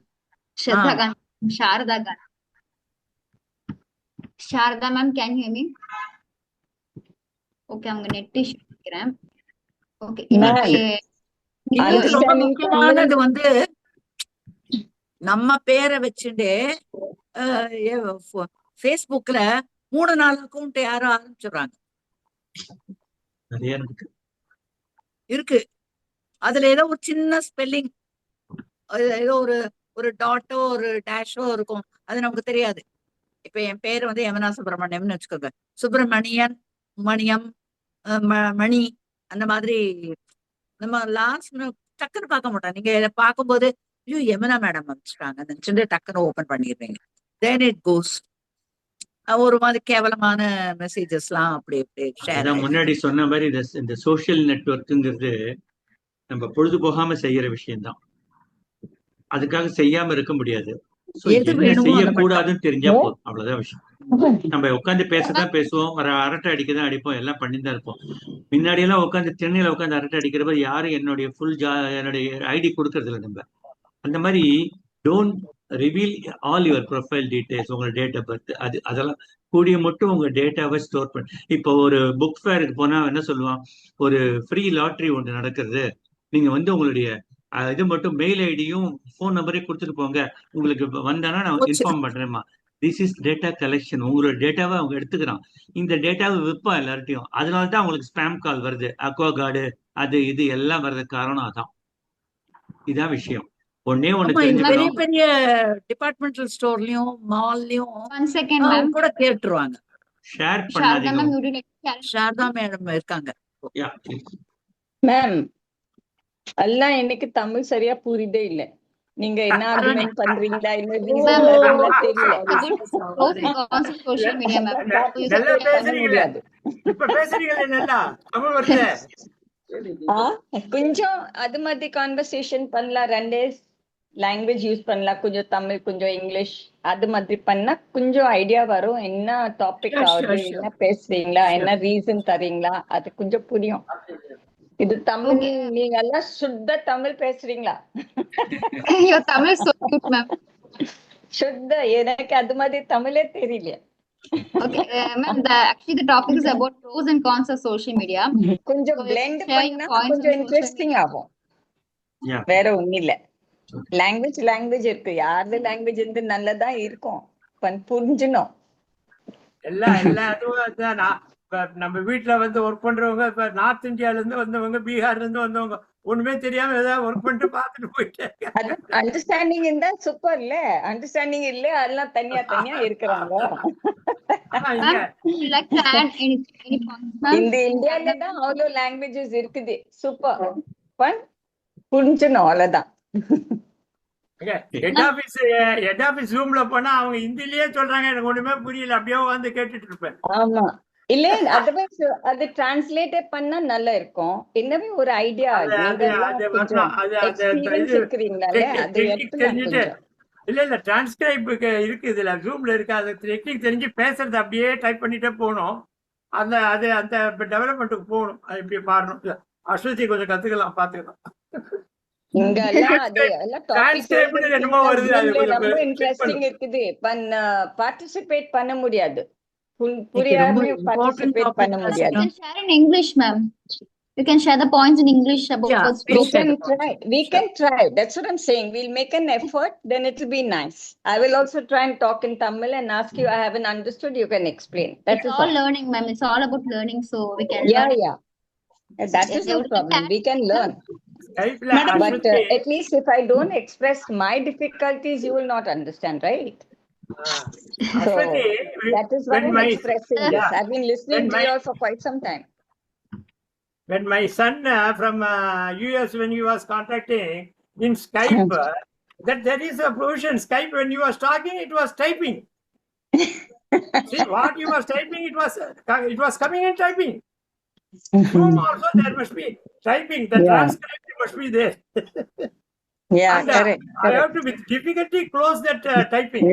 Shraddha Ah. Gandhi. Sharda Gandhi. Sharda ma'am, can you hear me? Okay, அவங்க நெட் இஷ்யூ நினைக்கிறேன். ஓகே, இன்னைக்கு இன்னொரு ரொம்ப Understanding முக்கியமானது வந்து நம்ம பேரை வச்சுட்டு ஃபேஸ்புக்ல 3-4 அக்கௌண்ட் யாரும் ஆரம்பிச்சுடுறாங்க. நிறைய இருக்கு, அதுல ஏதோ ஒரு சின்ன ஸ்பெல்லிங், ஏதோ ஒரு டாட்டோ ஒரு டேஷோ இருக்கும், அது நமக்கு தெரியாது. இப்ப என் பேர் வந்து யமுனா சுப்பிரமணியம்னு வச்சுக்கோங்க, மணியம் மணி, அந்த மாதிரி நம்ம லாஸ்ட் டக்குன்னு பார்க்க மாட்டோம். நீங்க பார்க்கும்போது ஐயோ யமுனா மேடம் அமைச்சிட்டாங்க நினைச்சுட்டு டக்குன்னு ஓபன் பண்ணிடுவீங்க. தென் இட் கோஸ் ஒரு மாதிரி கேவலமான மெசேஜஸ் எல்லாம் அப்படி ஷேர் அதான் முன்னாடி சொன்ன மாதிரி இந்த சோசியல் நெட்வொர்க்குங்கிறது நம்ம பொழுது போகாம செய்யற விஷயம்தான். அதுக்காக செய்யாம இருக்க முடியாது. எது என்ன வேணுமோ அதை செய்யக்கூடாதுன்னு தெரிஞ்சா போதும், அவ்வளவுதான் விஷயம். நம்ம உட்காந்து பேசதான் பேசுவோம், வர அரட்டை அடிக்கதான் அடிப்போம், எல்லாம் பண்ணிதான் இருப்போம். முன்னாடி எல்லாம் உட்காந்து திண்ணையில உட்காந்து அரட்டை அடிக்கிறப்ப யாரும் என்னுடைய என்னுடைய ஐடி கொடுக்கறது இல்லை. நம்ம அந்த மாதிரி don't reveal all your profile details, உங்க டேட் ஆஃப் பர்த், அதெல்லாம் கூடிய மட்டும் உங்க டேட்டாவை ஸ்டோர் பண்ணி. இப்போ ஒரு புக் ஃபேருக்கு போனா என்ன சொல்லுவான், ஒரு ஃப்ரீ லாட்ரி ஒன்று நடக்கிறது, நீங்க வந்து உங்களுடைய இது மட்டும் மெயில் ஐடியும் ஃபோன் நம்பரையும் கொடுத்துட்டு போங்க, உங்களுக்கு வந்தானா நான் இன்ஃபார்ம் பண்றேன்மா. This is data collection. உங்களோட டேட்டாவை அவங்க எடுத்துக்கிறான், இந்த டேட்டாவை விற்பான் எல்லார்ட்டையும். அதனாலதான் அவங்களுக்கு ஸ்பேம் கால் வருது, அக்வா கார்டு அது இது எல்லாம் வர்றதுக்கு காரணம் அதான். இதான் விஷயம். ஒன்னே ஒண்ணு பெரிய தெரிஞ்சுக்கணும், பெரிய டிபார்ட்மெண்டல் ஸ்டோர்லயும் மால்லயும் 1 second ma'am. கூட கேட்டுருவாங்க. ஷேர் Sharda பண்ணாதீங்க. ma'am, would you like to share? Saradha madam இருக்காங்க. Yeah, please. மேம், எல்லாம் எனக்கு தமிழ் சரியா புரியுதே இல்ல. நீங்க என்ன ஆர்குமெண்ட் பண்றீங்களா, என்ன ரீசன் தரீங்களா தெரியல. Pros and cons of social media, ma'am. So you நல்லா can பண்ண பேசுறீங்களே, முடியாது. இப்ப பேசுறீங்களே நல்லா தமிழ் வருது. கொஞ்சம் அது மாதிரி கான்வர்சேஷன் பண்ணலாம், 2 லாங்குவேஜ் யூஸ் பண்ணலாம், கொஞ்சம் தமிழ் கொஞ்சம் இங்கிலீஷ், அது மாதிரி பண்ணா கொஞ்சம் ஐடியா வரும். என்ன டாபிக் ஆகுது, என்ன பேசுறீங்களா, என்ன ரீசன் தரீங்களா, அது கொஞ்சம் புரியும். இது தமிழ், நீங்க எல்லாம் சுத்த தமிழ் பேசுறீங்களா? Your Tamil is so cute, ma'am. சுத்த, எனக்கு அது மாதிரி தமிழே தெரியல. Okay, ma'am. Actually, the topic is about pros and cons of social media. கொஞ்சம் So, blend share your பண்ணா points கொஞ்சம் on social இன்ட்ரெஸ்டிங் media. ஆகும். Yeah. வேற ஒண்ணும் இல்ல. லாங்குவேஜ் இருக்கு, யாரு லாங்குவேஜ் வந்து நல்லதா இருக்கும், புரிஞ்சுணும். எல்லாத்துக்கும் அதான் இப்ப நம்ம வீட்டுல வந்து ஒர்க் பண்றவங்க இப்ப நார்த் இந்தியால இருந்து வந்தவங்க, பீகார்ல இருந்து வந்தவங்க ஒண்ணுமே தெரியாம ஏதாவது ஒர்க் பண்ணிட்டு பார்த்துட்டு போயிட்டாங்க. அண்டர்ஸ்டாண்டிங் இருந்தா சூப்பர் இல்ல, அண்டர்ஸ்டாண்டிங் இல்ல அதெல்லாம் தனியா தனியா இருக்கிறாங்க. இந்த இந்தியால தான் அவ்வளவு லாங்குவேஜஸ் இருக்குது. சூப்பர் பன் புரிஞ்சுணும் அவ்வளவுதான். ஹெட் ஆபீஸ் ரூம்ல போனா அவங்க ஹிந்திலேயே சொல்றாங்க, எனக்கு ஒண்ணுமே புரியல, அப்படியே வந்து கேட்டுட்டு இருப்பேன். ஆமா இல்ல, அதர்வைஸ் அது டிரான்ஸ்லேட் பண்ணா நல்லா இருக்கும். என்னவே ஒரு ஐடியா எக்ஸ்பீரியன்ஸ் இருக்கிறீங்களால அது தெரிஞ்சுட்டு இல்ல டிரான்ஸ்கிரைபுக்கு இருக்கு, இதுல ஜூம்ல இருக்கு. அது டெக்னிக் தெரிஞ்சு பேசுறது அப்படியே டைப் பண்ணிட்டே போகணும். அந்த டெவலப்மெண்ட்டுக்கு போகணும். அது இப்படி பாடணும். அஸ்வதி கொஞ்சம் கத்துக்கலாம், பாத்துக்கலாம். இங்க என்னமோ வருது, அது ரொம்ப இன்ட்ரெஸ்டிங் இருக்குது. பார்ட்டிசிபேட் பண்ண முடியாது, புரியாம பார்ட்டிசிபேட் பண்ண முடியாது. You can share in English, ma'am. You can share the points in English about we can try. That's what I'm saying. We'll make an effort, then it will be nice. I will also try and talk in Tamil and ask you, I haven't understood, you can explain. That is all learning, ma'am. It's all about learning, so we can yeah. That is no problem. We can learn. But at least if I don't express my difficulties, you will not understand, right? So that is why I'm expressing this. I've been listening to you all for quite some time. When my son from US, when he was contacting in Skype, that there is a provision. Skype, when you was talking, it was typing. See, what you was typing, it was coming in typing. Zoom also there must be typing. The transcript must be there. Yeah, correct. I have to with difficulty close that typing.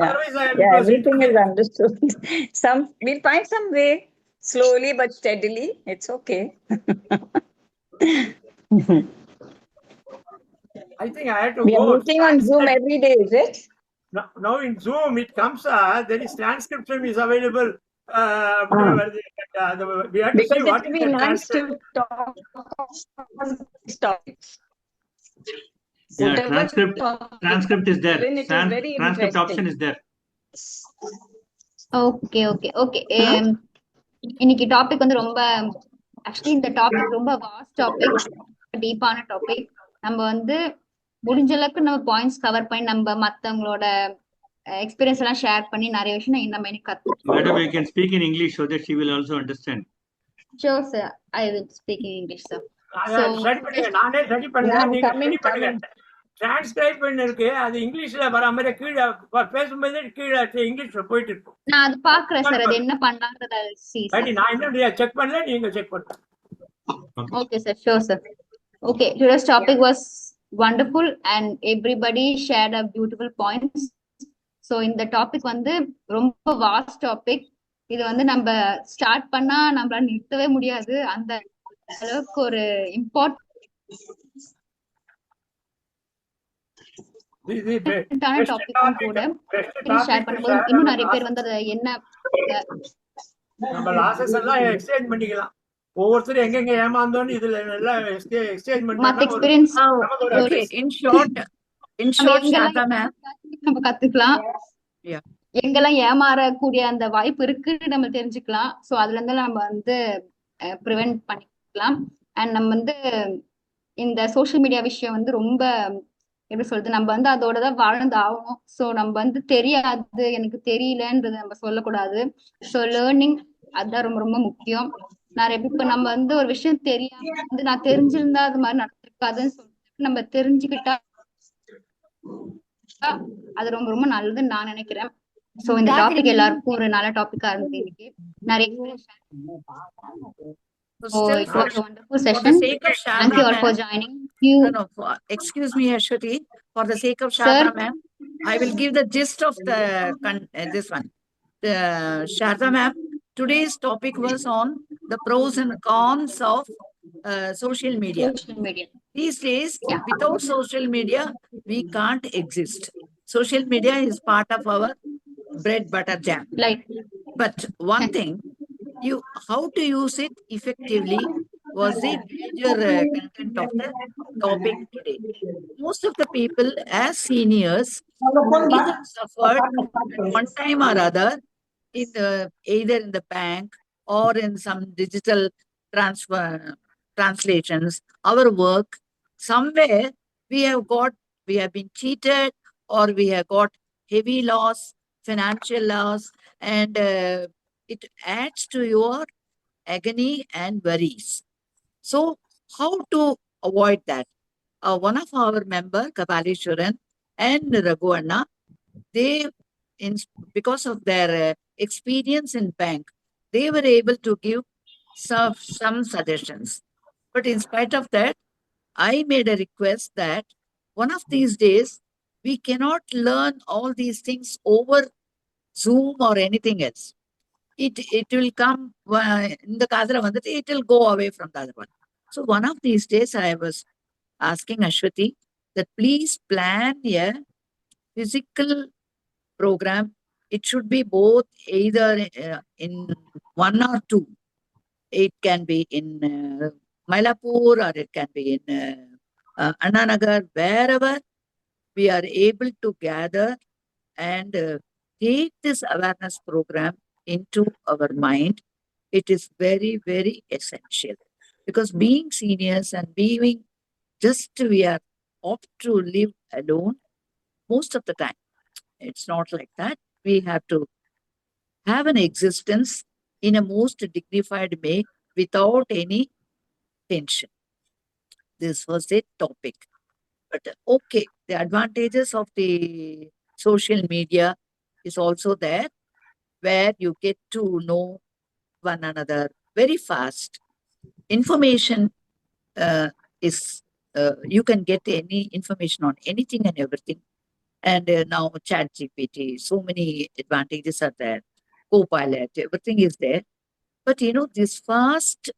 Otherwise, everything is understood. We'll find some way, slowly but steadily. It's okay. I think I have to We go. are meeting on Zoom every day, is it? Now in Zoom it comes. There is transcription is available. We have to because see what it is will be the nice to talk on these topics. Transcript is there. Very transcript option is there. Okay. இன்னைக்கு டாபிக் வந்து ரொம்ப ஆக்சுவலி இந்த டாபிக் ரொம்ப வாஸ்ட் டாபிக், டீப்பான டாபிக். நம்ம வந்து முடிஞ்ச அளவுக்கு நம்ம பாயிண்ட்ஸ் கவர் பண்ணி நம்ம மத்தவங்களோட எக்ஸ்பீரியன்ஸ் எல்லாம் ஷேர் பண்ணி நிறைய விஷயம் நம்ம இன்னைக்கு கத்துக்கிட்டோம். Madam, we can speak in English so that she will also understand. Sure, sir. I will speak in English, sir. நானே ரெடி பண்ணுறேன், நீங்க ரெடி பண்ணுங்க. டிரான்ஸ்கிரைப் இருக்கு, அது இங்கிலீஷ்ல வர மாதிரி கீழே பேசும்போது கீழே இங்கிலீஷ்ல போயிட்டு இருக்கும். நான் அது பாக்குறேன் சார், அது என்ன பண்ணலாம்ன்றத நான் இன்னும் செக் பண்ணல, நீங்க செக் பண்ணுங்க. Okay, sir. Sure, sir. Okay, today's topic was wonderful and everybody shared a beautiful points. So இந்த டாபிக் வந்து ரொம்ப வாஸ்ட் டாபிக். இது வந்து நம்ம ஸ்டார்ட் பண்ணா நம்மளால நிறுத்தவே முடியாது, அந்த அளவுக்கு ஒரு இம்பார்ட்டன்டான டாபிக்கும் கூட. ஷேர் பண்ணும்போது இன்னும் நிறைய பேர் வந்து அதை என்ன நம்ம லாசஸ் எல்லாம் எக்ஸ்சேஞ்ச் பண்ணிக்கலாம். ஒவ்வொருத்தரும் எங்கெங்க ஏமாந்தோன்னு இதுல எல்லாம் எக்ஸ்சேஞ்ச் மத்த எக்ஸ்பீரியன்ஸ் நம்ம கத்துக்கலாம். எங்கெல்லாம் ஏமாறக்கூடிய அந்த வாய்ப்பு இருக்குன்னு நம்ம தெரிஞ்சுக்கலாம். சோ அதுல இருந்து நம்ம வந்து ப்ரிவென்ட் பண்ணிக்கலாம். அண்ட் நம்ம வந்து இந்த சோஷியல் மீடியா விஷயம் வந்து ரொம்ப எப்படி சொல்றது, நம்ம வந்து அதோட தான் வாழ்ந்து ஆகணும். ஸோ நம்ம வந்து தெரியாது, எனக்கு தெரியலன்றது நம்ம சொல்லக்கூடாது. ஸோ லேர்னிங் அதுதான் ரொம்ப ரொம்ப முக்கியம். நிறைய இப்ப நம்ம வந்து ஒரு விஷயம் தெரியாம வந்து நான் தெரிஞ்சிருந்தா அது மாதிரி நடந்திருக்காதுன்னு சொல்லிட்டு நம்ம தெரிஞ்சுக்கிட்டா அது ரொம்ப ரொம்ப நல்லதுன்னு நான் நினைக்கிறேன். சோ இந்த டாபிக் எல்லாருக்கும் ஒரு நல்ல டாபிக்கா இருந்தது. இன்னைக்கு நிறைய it was a wonderful session. Thank you all for joining. Excuse me, Ashwati. For the sake of Sharda ma'am, I will give the gist of this one. Sharda ma'am, today's topic was on the pros and cons of social media. These days, without social media, we can't exist. Social media is part of our bread, butter, jam. But one thing, how to use it effectively was the major content of the topic today. Most of the people as seniors either suffered at one time or other either in the bank or in some digital translations, our work, somewhere we have been cheated, or we have got heavy loss, financial loss, and it adds to your agony and worries. So how to avoid that? One of our member, Kapalishwaran and Raghu Anna, they, because of their experience in bank, they were able to give some suggestions. But in spite of that, I made a request that one of these days we cannot learn all these things over Zoom or anything else. It will come in the kadra vandhathu, it will go away from the other one. So one of these days I was asking Ashwati that please plan a physical program. It should be both, either in one or two. It can be in Mylapore, or it can be in Anna Nagar, wherever we are able to gather and take this awareness program into our mind. It is very, very essential, because being seniors and being we are opt to live alone most of the time. It's not like that. We have to have an existence in a most dignified way without any tension. This was the topic. But okay, the advantages of the social media is also there, where you get to know one another very fast. Information is, you can get any information on anything and everything. And now ChatGPT, so many advantages are there. Copilot, everything is there. But this fast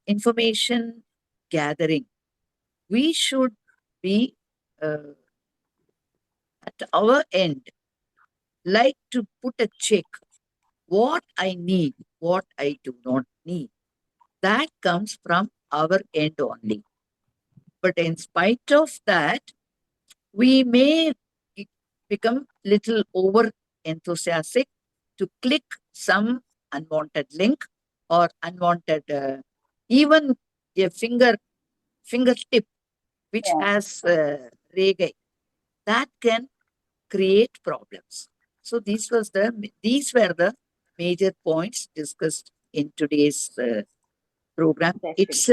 information gathering, we should be at our end, like to put a check, what I need, what I do not need. That comes from our end only. But in spite of that, we may become little over enthusiastic to click some unwanted link, or unwanted even a fingertip which has ray, that can create problems. So these were the major points discussed in today's program. It's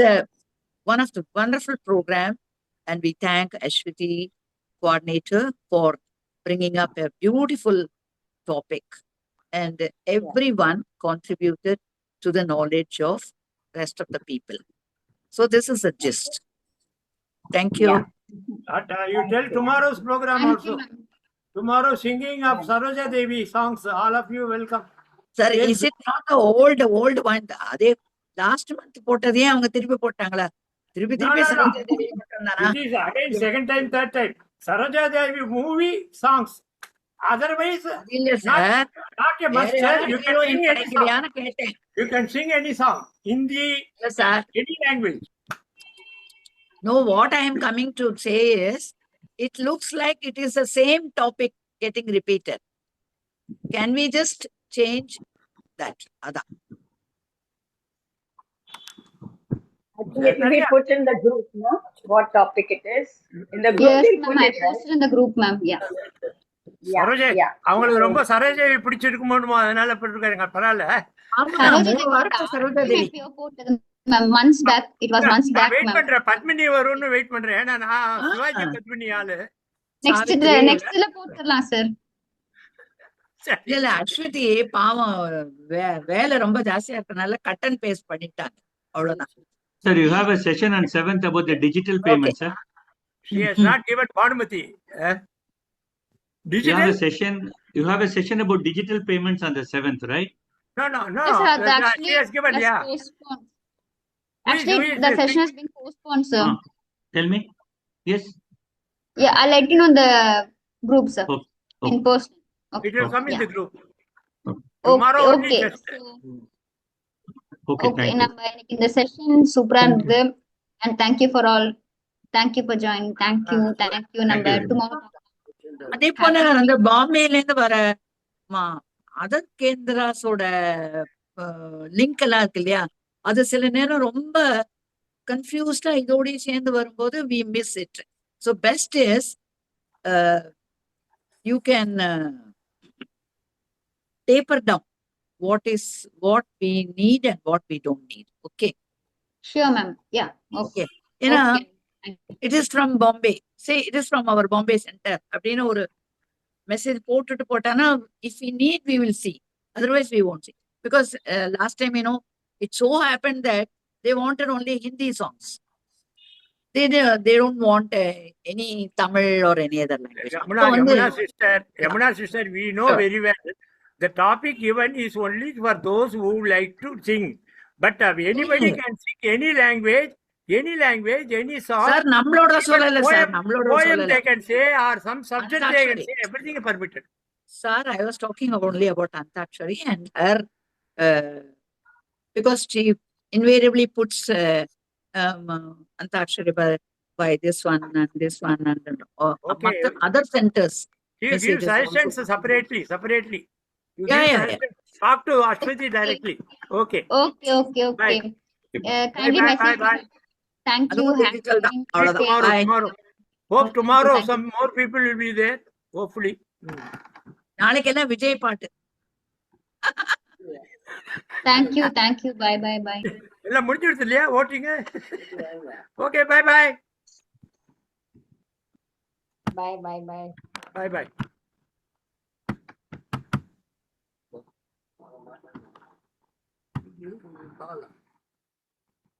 one of the wonderful program, and we thank Ashwati, coordinator, for bringing up a beautiful topic, and everyone contributed to the knowledge of rest of the people. So this is a gist. Thank you. You tell tomorrow's program Thank also. you, ma'am. Tomorrow singing of Saroja Devi songs. All of you welcome. Sir, Yes. is it not the old one? அதே last month போட்டதே அவங்க திருப்பி போட்டாங்களா? திருப்பி No. சரோஜா தேவி போட்டாங்களா? It is again second time, third time. Saroja Devi movie songs. Otherwise, இல்ல sir, not a must. You can sing any song. கேட்டேன். You can sing any song. Hindi, இல்ல sir, any language. no, what I am coming to say is, it looks like it is the same topic getting repeated. Can we just change that? Adan. It will be put in the group, no? What topic it is? In the group, Yes, we'll ma'am. put I it, right? posted in the group, ma'am. Yeah. Saroja, Yeah. அவங்களுக்கு ரொம்ப சரோஜாவை பிடிச்சிருக்குமோ, அதனால போட்டிருக்காங்க. பரவாயில்ல. ஆமா, Saroja மூணு Devi வாரத்தை சரோஜா தேவி. எப்பயோ போட்டது, ma'am. Months back. It was months back, wait ma'am. பண்றேன், பத்மினி வரும்னு வெயிட் பண்றேன். ஏன்னா நான் சிவாஜி பத்மினி ஆளு. நெக்ஸ்ட்ல போட்டுடலாம் சார். இல்ல அஸ்வதி பாவம் வேலை ரொம்ப ஜாஸ்தியா இருக்கனால கட் அண்ட் பேஸ்ட் பண்ணிட்டாங்க, அவ்வளவுதான். Sir, you have a session on 7th about the digital payments, sir. She has not given Bhanumati. You have Digital? you have a session about digital payments on the 7th, right? No. Yes, sir. Actually, She has given, has yeah. postponed. Who Actually, is the this? session has been postponed, sir. Tell me. Yes. Yeah, I'll let you know in the group, sir. Okay. In post. Okay. It will come in Yeah. the group. Tomorrow only Okay. just. Okay, Okay, thank you. நம்ம இன்னைக்கு இந்த செஷன் சூப்பரா இருந்தது. And thank you for all. Thank you for joining. Thank you. Thank நம்ம you very much. tomorrow. அதே போல அந்த பாம்பேல இருந்து வர அதர் கேந்திராஸோட லிங்க் எல்லாம் இருக்கு இல்லையா, அது சில நேரம் ரொம்ப கன்ஃபியூஸ்டா இதோடய சேர்ந்து வரும்போது we miss it. So best is you can taper down what we need and what we don't need. Okay. Sure, ma'am. Yeah. Okay. Okay. ஏன்னா Okay. it is from Bombay. Say it is from our Bombay center. அப்படின்னு ஒரு மெசேஜ் போட்டானா if we need we will see. Otherwise we won't see. Because last time, it so happened that they wanted only Hindi songs. They don't want any Tamil or any other language. Yamuna sister, we know very well. The topic given is only for those who like to sing. But anybody can sing any language, any song. Sir, நம்மளோட சொல்லல sir. Poem they can say, or some subject they can say. Everything is permitted. Sir, I was talking only about Antakshari and her, because she invariably puts Antakshari by this one and this one and Okay. other centers. He gives suggestions separately. You Yeah. Talk to Ashwati directly. Okay. Okay. Bye. Kindly Bye. message. Bye. Thank you. அதுவும் difficult தான். அவ்வளவுதான். Bye. Tomorrow. Hope tomorrow Thank you. some more people will be there. Hopefully. நாளைக்கு எல்லாம் விஜய் பாட்டு. Thank you. Bye. எல்லாம் முடிஞ்சிடுது இல்லையா ஓட்டிங்க? Okay bye bye. Bye.